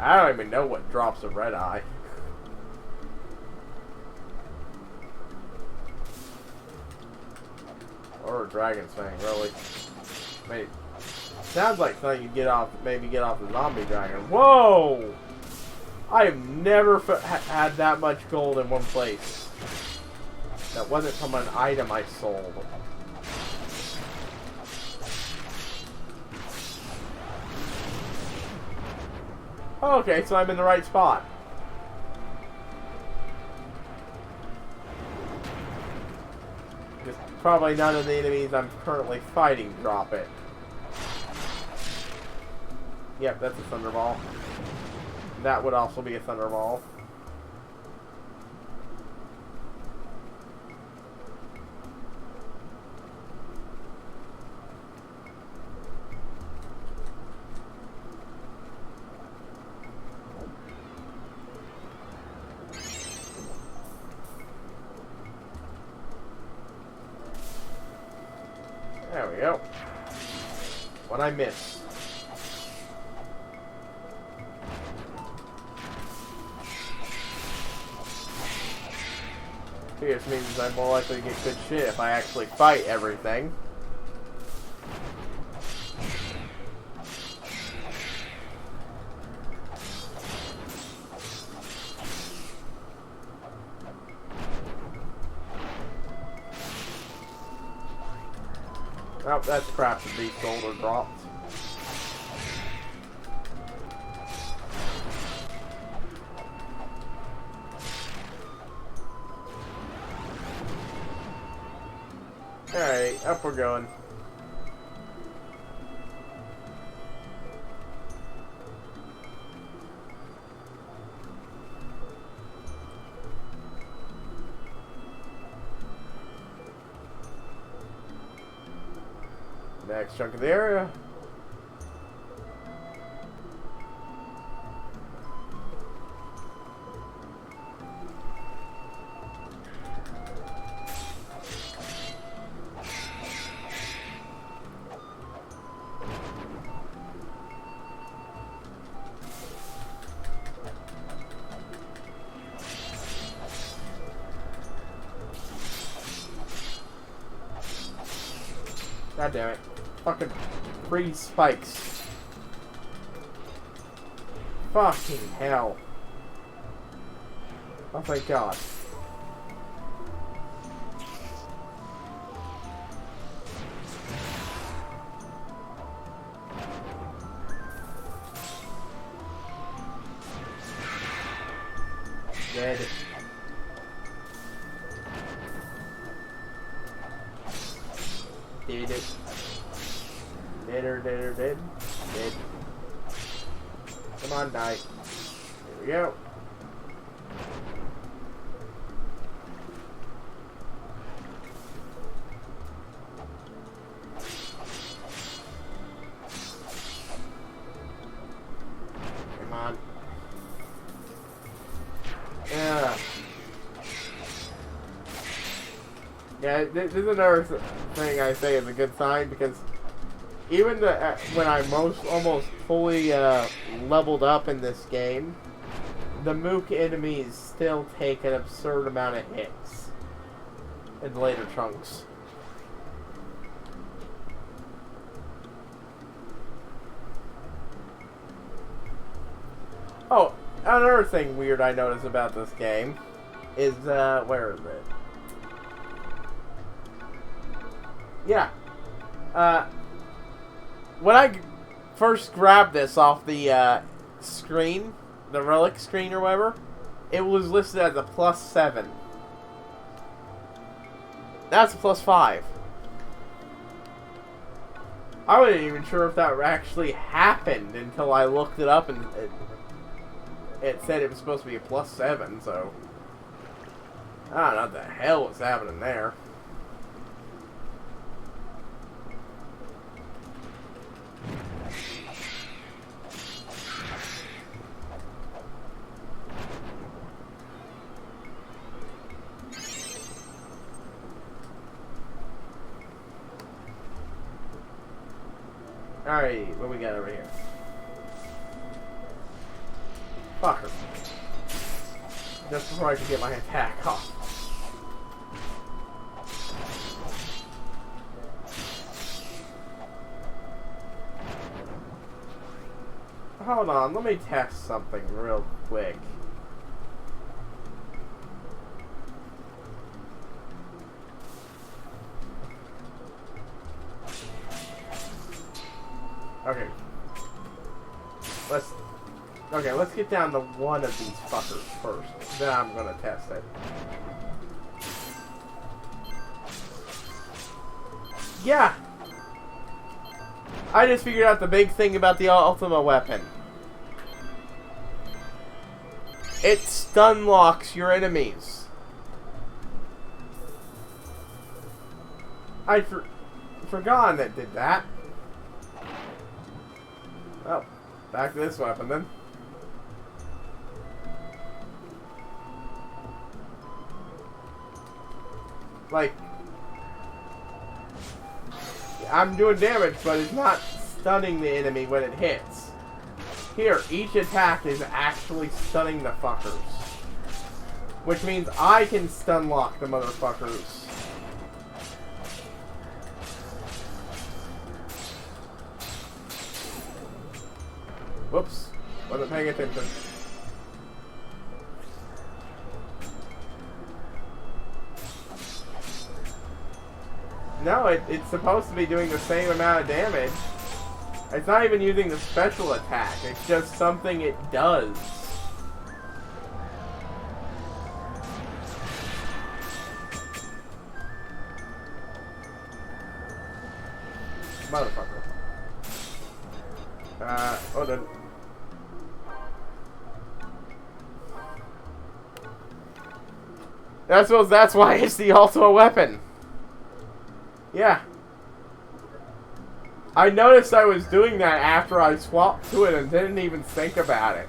Speaker 1: I don't even know what drops a red eye. Or a dragon's fang, really. Wait. Sounds like something you maybe get off the zombie dragon. Whoa! I have never had that much gold in one place. That wasn't from an item I sold. Okay, so I'm in the right spot. Just probably none of the enemies I'm currently fighting drop it. Yep, that's a Thunderball. That would also be a Thunderball. There we go. What I missed. This means I'm more likely to get good shit if I actually fight everything. Oh, that's crap that these shoulder dropped. Alright, up we're going. Next chunk of the area. God damn it. Fucking free spikes. Fucking hell. Oh thank God. Dead. Did it. Dead. Come on, die. Here we go. Come on. Yeah, this is another thing I say is a good sign, because even when I'm almost fully leveled up in this game, the Mook enemies still take an absurd amount of hits in later chunks. Oh, another thing weird I noticed about this game is, where is it? Yeah. When I first grabbed this off the screen, the relic screen or whatever, it was listed as a +7. That's a +5. I wasn't even sure if that actually happened until I looked it up, and it said it was supposed to be a +7, so I don't know what the hell was happening there. Alright, what we got over here? Fucker. Just before I could get my attack off. Hold on, let me test something real quick. Okay, let's get down to one of these fuckers first. Then I'm gonna test it. Yeah. I just figured out the big thing about the Ultima weapon. It stun locks your enemies. I forgot that did that. Oh, back to this weapon then. Like, I'm doing damage, but it's not stunning the enemy when it hits. Here, each attack is actually stunning the fuckers. Which means I can stun lock the motherfuckers. Whoops. Wasn't paying attention. No, it's supposed to be doing the same amount of damage. It's not even using the special attack. It's just something it does. Motherfucker. Hold on. I suppose that's why it's the Ultima weapon. Yeah. I noticed I was doing that after I swapped to it and didn't even think about it.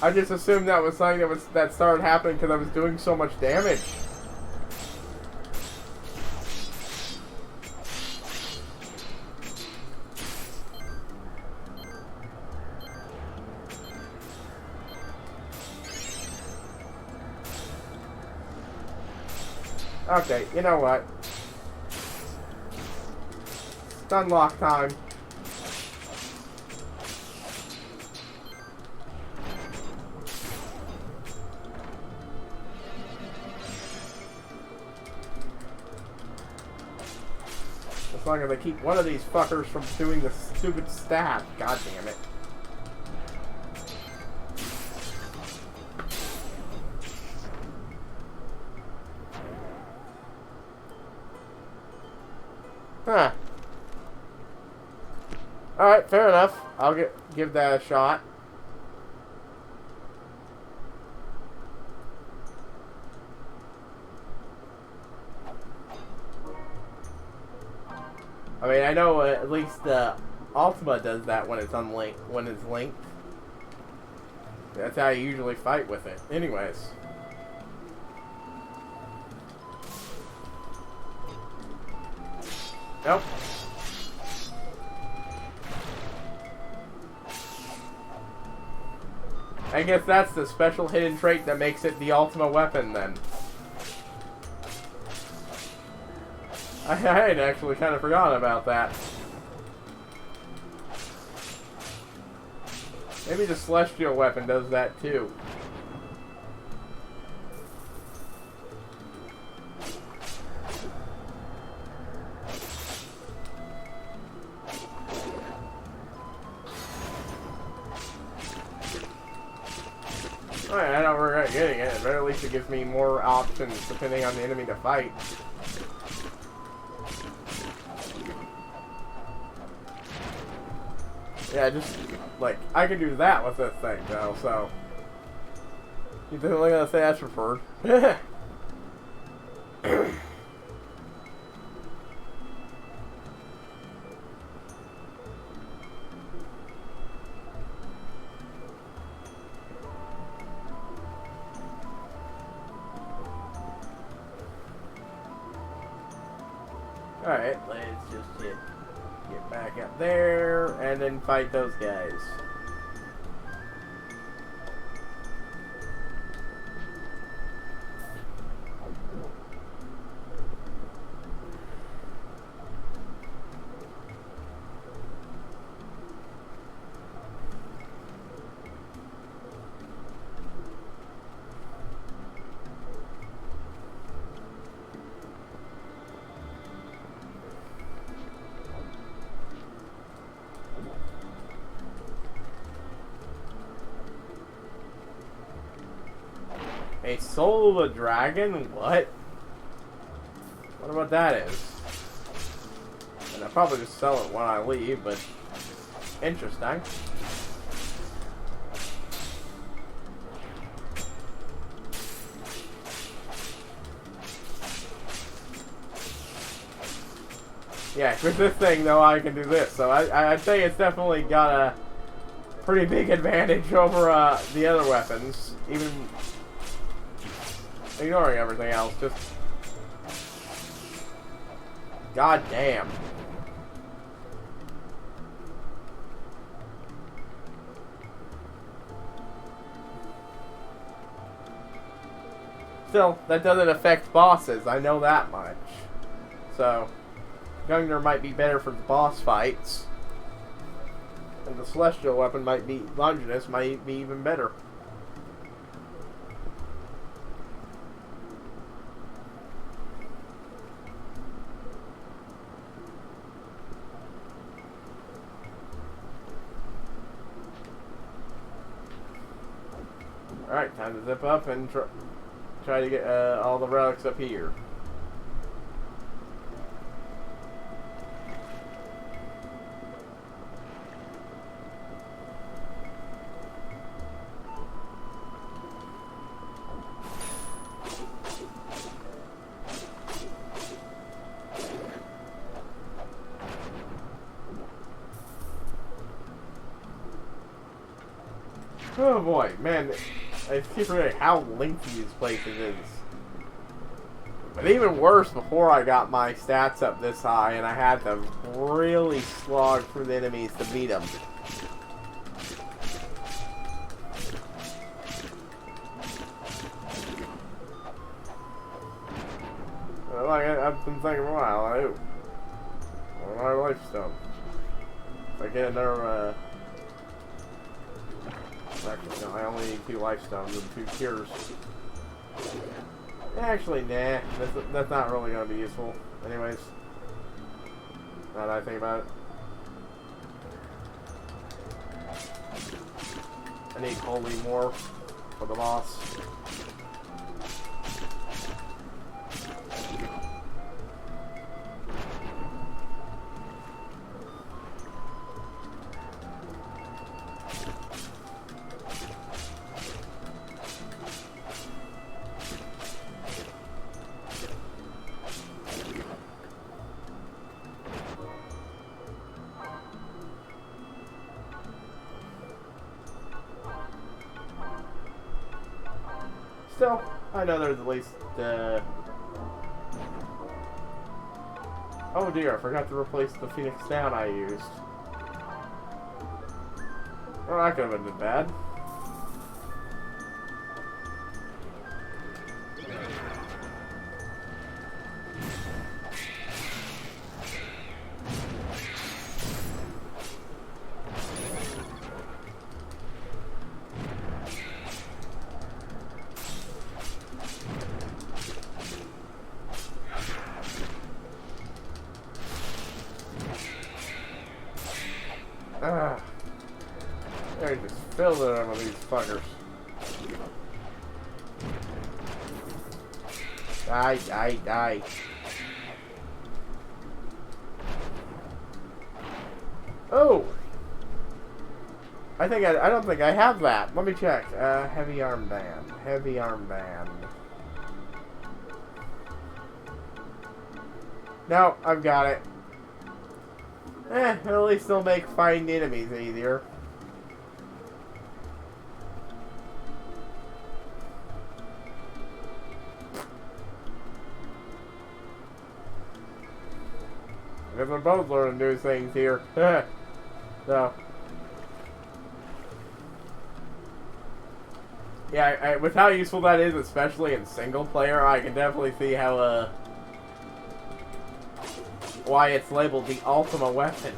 Speaker 1: I just assumed that was something that started happening because I was doing so much damage. Okay, you know what? Stun lock time. As long as I keep one of these fuckers from doing the stupid stab. God damn it. Huh. Alright, fair enough. I'll give that a shot. I mean, I know at least Ultima does that when it's unlinked, when it's linked. That's how you usually fight with it. Anyways. Nope. I guess that's the special hidden trait that makes it the Ultima weapon, then. I had actually kind of forgotten about that. Maybe the Celestial weapon does that, too. Alright, I don't regret getting it, but at least it gives me more options depending on the enemy to fight. Yeah, just, like, I can do that with this thing, though, so... You definitely gonna say that's preferred. Alright, let's just get back up there and then fight those guys. A soul of a dragon? What? Wonder what that is. And I'll probably just sell it when I leave, but interesting. Yeah, with this thing though, I can do this. So I'd say it's definitely got a pretty big advantage over the other weapons, even ignoring everything else. Just god damn. Still, that doesn't affect bosses. I know that much. So, Gungnir might be better for the boss fights. And the Celestial weapon might be... Longinus might be even better. Alright, time to zip up and try to get all the relics up here. Oh boy, man, I keep forgetting how lengthy this place is. But even worse, before I got my stats up this high, and I had to really slog through the enemies to beat them. Like I've been thinking for a while, my lifestone. If I get another, actually, no, I only need 2 life stones and 2 cures. Actually, nah, that's not really going to be useful. Anyways, now that I think about it. I need holy more for the boss. Still, I know there's at least, oh dear, I forgot to replace the Phoenix Down I used. Well, that could have been bad. They're just filled it in with these fuckers. Die. Oh! I don't think I have that. Let me check. Heavy armband. Heavy armband. No, I've got it. At least they'll make fighting enemies easier. Because we're both learning new things here. So. Yeah, with how useful that is, especially in single player, I can definitely see how, why it's labeled the ultimate weapon.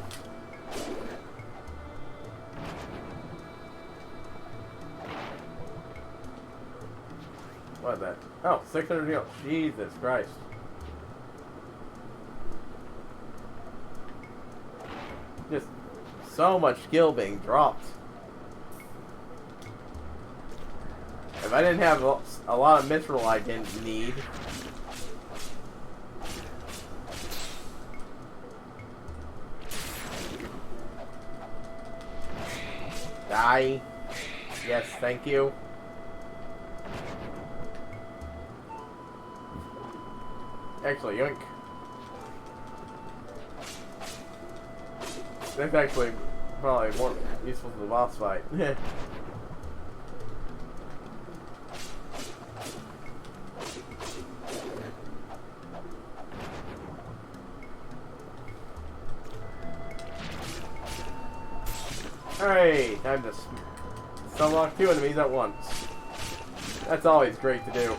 Speaker 1: What is that? Oh, 600 heal. Jesus Christ. Just so much skill being dropped. If I didn't have a lot of mithril I didn't need, Die. Yes, thank you. Actually, yoink. That's actually probably more useful for the boss fight. Alright, time to unlock 2 enemies at once. That's always great to do.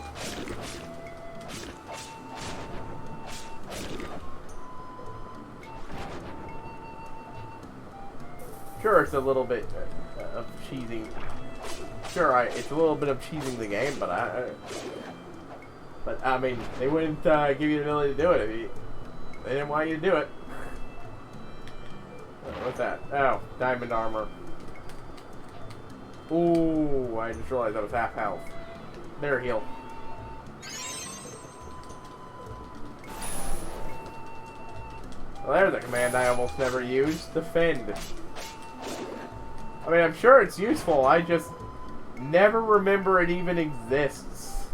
Speaker 1: Sure, it's a little bit of cheesing. Sure, it's a little bit of cheesing the game, but I mean, they wouldn't give you the ability to do it if they didn't want you to do it. What's that? Oh, diamond armor. Ooh, I just realized that was half health. There, heal. Well, there's a command I almost never used. Defend. I mean, I'm sure it's useful. I just never remember it even exists.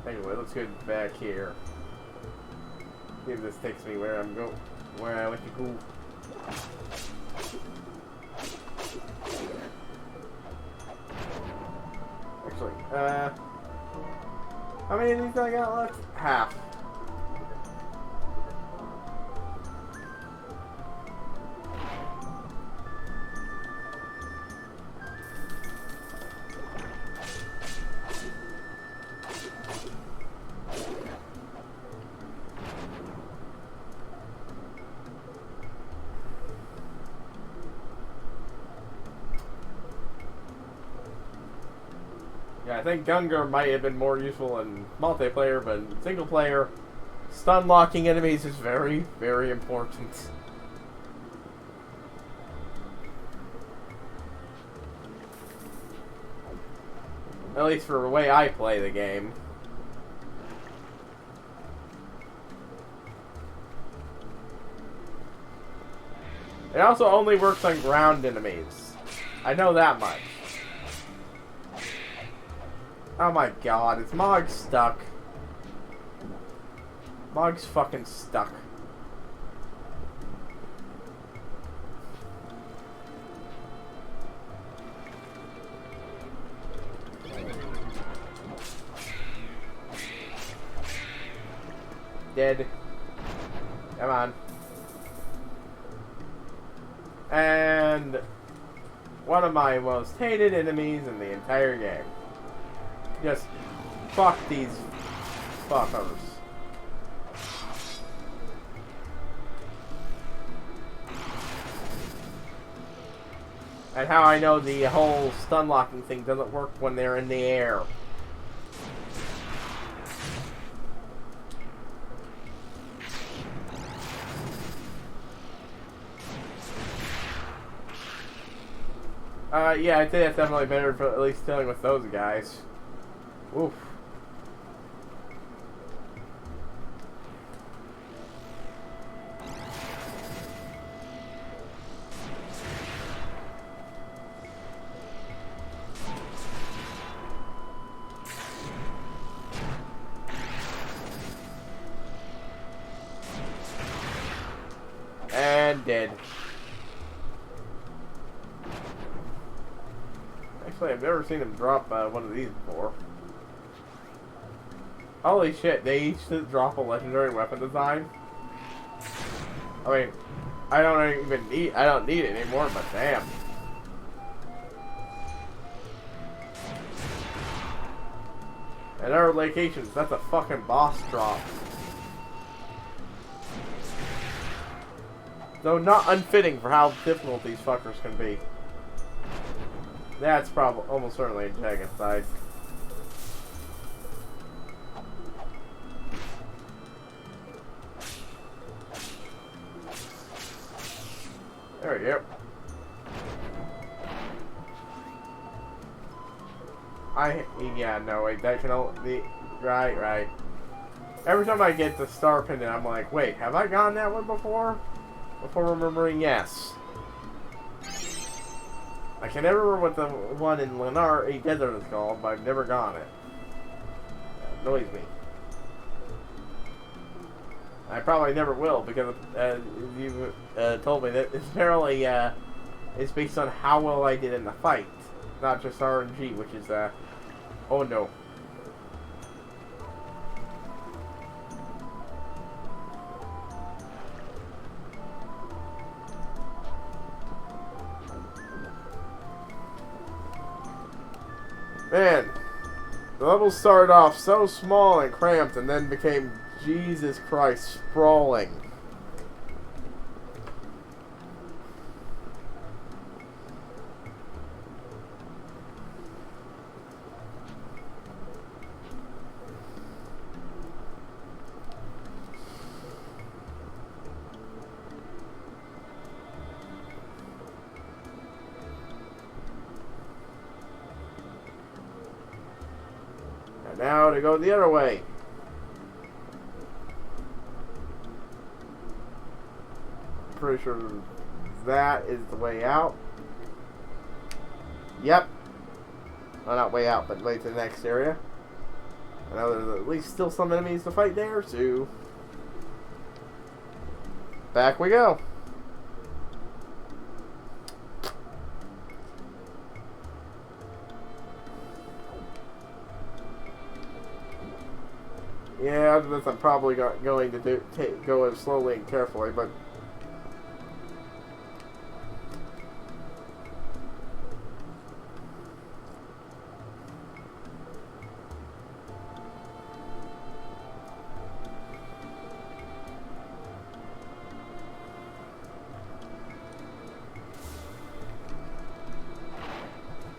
Speaker 1: Anyway, let's get back here. See if this takes me where I'm going, where I like to go. Actually, how many of these do I got left? Half. Yeah, I think Gungar might have been more useful in multiplayer, but in single player, stun locking enemies is very, very important. At least for the way I play the game. It also only works on ground enemies. I know that much. Oh my god, is Mog stuck? Mog's fucking stuck. Dead. Come on. And one of my most hated enemies in the entire game. Just fuck these fuckers. And how I know the whole stun locking thing doesn't work when they're in the air. Yeah, I'd say that's definitely better for at least dealing with those guys. Oof. And dead. Actually, I've never seen him drop one of these before. Holy shit, they each drop a legendary weapon design? I mean, I don't need it anymore, but damn. At our locations, that's a fucking boss drop. Though not unfitting for how difficult these fuckers can be. That's probably almost certainly a dragon side. There we go. Yeah, no, wait, that can only be, right. Every time I get the star pendant, I'm like, wait, have I gone that one before? Before remembering, yes. I can never remember what the one in Lennar Desert is called, but I've never gone it. That annoys me. I probably never will, because you told me that apparently it's based on how well I did in the fight, not just RNG, which is, oh no. Man, the levels started off so small and cramped and then became, Jesus Christ, sprawling. And now to go the other way. Pretty sure that is the way out. Yep. Well, not way out, but way to the next area. I know there's at least still some enemies to fight there, so back we go. Yeah, after this I'm probably going to go in slowly and carefully, but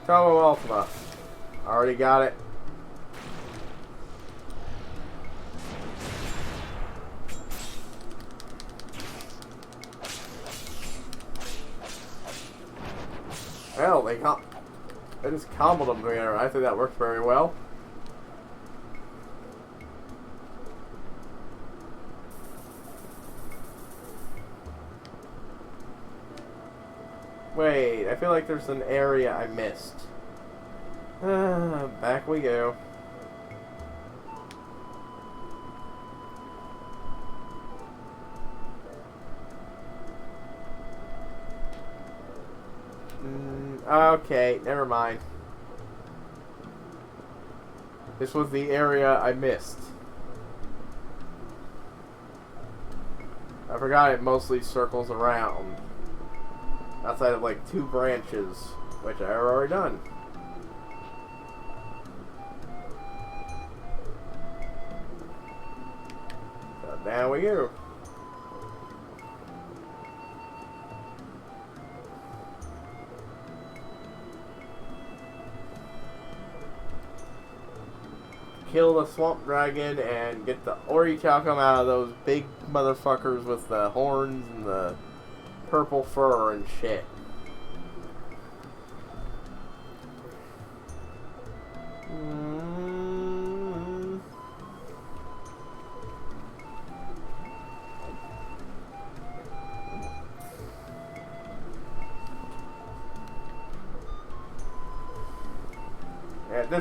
Speaker 1: Fellow Ultima. Already got it. Well, they just comboed them together. I think that worked very well. Wait, I feel like there's an area I missed. Back we go. Okay, never mind. This was the area I missed. I forgot it mostly circles around. Outside of like 2 branches, which I have already done. So down we go. Kill the swamp dragon and get the orichalcum out of those big motherfuckers with the horns and the purple fur and shit.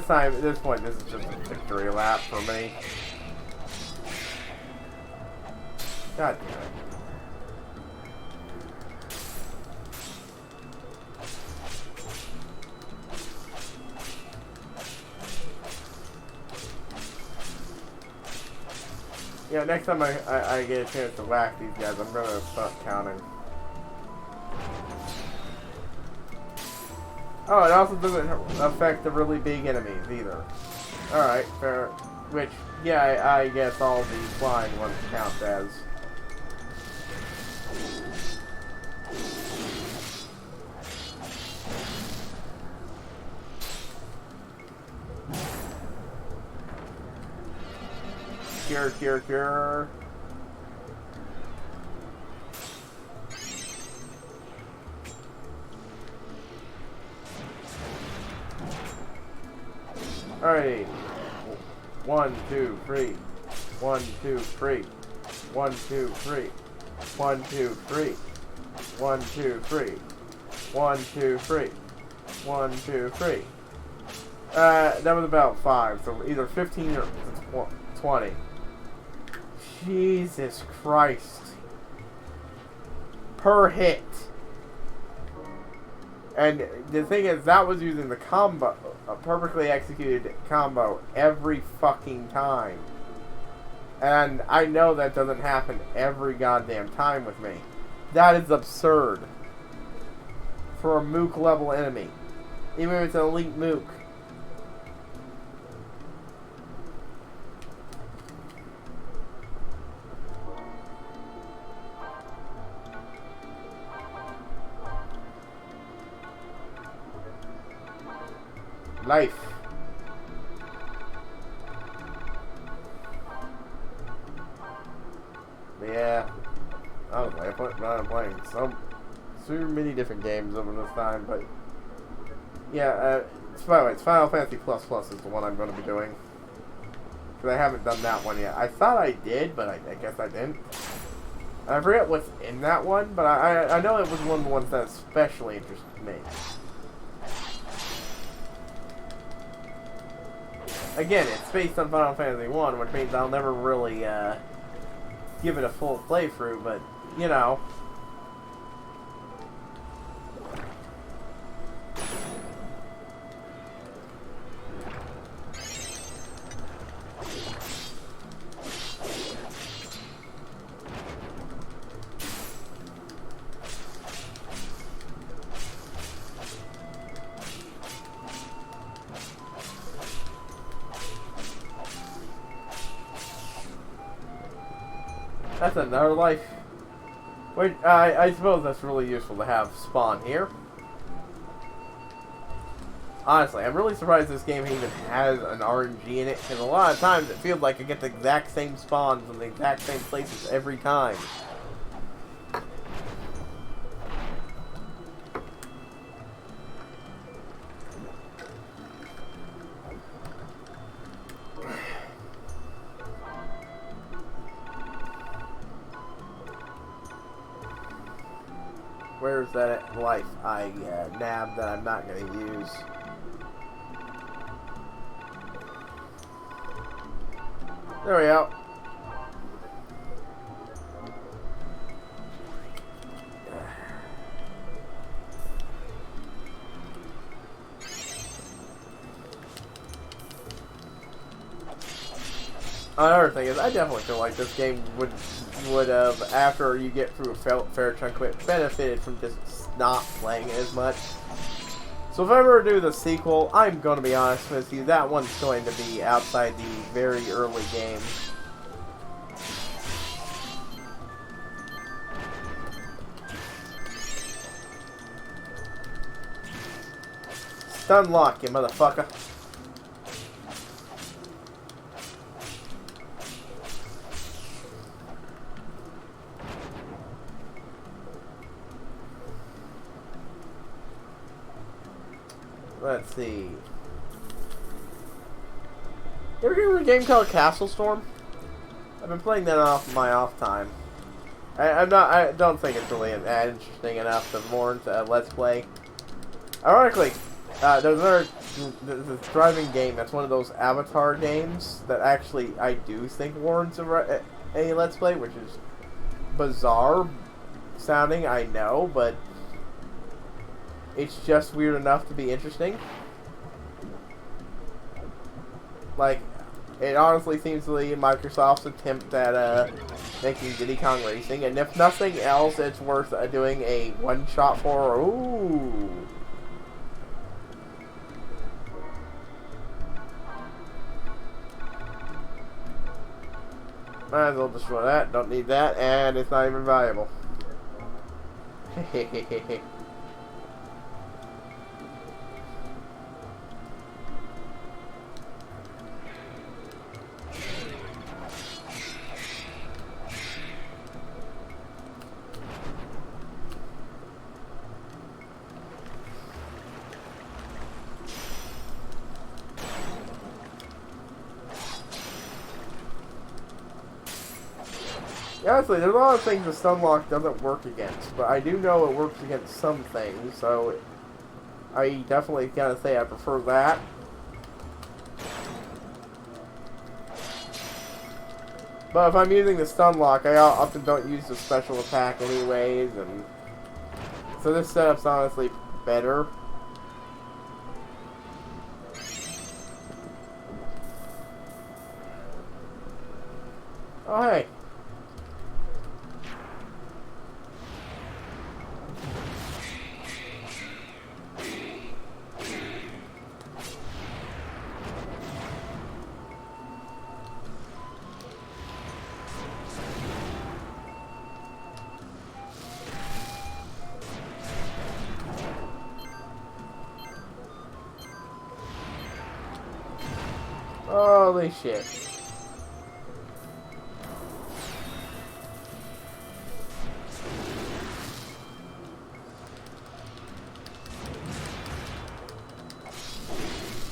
Speaker 1: At this point, this is just a victory lap for me. God damn it. Yeah, next time I get a chance to whack these guys, I'm gonna start counting. Oh, it also doesn't affect the really big enemies either. Alright, fair. Which, yeah, I guess all the flying ones count as. Cure. Alright. 1, 2, 3. 1, 2, 3. 1, 2, 3. 1, 2, 3. 1, 2, 3. 1, 2, 3. 1, 2, 3. That was about 5, so either 15 or 20. Jesus Christ. Per hit. And the thing is, that was using the combo, a perfectly executed combo every fucking time. And I know that doesn't happen every goddamn time with me. That is absurd. For a Mook level enemy. Even if it's an elite Mook. Life. Yeah. I'm playing so many different games over this time, but yeah, by the way, it's Final Fantasy Plus is the one I'm going to be doing. Because I haven't done that one yet. I thought I did, but I guess I didn't. I forget what's in that one, but I know it was one of the ones that especially interested me. Again, it's based on Final Fantasy 1, which means I'll never really give it a full playthrough, but, you know. That's another life. Wait, I suppose that's really useful to have spawn here. Honestly, I'm really surprised this game even has an RNG in it, because a lot of times it feels like I get the exact same spawns in the exact same places every time. Where's that life I nabbed that I'm not going to use? There we go. Another thing is, I definitely feel like this game would have, after you get through a fair chunk of it, benefited from just not playing it as much. So if I ever do the sequel, I'm going to be honest with you, that one's going to be outside the very early game. Stun lock, you motherfucker. Let's see. You ever hear of a game called Castle Storm? I've been playing that off my off time. I don't think it's really that interesting enough to warrant a Let's Play. Ironically, there's another this driving game that's one of those Avatar games that actually I do think warrants a Let's Play, which is bizarre sounding, I know, but it's just weird enough to be interesting. Like, it honestly seems to be Microsoft's attempt at making Diddy Kong Racing, and if nothing else, it's worth doing a one-shot for. Ooh. Might as well destroy that. Don't need that, and it's not even valuable. Hehehehe. Yeah, honestly, there's a lot of things the stun lock doesn't work against, but I do know it works against some things, so I definitely gotta say I prefer that. But if I'm using the stun lock, I often don't use the special attack anyways, and so this setup's honestly better. Oh, hey. Holy shit.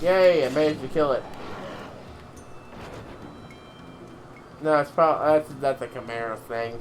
Speaker 1: Yay, I managed to kill it. No, it's probably that's a Chimera thing.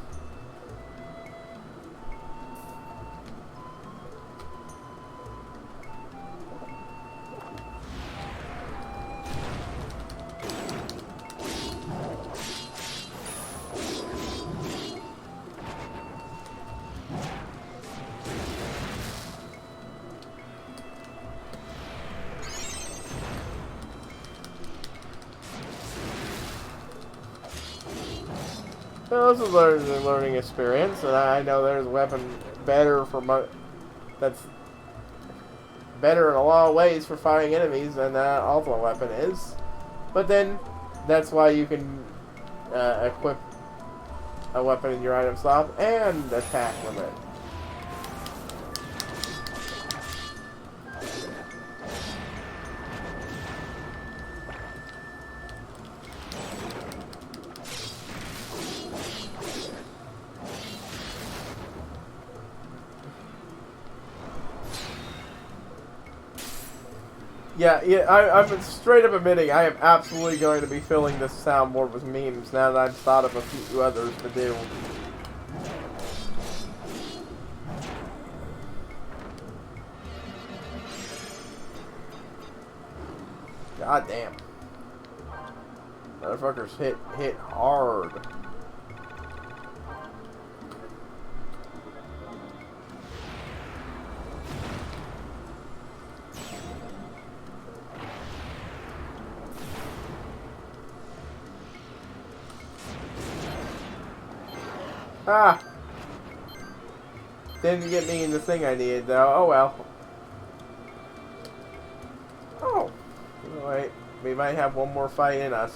Speaker 1: Well, this is a learning experience, and I know there's a weapon better for that's better in a lot of ways for fighting enemies than Ultimate Weapon is. But then, that's why you can equip a weapon in your item slot and attack limit. Yeah, I'm straight up admitting I am absolutely going to be filling this soundboard with memes now that I've thought of a few others to do. God damn. Motherfuckers hit hard. Ah! Didn't get me in the thing I needed, though. Oh well. Oh. Alright. We might have one more fight in us.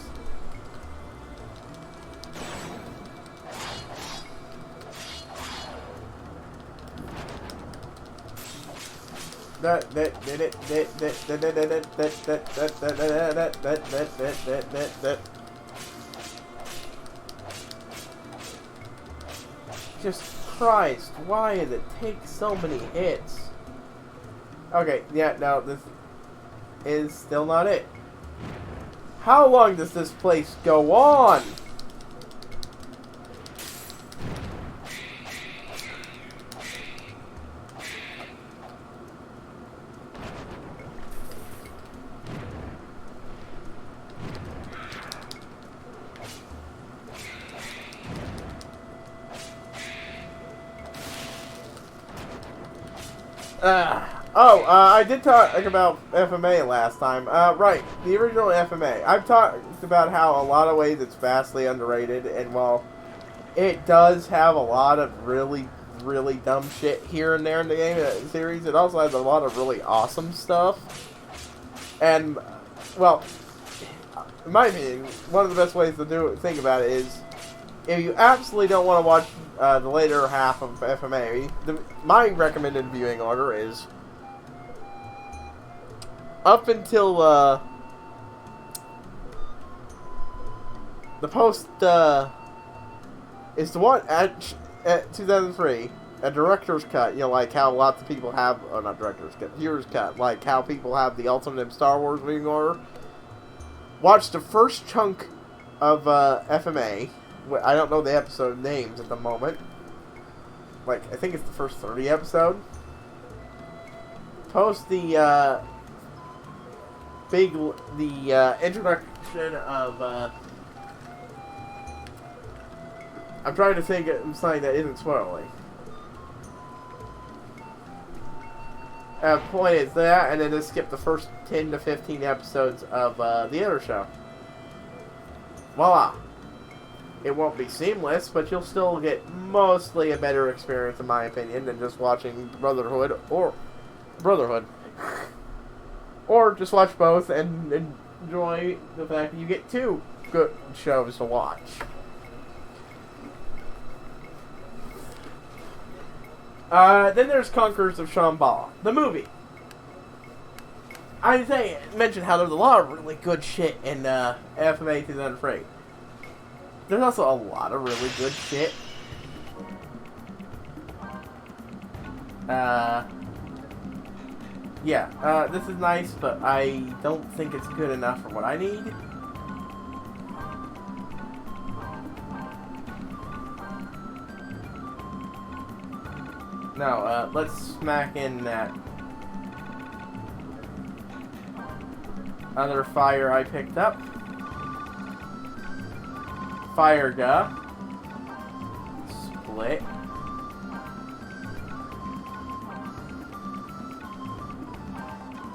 Speaker 1: Just Christ, why did it take so many hits? Okay, yeah, no, this is still not it. How long does this place go on? I did talk about FMA last time. Right, the original FMA. I've talked about how a lot of ways it's vastly underrated, and while it does have a lot of really, really dumb shit here and there in the game series, it also has a lot of really awesome stuff. And, well, in my opinion, one of the best ways to think about it is, if you absolutely don't want to watch the later half of FMA, my recommended viewing order is up until the post is the one at 2003, a director's cut. You know, like how lots of people have, oh, not director's cut, viewer's cut, like how people have the Ultimate Star Wars viewing order. Watch the first chunk of FMA. I don't know the episode names at the moment. Like, I think it's the first 30 episode. Post the introduction of I'm trying to think of something that isn't spoiling. Point is that, and then just skip the first 10 to 15 episodes of the other show. Voila. It won't be seamless, but you'll still get mostly a better experience, in my opinion, than just watching Brotherhood. Or just watch both and enjoy the fact that you get two good shows to watch. Then there's Conquerors of Shambhala, the movie. I mentioned how there's a lot of really good shit in FMA 2 Unafraid. There's also a lot of really good shit. Yeah, this is nice, but I don't think it's good enough for what I need. No, let's smack in that other fire I picked up. Fire Ga. Split.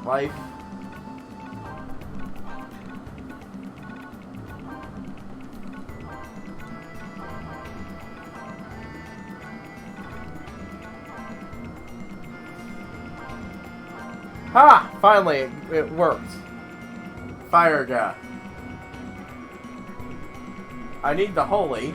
Speaker 1: Life. Ha! Finally, it worked. Fire Ga. I need the holy.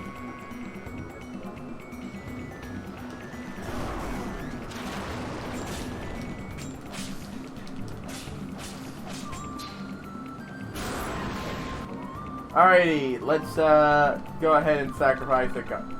Speaker 1: Alrighty, let's go ahead and sacrifice the gun.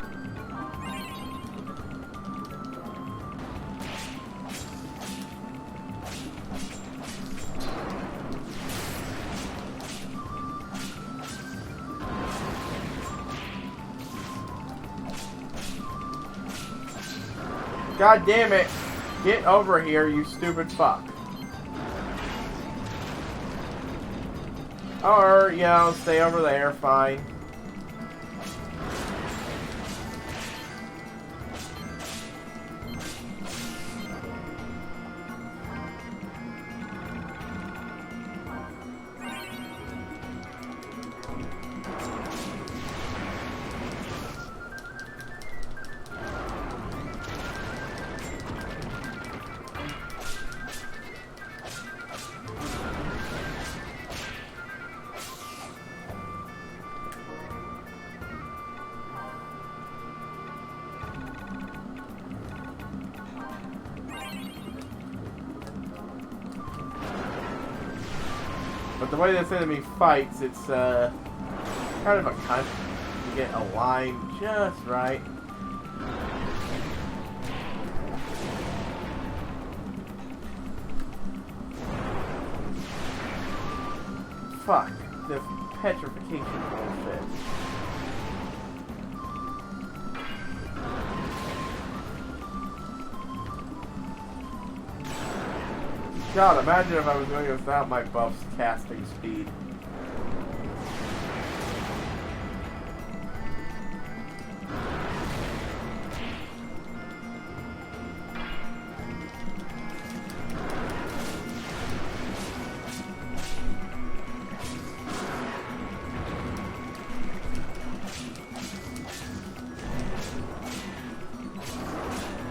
Speaker 1: God damn it! Get over here, you stupid fuck. Or, you know, stay over there, fine. But the way this enemy fights, it's kind of a cunt. You get aligned just right. Fuck. This petrification bullshit. God, imagine if I was doing it without my buff's casting speed.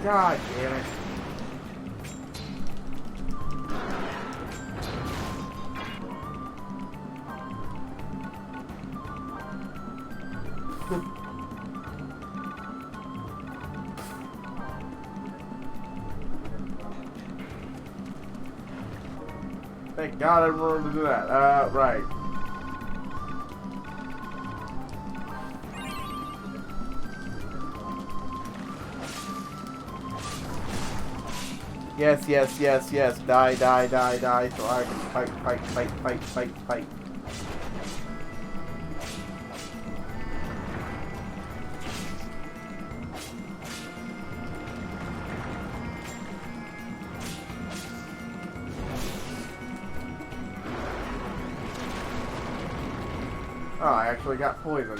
Speaker 1: God damn it. Thank God I remembered to do that. Right. Yes, yes, yes, yes. Die, die, die, die. So I can fight, fight, fight, fight, fight, fight. Oh, I actually got poisoned.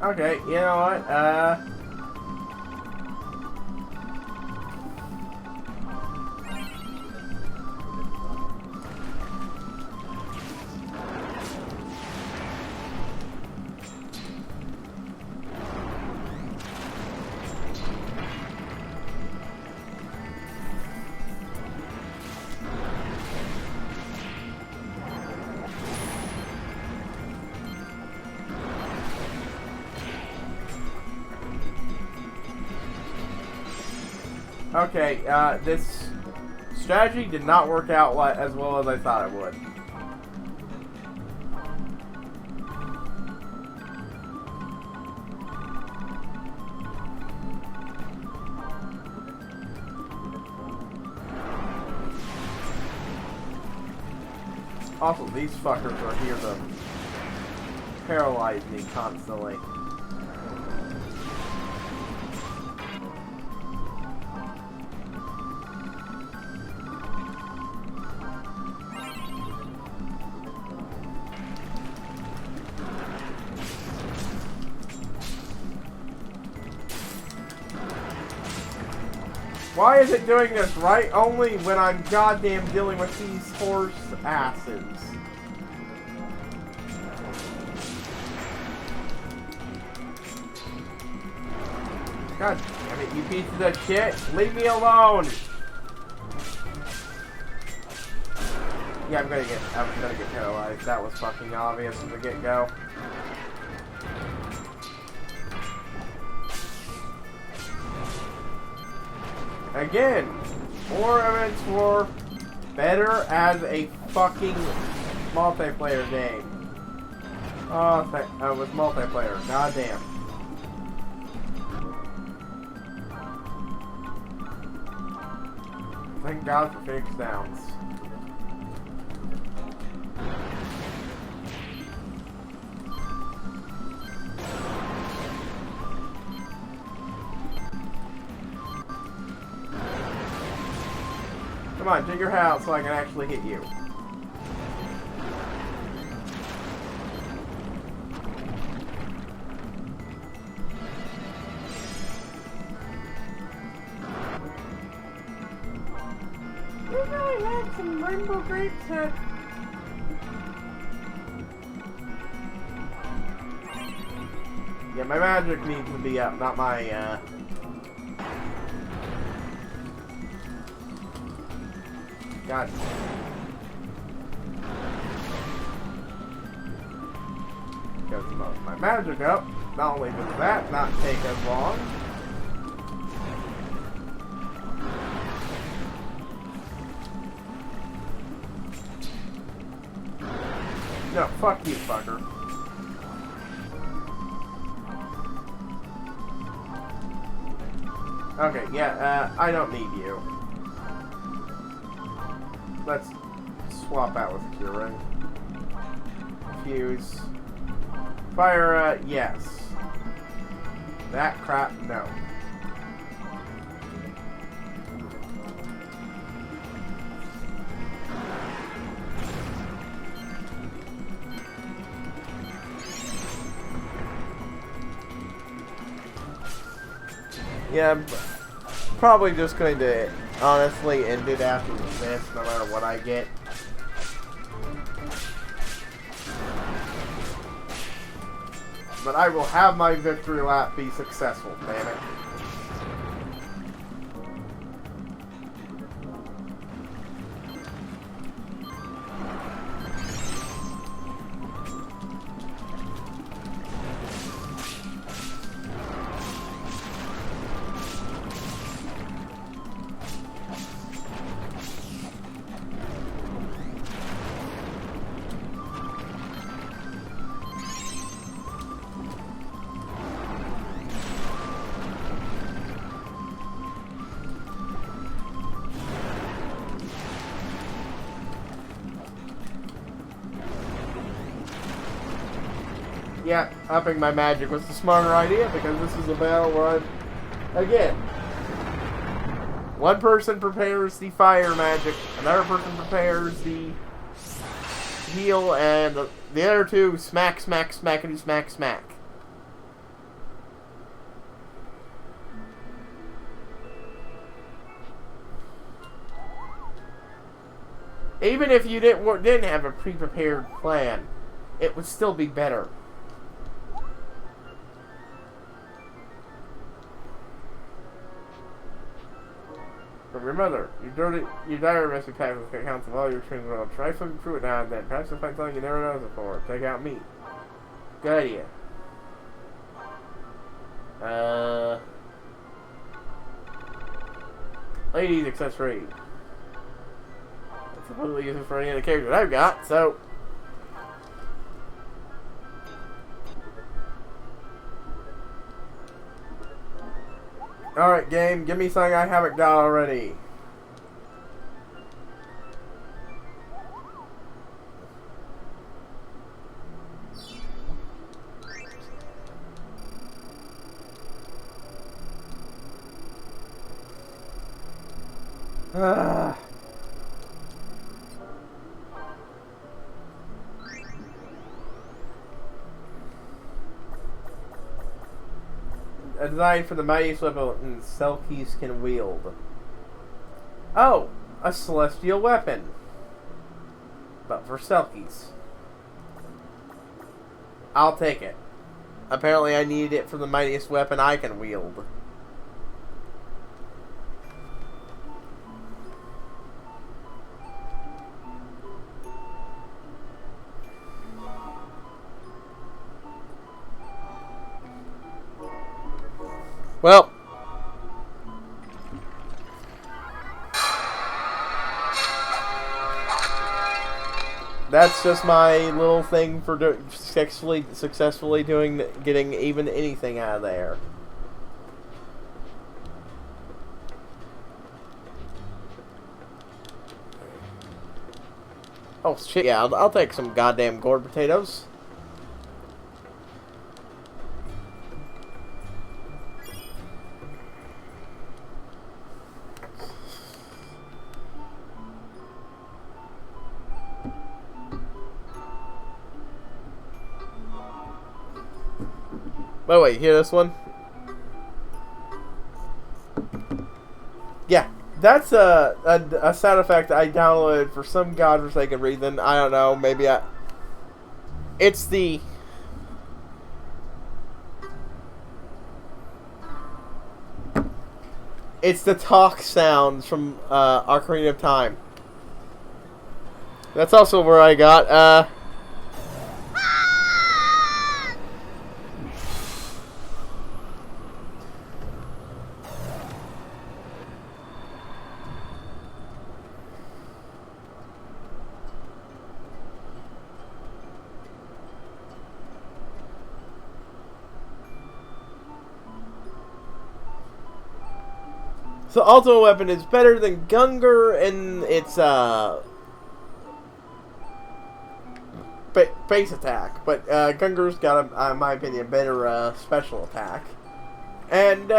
Speaker 1: Okay, you know what? Okay, this strategy did not work out as well as I thought it would. Also, these fuckers are here to paralyze me constantly. Why is it doing this right only when I'm goddamn dealing with these horse asses? God damn it, you pieces of shit! Leave me alone! Yeah, I'm gonna get paralyzed. That was fucking obvious from the get-go. Again, more evidence for better as a fucking multiplayer game. Oh, it was multiplayer. Goddamn. Thank God for Phoenix Downs. Come on, take your hat out so I can actually hit you. You really had some rainbow grapes that... Yeah, my magic needs to be up, not my, God. Goes my magic up. Not only does that not take as long. No, fuck you, fucker. Okay, yeah, I don't need you. Let's swap out with Cure Ring. Fuse. Fire, yes. That crap, no. Yeah, I'm probably just going to honestly end it after this, no matter what I get. But I will have my victory lap be successful, damn it. Yeah, upping my magic was the smarter idea because this is a battle where again, one person prepares the fire magic, another person prepares the heal, and the other two smack, smack, smackety, smack, smack. Even if you didn't have a pre-prepared plan, it would still be better. But remember, your diary must be packed with accounts of all your training world. Try flipping through it now and then. Perhaps you'll find something you never noticed before. Check out me. Good idea. Ladies accessory. That's supposedly useful for any of the characters I've got, so. Alright, game, give me something I haven't got already. A design for the mightiest weapon Selkies can wield. Oh, a celestial weapon. But for Selkies. I'll take it. Apparently I needed it for the mightiest weapon I can wield. Well, that's just my little thing for successfully getting even anything out of there. Oh shit! Yeah, I'll take some goddamn gourd potatoes. Oh wait, hear this one? Yeah, that's a sound effect I downloaded for some godforsaken reason. I don't know, maybe it's the... It's the talk sounds from Ocarina of Time. That's also where I got, So ultimate weapon is better than Gungar in its base attack, but Gungar's got, in my opinion, a better special attack. And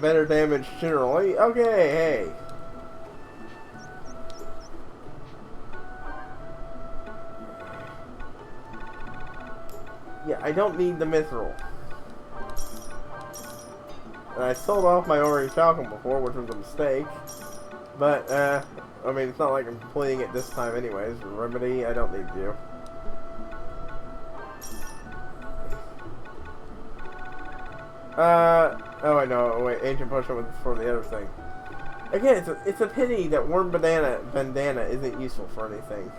Speaker 1: better damage generally. Okay, hey. Yeah, I don't need the mithril. And I sold off my orange falcon before, which was a mistake. But, I mean, it's not like I'm completing it this time anyways. Remedy, I don't need you. Oh, I know. Wait, Ancient Potion was for the other thing. Again, it's a pity that Worm Bandana isn't useful for anything.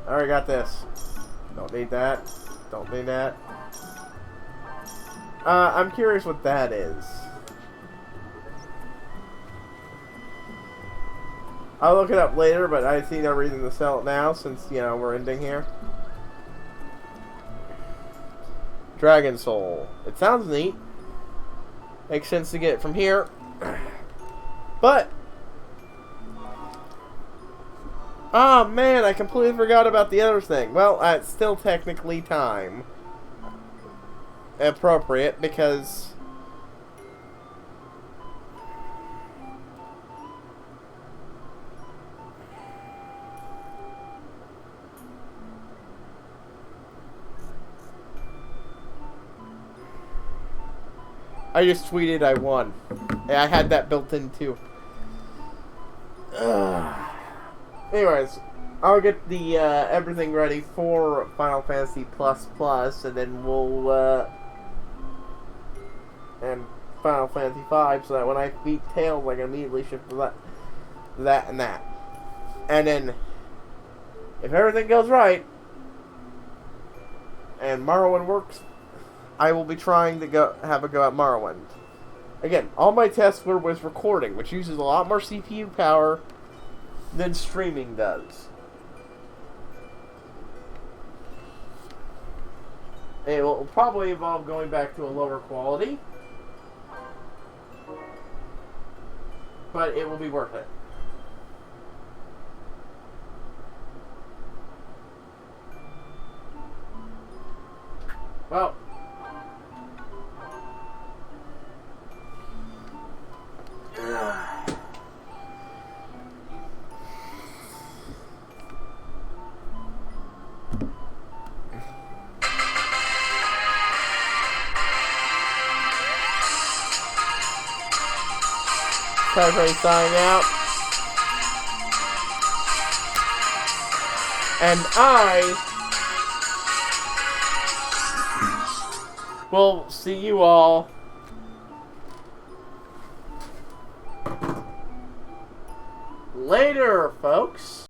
Speaker 1: I already got this. Don't need that. Don't need that. I'm curious what that is. I'll look it up later, but I see no reason to sell it now since, you know, we're ending here. Dragon Soul. It sounds neat. Makes sense to get it from here. But... oh man, I completely forgot about the other thing. Well, it's still technically time. Appropriate, because... I just tweeted I won. I had that built in too. Anyways, I'll get the everything ready for Final Fantasy Plus, and then we'll and Final Fantasy 5, so that when I beat Tails, I can immediately shift to that, and then if everything goes right and Morrowind works, I will be trying to have a go at Morrowind. Again, all my tests were with recording, which uses a lot more CPU power than streaming does. It will probably involve going back to a lower quality, but it will be worth it. Well, HighPriest signing out. And I will see you all later, folks.